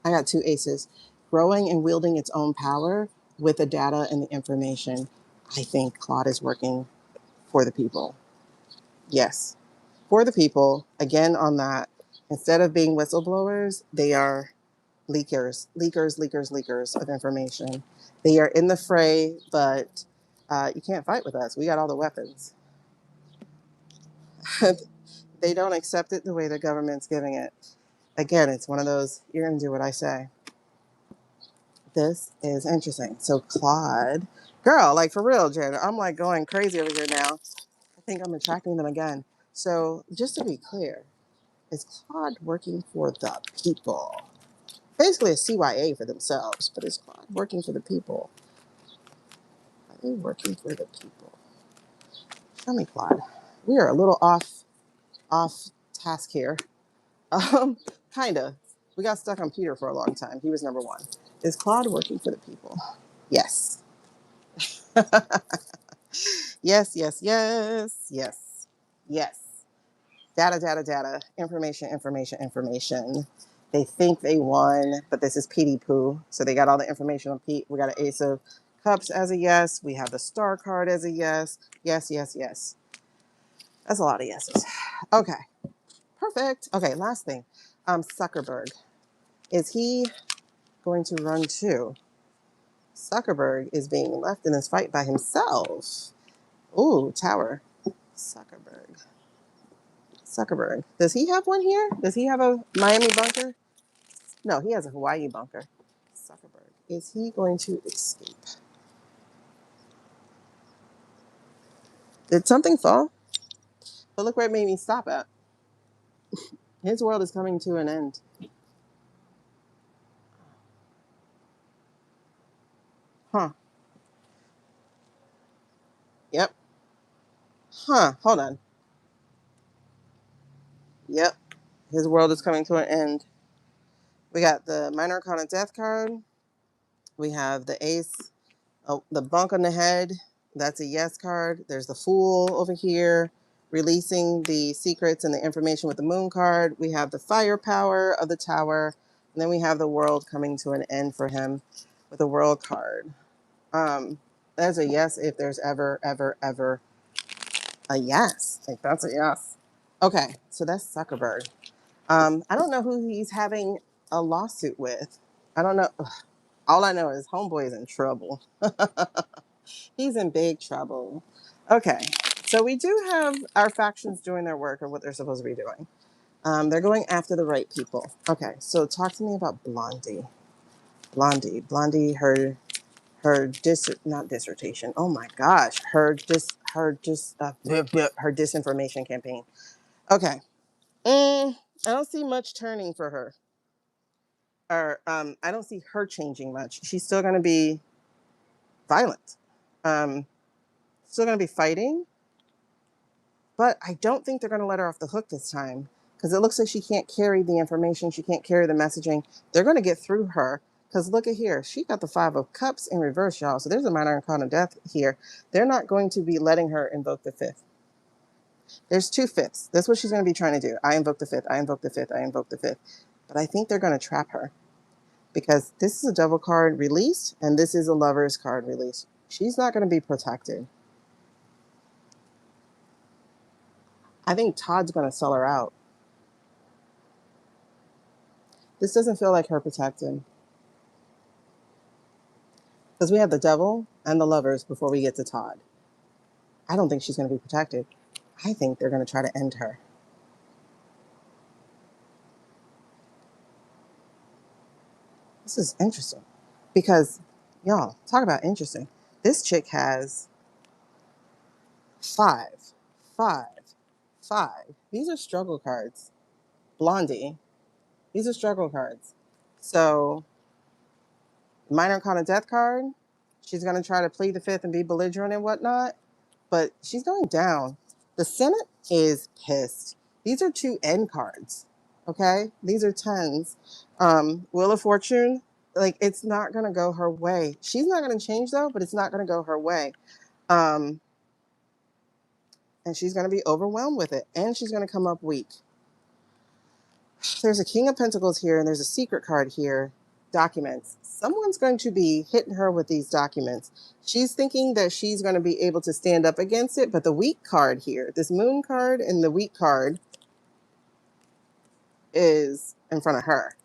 I got two aces. Growing and wielding its own power with the data and the information. I think Claude is working for the people. Yes, for the people. Again, on that, instead of being whistleblowers, they are leakers of information. They are in the fray, but you can't fight with us. We got all the weapons. They don't accept it the way the government's giving it. Again, it's one of those, you're going to do what I say. This is interesting. So Claude, girl, like for real, Jen, I'm like going crazy over here now. I think I'm attracting them again. So just to be clear, is Claude working for the people? Basically a CYA for themselves, but is Claude working for the people? Are they working for the people? Show me, Claude. We are a little off task here. Um, Kinda. We got stuck on Peter for a long time. He was number one. Is Claude working for the people? Yes. Yes, yes, yes, yes, yes. Data, data, data. Information, information, information. They think they won, but this is Petey Poo. So they got all the information on Pete. We got an Ace of Cups as a yes. We have the Star card as a yes. Yes, yes, yes. That's a lot of yeses. Okay, perfect. Okay, last thing. Zuckerberg. Is he going to run too? Zuckerberg is being left in this fight by himself. Ooh, Tower. Zuckerberg. Zuckerberg. Does he have one here? Does he have a Miami bunker? No, he has a Hawaii bunker. Zuckerberg. Is he going to escape? Did something fall? But look where it made me stop at. His world is coming to an end. Huh. Yep. Huh. Hold on. Yep. His world is coming to an end. We got the Minor Arcana Death card. We have the Ace, the Bunk on the Head. That's a yes card. There's the Fool over here, releasing the secrets and the information with the Moon card. We have the Firepower of the Tower. And then we have the world coming to an end for him with the World card. There's a yes if there's ever, ever, ever a yes. Like, that's a yes. Okay, so that's Zuckerberg. I don't know who he's having a lawsuit with. I don't know. All I know is homeboy is in trouble. He's in big trouble. Okay, so we do have our factions doing their work of what they're supposed to be doing. They're going after the right people. Okay, so talk to me about Blondie. Blondie, not dissertation. Oh my gosh, her disinformation campaign. Okay, I don't see much turning for her. Or I don't see her changing much. She's still going to be violent. Um, Still going to be fighting, but I don't think they're going to let her off the hook this time because it looks like she can't carry the information. She can't carry the messaging. They're going to get through her because look at here. She got the Five of Cups in reverse, y'all. So there's a Minor Arcana Death here. They're not going to be letting her invoke the fifth. There's two fifths. That's what she's going to be trying to do. I invoke the fifth. I invoke the fifth. I invoke the fifth. But I think they're going to trap her because this is a Devil card release and this is a Lover's card release. She's not going to be protected. I think Todd's going to sell her out. This doesn't feel like her protected. Because we have the Devil and the Lovers before we get to Todd. I don't think she's going to be protected. I think they're going to try to end her. This is interesting. Because, y'all, talk about interesting. This chick has five, five, five. These are struggle cards. Blondie. These are struggle cards. So, minor arcana death card. She's going to try to plead the fifth and be belligerent and whatnot, but she's going down. The Senate is pissed. These are two end cards. Okay, these are tens. Wheel of Fortune, like it's not going to go her way. She's not going to change though, but it's not going to go her way. Um, and she's going to be overwhelmed with it, and she's going to come up weak. There's a King of Pentacles here, and there's a secret card here. Documents. Someone's going to be hitting her with these documents. She's thinking that she's going to be able to stand up against it, but the weak card here, this moon card and the weak card, is in front of her.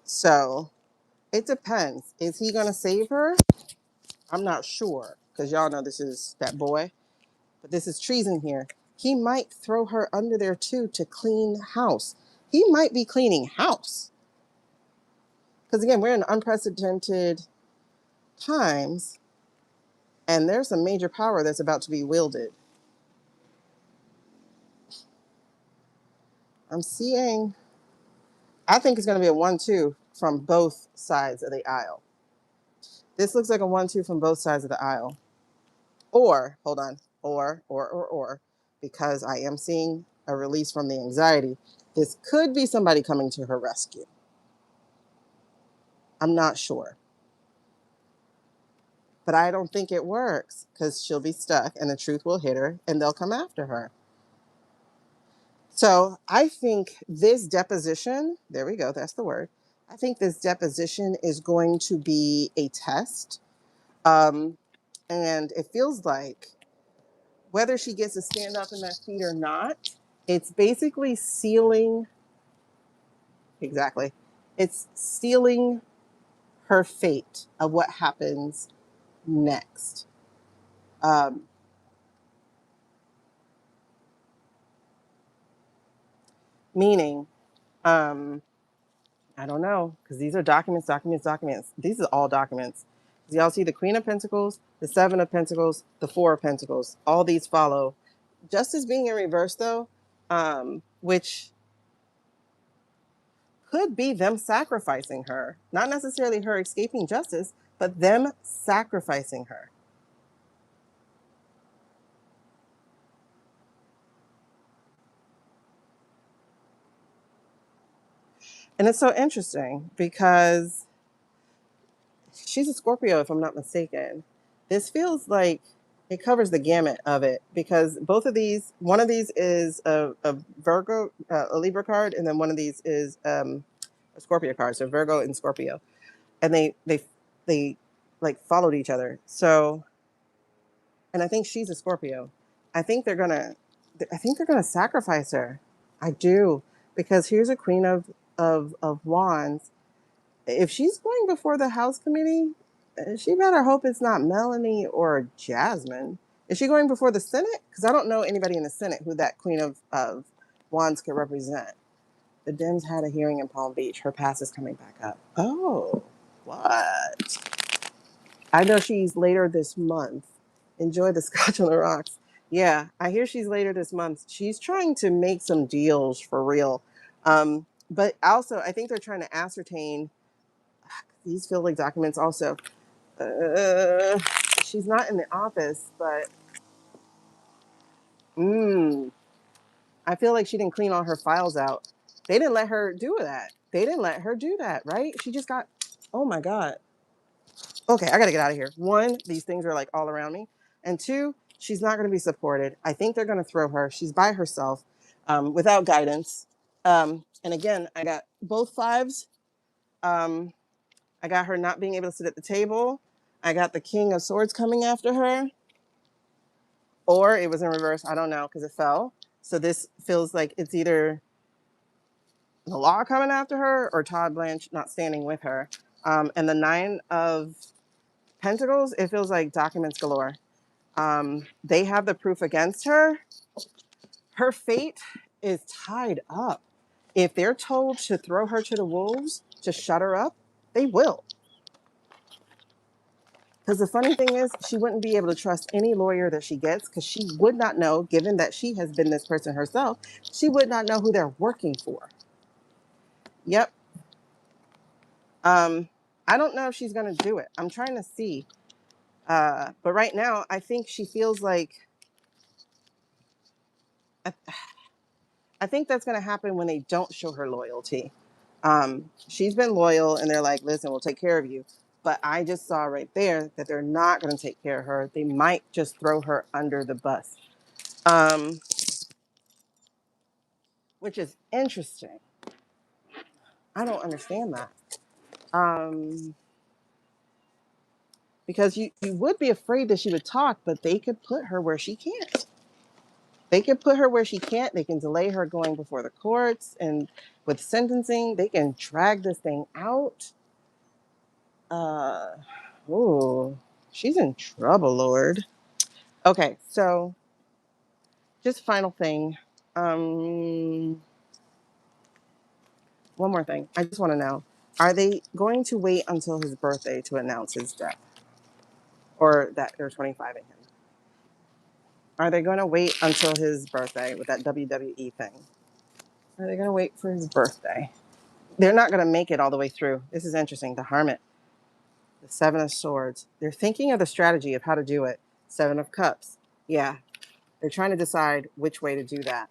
So it depends. Is he going to save her? I'm not sure, because y'all know this is that boy, but this is treason here. He might throw her under there too to clean house. He might be cleaning house. Because again, we're in unprecedented times, and there's some major power that's about to be wielded. I'm seeing, I think it's going to be a 1-2 from both sides of the aisle. This looks like a 1-2 from both sides of the aisle. Or, hold on, or, because I am seeing a release from the anxiety, this could be somebody coming to her rescue. I'm not sure. But I don't think it works, because she'll be stuck and the truth will hit her and they'll come after her. So I think this deposition, there we go, that's the word. I think this deposition is going to be a test. And it feels like whether she gets to stand up in that seat or not, it's basically sealing, exactly, it's sealing her fate of what happens next. Meaning, I don't know, because these are documents. These are all documents. Y'all see the Queen of Pentacles, the Seven of Pentacles, the Four of Pentacles. All these follow. Justice being in reverse, though, which could be them sacrificing her. Not necessarily her escaping justice, but them sacrificing her. And it's so interesting because she's a Scorpio, if I'm not mistaken. This feels like it covers the gamut of it because both of these, one of these is a Virgo, a Libra card, and then one of these is a Scorpio card. So Virgo and Scorpio, and they like followed each other. So, and I think she's a Scorpio. I think they're gonna, I think they're gonna sacrifice her. I do, because here's a Queen of Wands. If she's going before the House Committee, she better hope it's not Melanie or Jasmine. Is she going before the Senate? Because I don't know anybody in the Senate who that Queen of Wands could represent. The Dems had a hearing in Palm Beach. Her pass is coming back up. Oh, what? I know she's later this month. Enjoy the scotch on the rocks. Yeah, I hear she's later this month. She's trying to make some deals for real. But also, I think they're trying to ascertain, these feel like documents also. Uh, she's not in the office, but I feel like she didn't clean all her files out. They didn't let her do that. They didn't let her do that, right? She just got, oh my God. Okay, I got to get out of here. One, these things are like all around me. And two, she's not going to be supported. I think they're going to throw her. She's by herself without guidance. And again, I got both fives. I got her not being able to sit at the table. I got the King of Swords coming after her. Or it was in reverse. I don't know because it fell. So this feels like it's either the law coming after her or Todd Blanche not standing with her. And the Nine of Pentacles, it feels like documents galore. They have the proof against her. Her fate is tied up. If they're told to throw her to the wolves, to shut her up, they will. Because the funny thing is, she wouldn't be able to trust any lawyer that she gets because she would not know, given that she has been this person herself, she would not know who they're working for. Yep. I don't know if she's going to do it. I'm trying to see. But right now, I think she feels like I, I think that's going to happen when they don't show her loyalty. She's been loyal, and they're like, "Listen, we'll take care of you." But I just saw right there that they're not going to take care of her. They might just throw her under the bus, um, which is interesting. I don't understand that. Um, because you would be afraid that she would talk, but they could put her where she can't. They can put her where she can't. They can delay her going before the courts, and with sentencing, they can drag this thing out. Uh, ooh, she's in trouble, Lord. Okay, so just final thing. Um, One more thing. I just want to know: are they going to wait until his birthday to announce his death, or that they're 25 in him? Are they going to wait until his birthday with that WWE thing? Are they going to wait for his birthday? They're not going to make it all the way through. This is interesting. The Hermit, the Seven of Swords. They're thinking of the strategy of how to do it. Seven of Cups. Yeah, they're trying to decide which way to do that.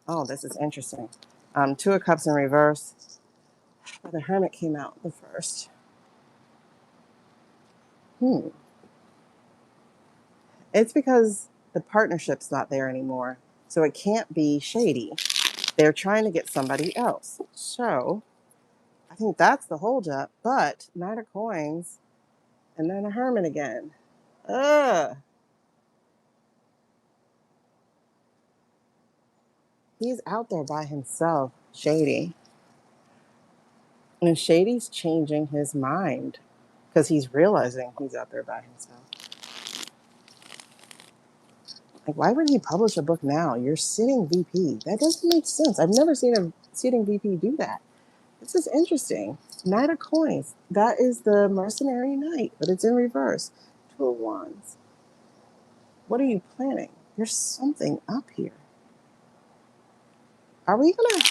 Oh, this is interesting. Two of Cups in reverse. Oh, the Hermit came out the first. Hmm. It's because the partnership's not there anymore. So it can't be shady. They're trying to get somebody else. So I think that's the holdup. But Knight of Coins and then a Hermit again. Ugh. He's out there by himself, Shady. And Shady's changing his mind because he's realizing he's out there by himself. Like, why would he publish a book now? You're sitting VP. That doesn't make sense. I've never seen a sitting VP do that. This is interesting. Knight of Coins. That is the mercenary knight, but it's in reverse. Two of Wands. What are you planning? There's something up here. Are we going to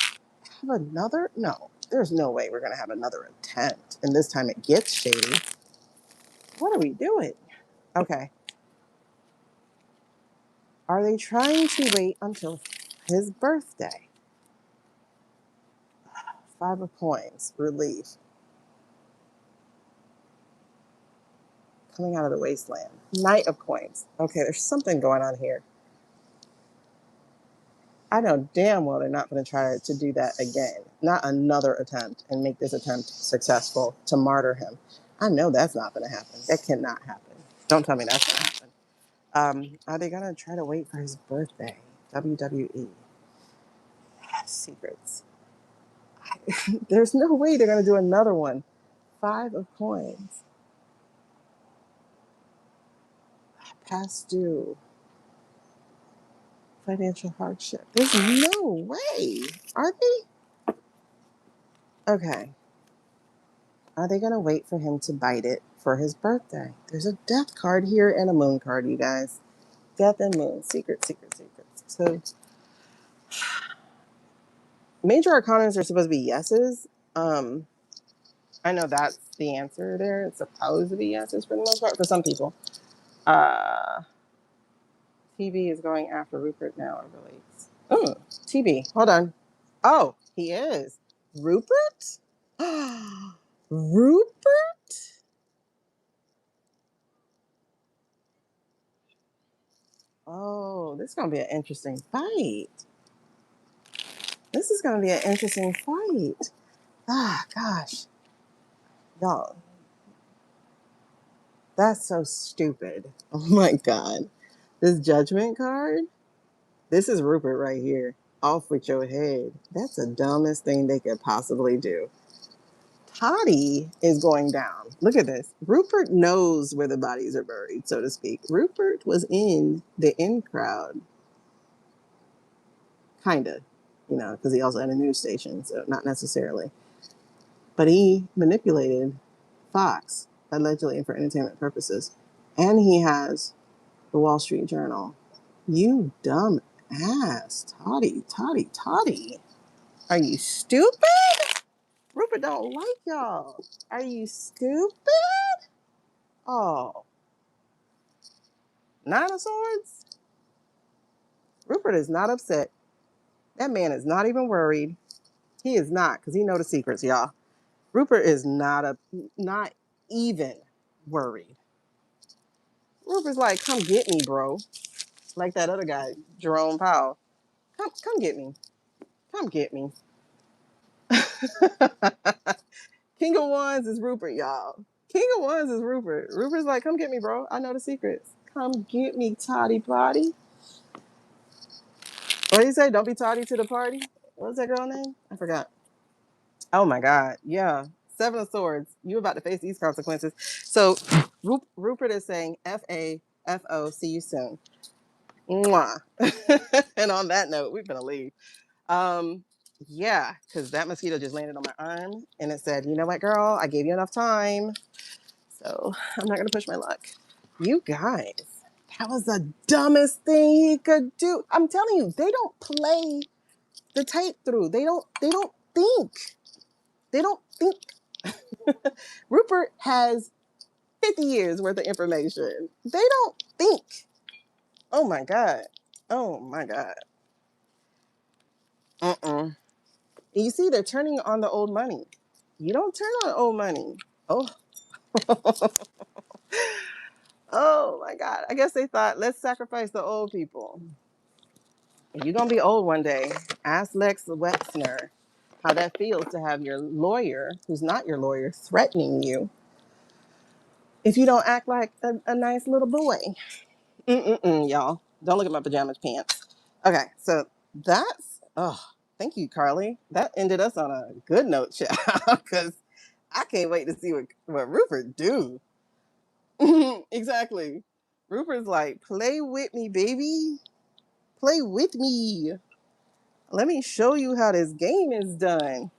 have another? No, there's no way we're going to have another attempt. And this time it gets shady. What are we doing? Okay. Are they trying to wait until his birthday? Five of Coins, relief. Coming out of the wasteland. Knight of Coins. Okay, there's something going on here. I know damn well they're not going to try to do that again. Not another attempt and make this attempt successful to martyr him. I know that's not going to happen. That cannot happen. Don't tell me that's going to happen. Are they going to try to wait for his birthday? WWE. Secrets. There's no way they're going to do another one. Five of Coins. Past due. Financial hardship. There's no way. Are they? Okay. Are they going to wait for him to bite it for his birthday? There's a death card here and a moon card, you guys. Death and moon. Secret, secret, secrets. So major arcanas are supposed to be yeses. I know that's the answer there. It's supposed to be yeses for the most part for some people. Uh, TV is going after Rupert now, I believe. Oh, TB. Hold on. Oh, he is. Rupert? Rupert? Oh, this is going to be an interesting fight. This is going to be an interesting fight. Ah, gosh. Y'all, that's so stupid. Oh my God. This judgment card? This is Rupert right here. Off with your head. That's the dumbest thing they could possibly do. Toddy is going down. Look at this. Rupert knows where the bodies are buried, so to speak. Rupert was in the in crowd. Kind of, because he also had a news station, so not necessarily. But he manipulated Fox, allegedly and for entertainment purposes. And he has the Wall Street Journal. You dumb ass. Toddy, Toddy, Toddy. Are you stupid? Rupert don't like y'all. Are you stupid? Oh, Nine of Swords? Rupert is not upset. That man is not even worried. He is not, because he know the secrets, y'all. Rupert is not even worried. Rupert's like, come get me, bro. Like that other guy, Jerome Powell. Come get me. Come get me. King of Wands is Rupert, y'all. King of Wands is Rupert. Rupert's like, come get me, bro. I know the secrets. Come get me, toddy potty. What do you say? Don't be toddy to the party? What was that girl name? I forgot. Oh my God. Yeah. Seven of Swords. You about to face these consequences. So Rupert is saying FAFO, see you soon. Mwah. And on that note, we're gonna leave. Um, yeah, because that mosquito just landed on my arm and it said, you know what, girl, I gave you enough time. So I'm not gonna push my luck. You guys, that was the dumbest thing he could do. I'm telling you, they don't play the tape through. They don't think. They don't think. Rupert has 50 years worth of information. They don't think. Oh my God. Oh my God. Uh-uh. You see, they're turning on the old money. You don't turn on old money. Oh. Oh my God. I guess they thought, let's sacrifice the old people. If you're going to be old one day, ask Lex Wexner how that feels to have your lawyer, who's not your lawyer, threatening you if you don't act like a nice little boy. Y'all. Don't look at my pajamas pants. Okay, so oh, thank you, Carly. That ended us on a good note, child, because I can't wait to see what Rupert do. Exactly. Rupert's like, play with me, baby. Play with me. Let me show you how this game is done.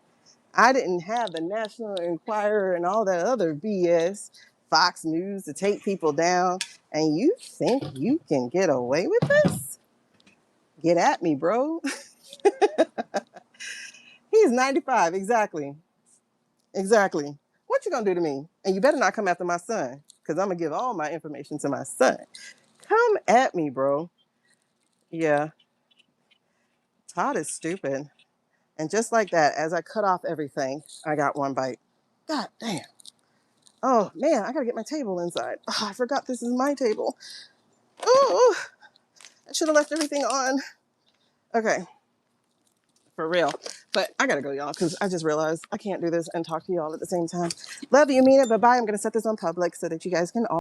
I didn't have the National Enquirer and all that other BS, Fox News to take people down. And you think you can get away with this? Get at me, bro. He's 95, exactly. Exactly. What you gonna do to me? And you better not come after my son, because I'm gonna give all my information to my son. Come at me, bro. Yeah, Todd is stupid. And just like that, as I cut off everything, I got one bite. God damn. Oh man, I gotta get my table inside. Oh, I forgot this is my table. Oh, I should have left everything on. Okay, for real. But I gotta go, y'all, because I just realized I can't do this and talk to y'all at the same time. Love you, mean it. Bye bye. I'm gonna set this on public so that you guys can all.